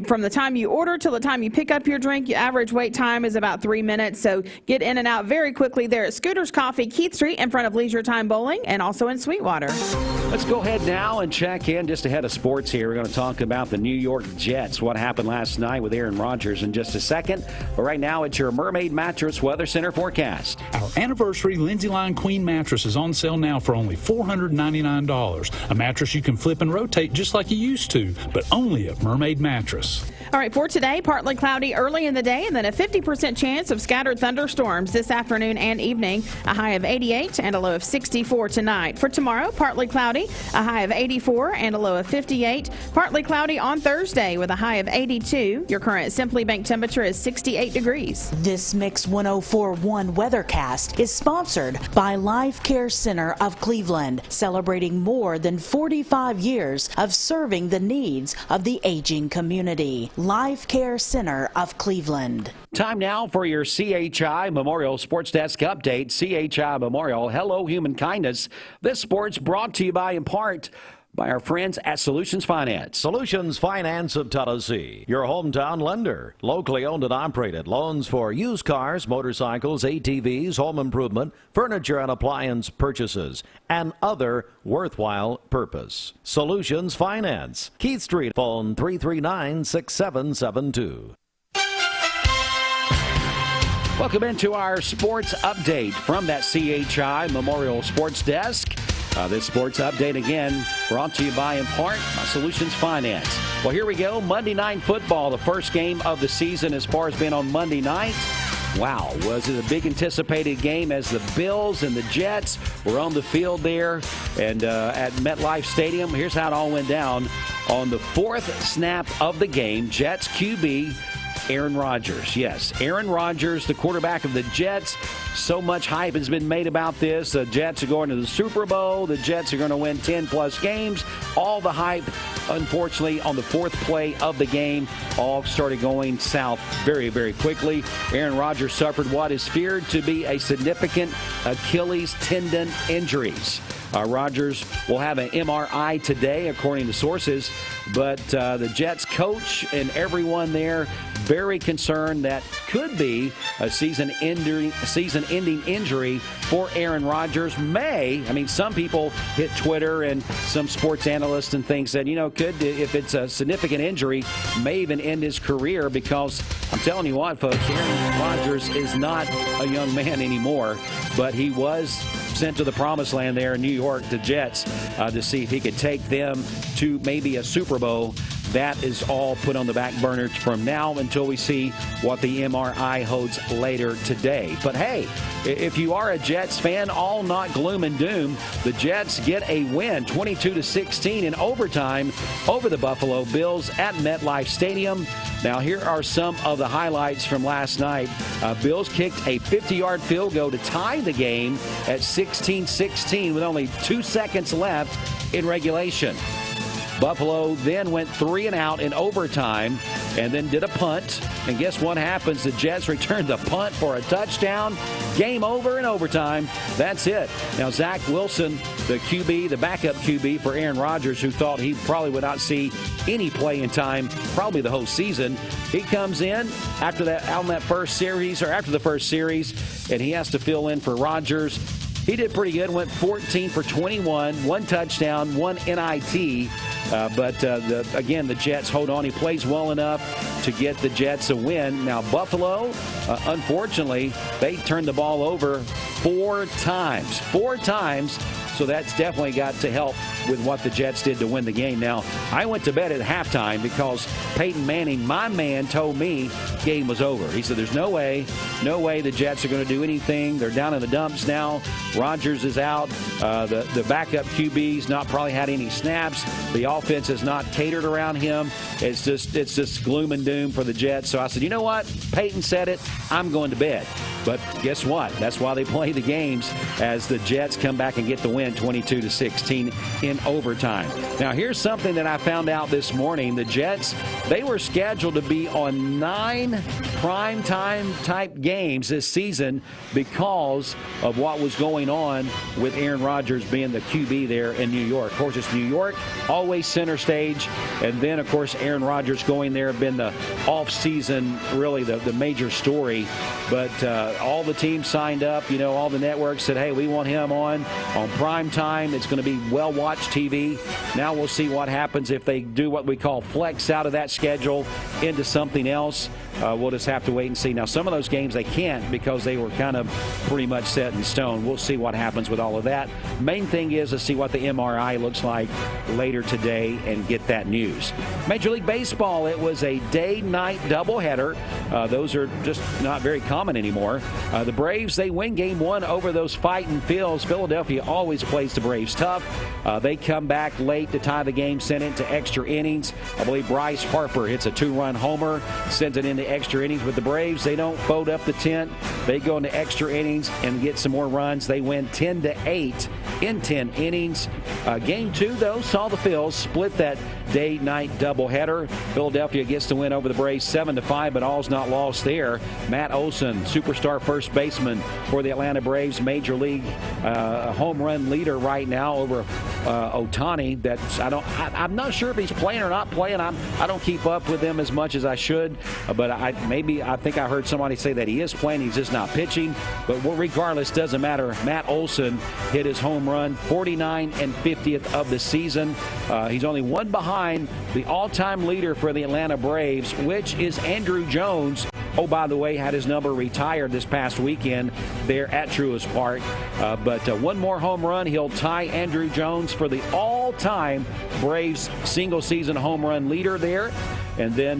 From the time you order till the time you pick up your drink, your average wait time is about 3 minutes. So get in and out very quickly there at Scooter's Coffee, Keith Street, in front of Leisure Time Bowling, and also in Sweetwater.
Let's go ahead now and check in just ahead of sports here. We're going to talk about the New York Jets, what happened last night with Aaron Rodgers in just a second. But right now, it's your Mermaid Mattress Weather Center forecast.
Our anniversary Lindsay Line Queen mattress is on sale now for only $499. A mattress you can flip and rotate just like you used to, but only at Mermaid Mattress.
All right, for today, partly cloudy early in the day and then a 50% chance of scattered thunderstorms this afternoon and evening. A high of 88 and a low of 64 tonight. For tomorrow, partly cloudy, a high of 84 and a low of 58. Partly cloudy on Thursday with a high of 82. Your current Simply Bank temperature is 68 degrees.
This Mix 104.1 Weathercast is sponsored by Life Care Center of Cleveland, celebrating more than 45 years of serving the needs of the aging community. Life Care Center of Cleveland.
Time now for your CHI Memorial Sports Desk update. CHI Memorial, hello human kindness. This sport's brought to you by, in part, by our friends at Solutions Finance.
Solutions Finance of Tennessee, your hometown lender. Locally owned and operated. Loans for used cars, motorcycles, ATVs, home improvement, furniture and appliance purchases, and other worthwhile purpose. Solutions Finance. Keith Street, phone 339-6772.
Welcome into our sports update from that CHI Memorial Sports Desk. This sports update, again, brought to you by, in part, by Solutions Finance. Well, here we go. Monday Night Football, the first game of the season as far as being on Monday night. Wow, was it a big anticipated game as the Bills and the Jets were on the field there and at MetLife Stadium. Here's how it all went down. On the fourth snap of the game, Jets QB Aaron Rodgers. Yes, Aaron Rodgers, the quarterback of the Jets. So much hype has been made about this. The Jets are going to the Super Bowl. The Jets are going to win 10-plus games. All the hype, unfortunately, on the fourth play of the game, all started going south very, very quickly. Aaron Rodgers suffered what is feared to be a significant Achilles tendon injuries. Rodgers will have an MRI today, according to sources, but the Jets coach and everyone there very concerned that could be a season-ending injury for Aaron Rodgers. Some people hit Twitter and some sports analysts and things said, could, if it's a significant injury, may even end his career, because I'm telling you what, folks, Aaron Rodgers is not a young man anymore, but he was sent to the promised land there in New York, the Jets, to see if he could take them to maybe a Super Bowl. That is all put on the back burner from now until we see what the MRI holds later today. But hey, if you are a Jets fan, all not gloom and doom. The Jets get a win, 22-16 in overtime over the Buffalo Bills at MetLife Stadium. Now, here are some of the highlights from last night. Bills kicked a 50-yard field goal to tie the game at 16-16 with only 2 seconds left in regulation. Buffalo then went 3 and out in overtime and then did a punt. And guess what happens? The Jets returned the punt for a touchdown. Game over in overtime. That's it. Now, Zach Wilson, the QB, the backup QB for Aaron Rodgers, who thought he probably would not see any playing time probably the whole season. He comes in after the first series, and he has to fill in for Rodgers. He did pretty good, went 14 for 21, 1 touchdown, 1 NIT. But again, the Jets hold on. He plays well enough to get the Jets a win. Now, Buffalo, unfortunately, they turned the ball over 4 times. 4 times. So that's definitely got to help with what the Jets did to win the game. Now, I went to bed at halftime because Peyton Manning, my man, told me game was over. He said, there's no way the Jets are going to do anything. They're down in the dumps now. Rodgers is out. The backup QB's not probably had any snaps. The offense is not catered around him. It's just gloom and doom for the Jets. So I said, you know what? Peyton said it. I'm going to bed. But guess what? That's why they play the games, as the Jets come back and get the win 22-16 in overtime. Now, here's something that I found out this morning. The Jets, they were scheduled to be on 9 primetime type games this season because of what was going on with Aaron Rodgers being the QB there in New York. Of course, it's New York, always center stage. And then, of course, Aaron Rodgers going there have been the off-season, really the major story. But all the teams signed up, all the networks said, hey, we want him on prime time. It's going to be well-watched TV. Now we'll see what happens if they do what we call flex out of that schedule into something else. We'll just have to wait and see. Now, some of those games they can't because they were kind of pretty much set in stone. We'll see what happens with all of that. Main thing is to see what the MRI looks like later today and get that news. Major League Baseball, it was a day-night doubleheader. Those are just not very common anymore. The Braves, they win Game 1 over those fighting Phils. Philadelphia always plays the Braves tough. They come back late to tie the game, send it to extra innings. I believe Bryce Harper hits a 2-run homer, sends it into extra innings. With the Braves, they don't fold up the tent. They go into extra innings and get some more runs. They win 10-8 in 10 innings. Game 2, though, saw the Phils split that day-night doubleheader. Philadelphia gets the win over the Braves 7-5, but all's not lost there. Matt Olson, superstar first baseman for the Atlanta Braves, Major League home run leader right now over Ohtani. I'm not sure if he's playing or not playing. I don't keep up with him as much as I should, but I think I heard somebody say that he is playing. He's just not pitching. But regardless, doesn't matter. Matt Olson hit his home run, 49 and 50th of the season. He's only one behind the all-time leader for the Atlanta Braves, which is Andrew Jones. Oh, by the way, had his number retired this past weekend there at Truist Park. But one more home run, he'll tie Andrew Jones for the all-time Braves single-season home run leader there. And then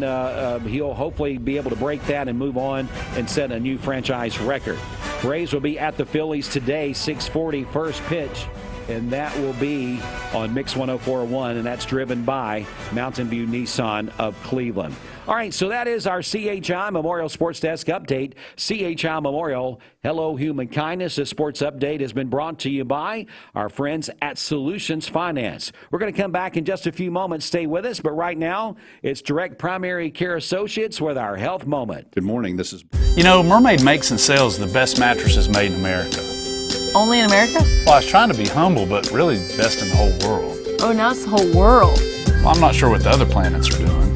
he'll hopefully be able to break that and move on and set a new franchise record. Braves will be at the Phillies today, 6:40 first pitch. And that will be on Mix 104.1, and that's driven by Mountain View Nissan of Cleveland. All right, so that is our CHI Memorial Sports Desk update. CHI Memorial, hello human kindness. This sports update has been brought to you by our friends at Solutions Finance. We're going to come back in just a few moments. Stay with us, but right now it's Direct Primary Care Associates with our Health Moment.
Good morning. This is... Mermaid makes and sells the best mattresses made in America.
Only in America?
Well, I was trying to be humble, but really best in the whole world.
Oh, now it's the whole world.
Well, I'm not sure what the other planets are doing.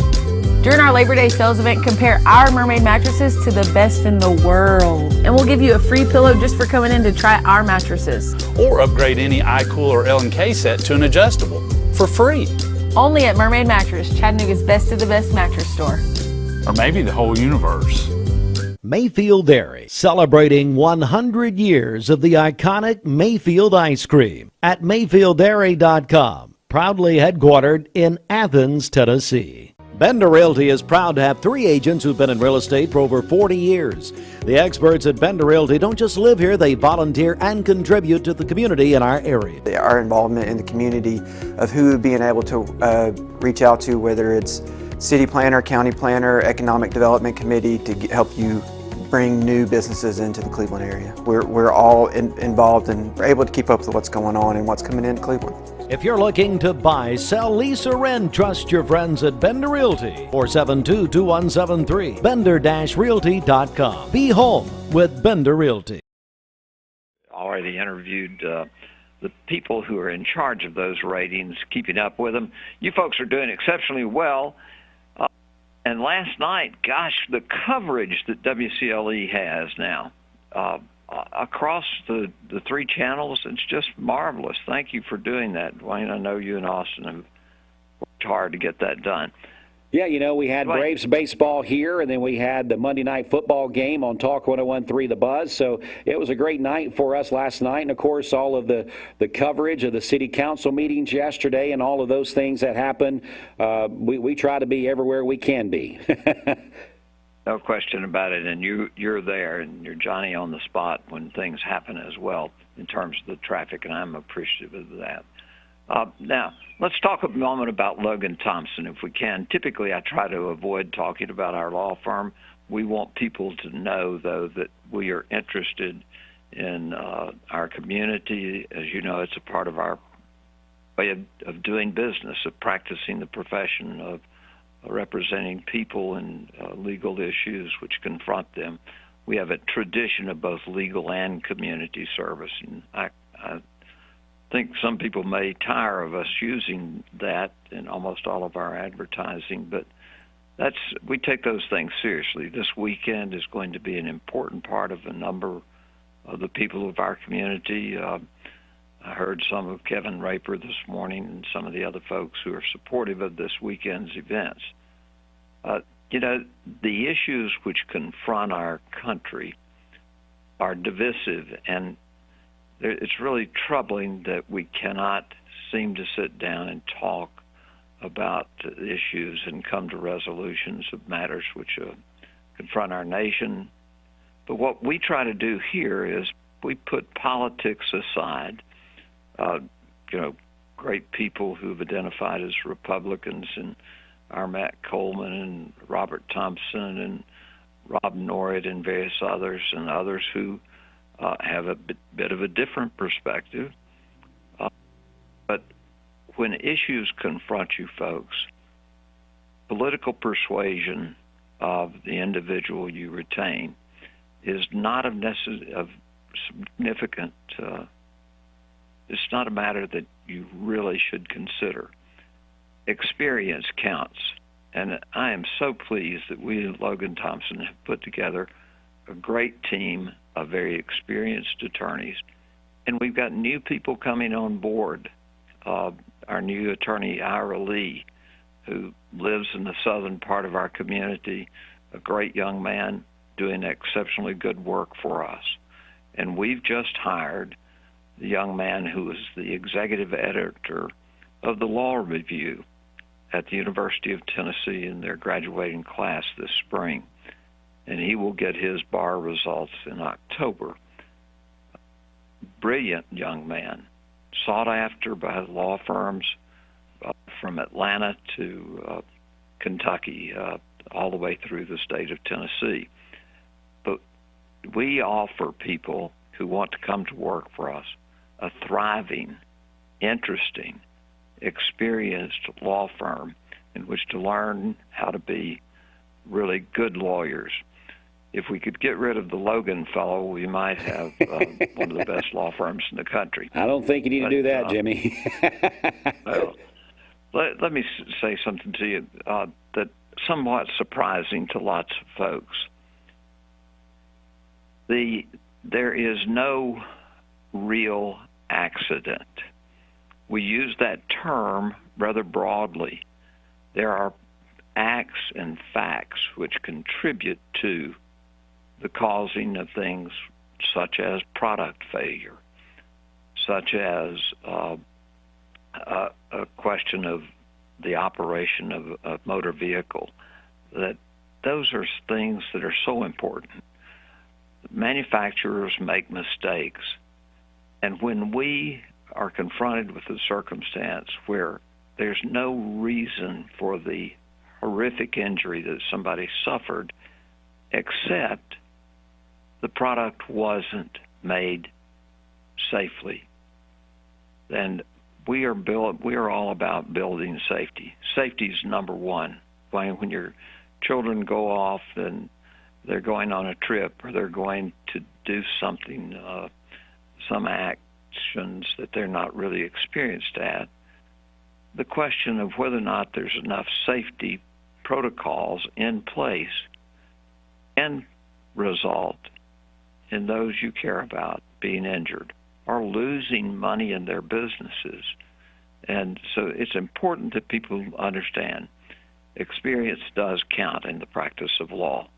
During our Labor Day sales event, compare our Mermaid mattresses to the best in the world. And we'll give you a free pillow just for coming in to try our mattresses.
Or upgrade any iCool or L&K set to an adjustable for free.
Only at Mermaid Mattress, Chattanooga's best of the best mattress store.
Or maybe the whole universe.
Mayfield Dairy, celebrating 100 years of the iconic Mayfield ice cream at MayfieldDairy.com, proudly headquartered in Athens, Tennessee. Bender Realty is proud to have 3 agents who've been in real estate for over 40 years. The experts at Bender Realty don't just live here, they volunteer and contribute to the community in our area.
Our involvement in the community of who being able to reach out to, whether it's city planner, county planner, economic development committee, to help you bring new businesses into the Cleveland area. We're all involved and we're able to keep up with what's going on and what's coming into Cleveland.
If you're looking to buy, sell, lease, or rent, trust your friends at Bender Realty. 472-2173. Bender-Realty.com. Be home with Bender Realty.
Already interviewed the people who are in charge of those ratings, keeping up with them. You folks are doing exceptionally well. And last night, gosh, the coverage that WCLE has now, across the three channels, it's just marvelous. Thank you for doing that, Dwayne. I know you and Austin have worked hard to get that done.
Yeah, we had Braves baseball here, and then we had the Monday night football game on Talk 101.3 The Buzz. So it was a great night for us last night. And, of course, all of the coverage of the city council meetings yesterday and all of those things that happened. We try to be everywhere we can be.
No question about it. And you're there, and you're Johnny on the spot when things happen as well in terms of the traffic, and I'm appreciative of that. Now, let's talk a moment about Logan Thompson, if we can. Typically, I try to avoid talking about our law firm. We want people to know, though, that we are interested in our community. As you know, it's a part of our way of doing business, of practicing the profession of representing people in legal issues which confront them. We have a tradition of both legal and community service, and I think some people may tire of us using that in almost all of our advertising, but we take those things seriously. This weekend is going to be an important part of a number of the people of our community. I heard some of Kevin Reuter this morning and some of the other folks who are supportive of this weekend's events. The issues which confront our country are divisive, and it's really troubling that we cannot seem to sit down and talk about issues and come to resolutions of matters which confront our nation. But what we try to do here is we put politics aside. Great people who've identified as Republicans, and our Matt Coleman and Robert Thompson and Rob Norrid and various others, and others who have a bit of a different perspective. But when issues confront you folks, political persuasion of the individual you retain is not of significant, it's not a matter that you really should consider. Experience counts. And I am so pleased that we at Logan Thompson have put together a great team of very experienced attorneys, and we've got new people coming on board. Our new attorney, Ira Lee, who lives in the southern part of our community, a great young man doing exceptionally good work for us. And we've just hired the young man who is the executive editor of the Law Review at the University of Tennessee in their graduating class this spring. And he will get his bar results in October. Brilliant young man, sought after by law firms from Atlanta to Kentucky, all the way through the state of Tennessee. But we offer people who want to come to work for us a thriving, interesting, experienced law firm in which to learn how to be really good lawyers. If we could get rid of the Logan fellow, we might have one of the best law firms in the country.
I don't think you need to do that, Jimmy.
Well, let me say something to you that's somewhat surprising to lots of folks. There is no real accident. We use that term rather broadly. There are acts and facts which contribute to the causing of things such as product failure, such as a question of the operation of a motor vehicle. That those are things that are so important. Manufacturers make mistakes, and when we are confronted with a circumstance where there's no reason for the horrific injury that somebody suffered except the product wasn't made safely, then we are all about building safety. Safety is number one. When your children go off and they're going on a trip or they're going to do something, some actions that they're not really experienced at, the question of whether or not there's enough safety protocols in place can result in those you care about being injured or losing money in their businesses. And so it's important that people understand experience does count in the practice of law.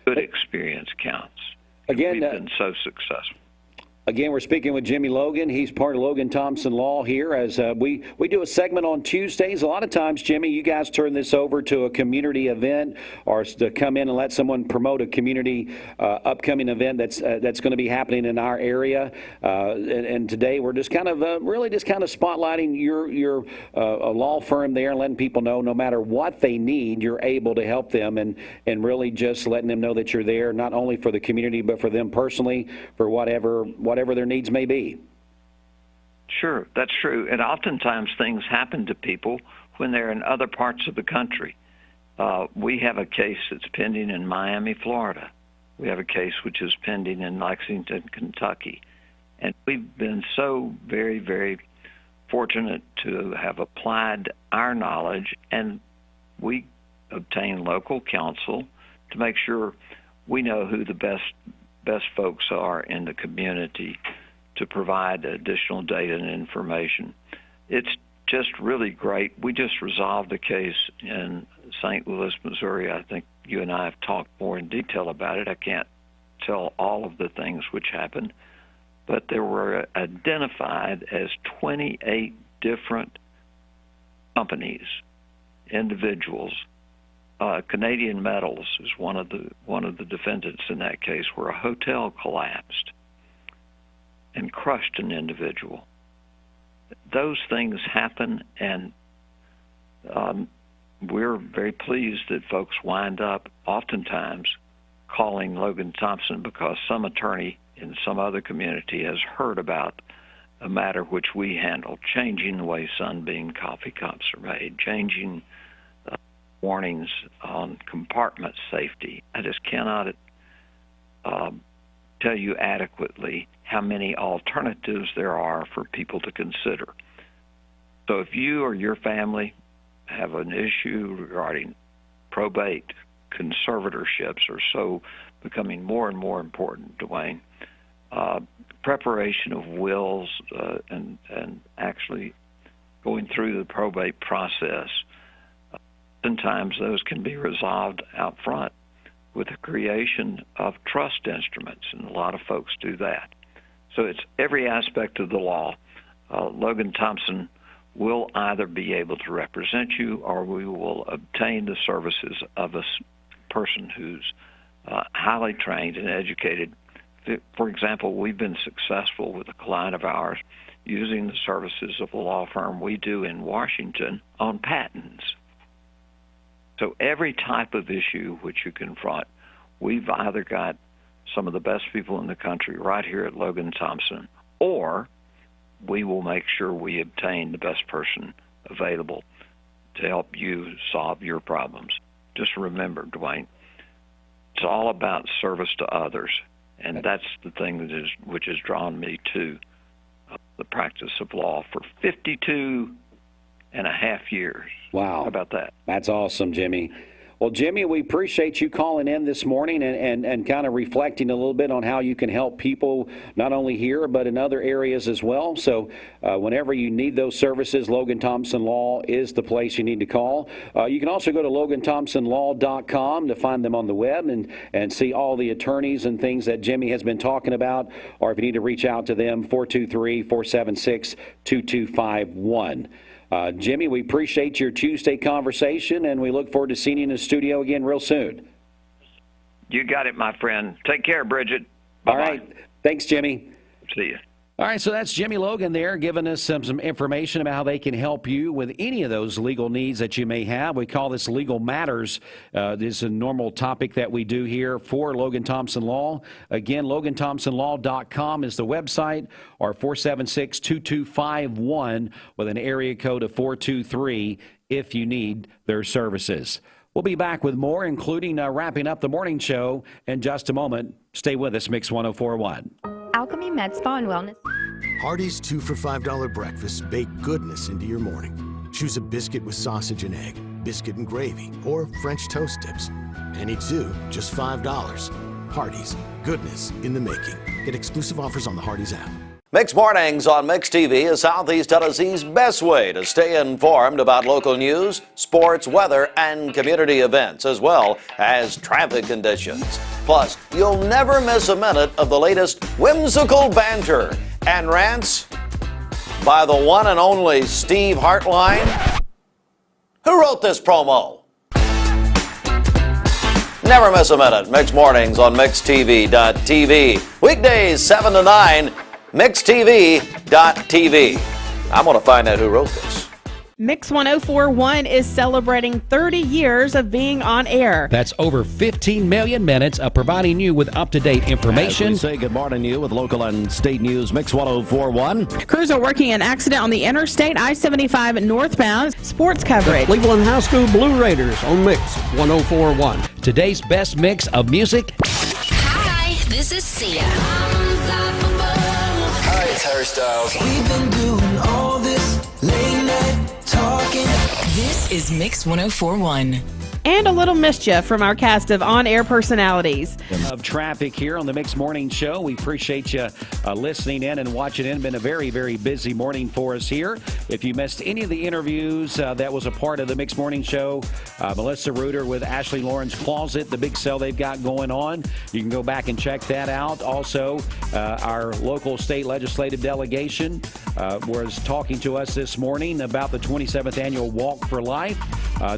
Good experience counts.
Again,
we've been so successful.
Again, we're speaking with Jimmy Logan. He's part of Logan Thompson Law here. As we do a segment on Tuesdays. A lot of times, Jimmy, you guys turn this over to a community event or to come in and let someone promote a community upcoming event that's going to be happening in our area. And today we're just kind of really just kind of spotlighting your a law firm there and letting people know no matter what they need, you're able to help them and really just letting them know that you're there not only for the community but for them personally for whatever their needs may be.
Sure, that's true. And oftentimes things happen to people when they're in other parts of the country. We have a case that's pending in Miami, Florida. We have a case which is pending in Lexington, Kentucky. And we've been so very, very fortunate to have applied our knowledge, and we obtain local counsel to make sure we know who the best folks are in the community to provide additional data and information. It's just really great. We just resolved a case in St. Louis, Missouri. I think you and I have talked more in detail about it. I can't tell all of the things which happened, but there were identified as 28 different companies, individuals. Canadian Metals is one of the defendants in that case, where a hotel collapsed and crushed an individual. Those things happen, and we're very pleased that folks wind up oftentimes calling Logan Thompson because some attorney in some other community has heard about a matter which we handle, changing the way sunbeam coffee cups are made, changing warnings on compartment safety. I just cannot tell you adequately how many alternatives there are for people to consider. So if you or your family have an issue regarding probate, conservatorships are so becoming more and more important, Dwayne. Preparation of wills and actually going through the probate process. Sometimes those can be resolved out front with the creation of trust instruments, and a lot of folks do that. So it's every aspect of the law. Logan Thompson will either be able to represent you or we will obtain the services of a person who's highly trained and educated. For example, we've been successful with a client of ours using the services of a law firm we do in Washington on patents. So every type of issue which you confront, we've either got some of the best people in the country right here at Logan Thompson, or we will make sure we obtain the best person available to help you solve your problems. Just remember, Dwayne, it's all about service to others, and that's the thing which has drawn me to the practice of law for 52 and a half years.
Wow.
How about that?
That's awesome, Jimmy. Well, Jimmy, we appreciate you calling in this morning and kind of reflecting a little bit on how you can help people not only here but in other areas as well. So whenever you need those services, Logan Thompson Law is the place you need to call. You can also go to LoganThompsonLaw.com to find them on the web and see all the attorneys and things that Jimmy has been talking about, or if you need to reach out to them, 423-476-2251. Jimmy, we appreciate your Tuesday conversation, and we look forward to seeing you in the studio again real soon.
You got it, my friend. Take care, Bridget. Bye-bye.
All right. Thanks, Jimmy.
See you.
All right, so that's Jimmy Logan there giving us some information about how they can help you with any of those legal needs that you may have. We call this Legal Matters. This is a normal topic that we do here for Logan Thompson Law. Again, LoganThompsonLaw.com is the website, or 476-2251 with an area code of 423 if you need their services. We'll be back with more, including wrapping up the morning show in just a moment. Stay with us, Mix 104.1.
Alchemy Med Spa and Wellness.
Hardee's 2 for $5 breakfast bake goodness into your morning. Choose a biscuit with sausage and egg,
biscuit and gravy, or French toast tips. Any two, just $5. Hardee's, goodness in the making. Get exclusive offers on the Hardee's app.
Mix Mornings on Mix TV is Southeast Tennessee's best way to stay informed about local news, sports, weather, and community events, as well as traffic conditions. Plus, you'll never miss a minute of the latest whimsical banter and rants by the one and only Steve Hartline. Who wrote this promo? Never miss a minute. Mix Mornings on MixTV.tv. Weekdays 7 to 9. MixTV.tv. I'm going to find out who wrote this.
Mix 1041 is celebrating 30 years of being on air.
That's over 15 million minutes of providing you with up-to-date information.
As we say good morning to you with local and state news, Mix 1041.
Crews are working an accident on the interstate, I-75 northbound. Sports coverage.
Cleveland High School Blue Raiders on Mix 1041.
Today's best mix of music.
Hi, this is Sia.
Hi, it's Harry Styles.
We've been doing all this late night talking. This is Mix 1041.
And a little mischief from our cast of on-air personalities.
Of traffic here on the Mix Morning Show. We appreciate you listening in and watching in. It's been a very, very busy morning for us here. If you missed any of the interviews that was a part of the Mix Morning Show, Melissa Reuter with Ashley Lauren's Closet, the big sale they've got going on, you can go back and check that out. Also, our local state legislative delegation was talking to us this morning about the 27th annual Walk for Life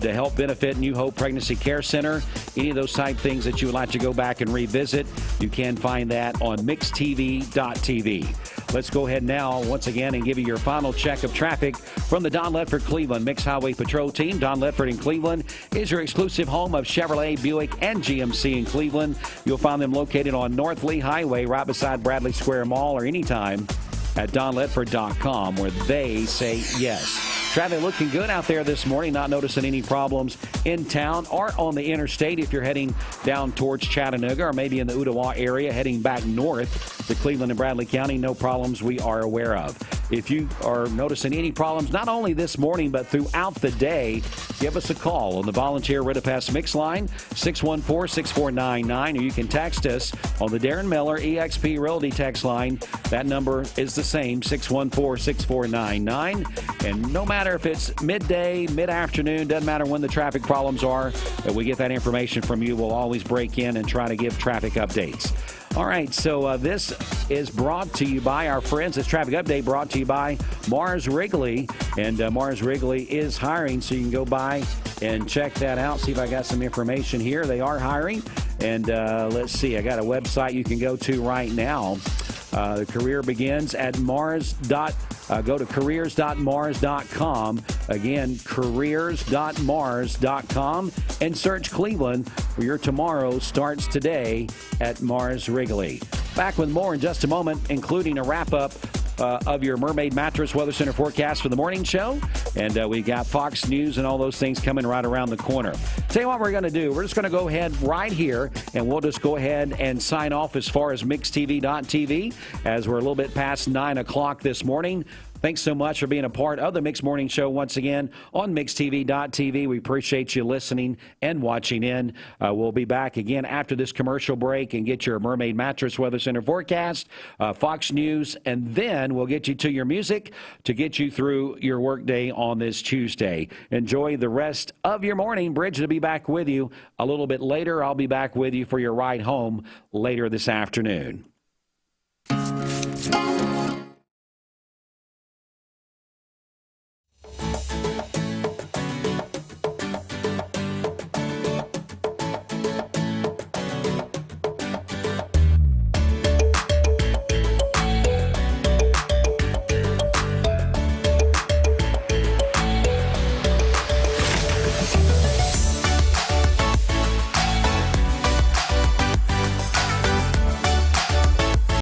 to help benefit New Hope Pregnancy Care Center. Any of those type things that you would like to go back and revisit, you can find that on MixTV.tv. Let's go ahead now, once again, and give you your final check of traffic from the Don Ledford Cleveland Mix Highway Patrol Team. Don Ledford in Cleveland is your exclusive home of Chevrolet, Buick, and GMC in Cleveland. You'll find them located on North Lee Highway, right beside Bradley Square Mall, or anytime at donledford.com, where they say yes. Traffic looking good out there this morning. Not noticing any problems in town or on the interstate if you're heading down towards Chattanooga or maybe in the Ottawa area heading back north to Cleveland and Bradley County. No problems we are aware of. If you are noticing any problems, not only this morning but throughout the day, give us a call on the volunteer Rid-A-Pass Mix line, 614-6499, or you can text us on the Darren Miller eXp Realty text line. That number is the same, 614-6499. And no matter if it's midday, mid-afternoon, doesn't matter when the traffic problems are, that we get that information from you. We'll always break in and try to give traffic updates. All right, so this is brought to you by our friends. This traffic update brought to you by Mars Wrigley. And Mars Wrigley is hiring, so you can go by and check that out. See if I got some information here. They are hiring. And let's see, I got a website you can go to right now. The career begins at Mars. Go to careers.mars.com. Again, careers.mars.com, and search Cleveland, where your tomorrow starts today at Mars Wrigley. Back with more in just a moment, including a wrap-up of your Mermaid Mattress Weather Center forecast for the morning show. And we got Fox News and all those things coming right around the corner. Tell you what we're going to do. We're just going to go ahead right here, and we'll just go ahead and sign off as far as MixTV.tv, as we're a little bit past 9 o'clock this morning. Thanks so much for being a part of the Mix Morning Show once again on MixTV.tv. We appreciate you listening and watching in. We'll be back again after this commercial break and get your Mermaid Mattress Weather Center forecast, Fox News, and then we'll get you to your music to get you through your workday on this Tuesday. Enjoy the rest of your morning. Bridge will be back with you a little bit later. I'll be back with you for your ride home later this afternoon.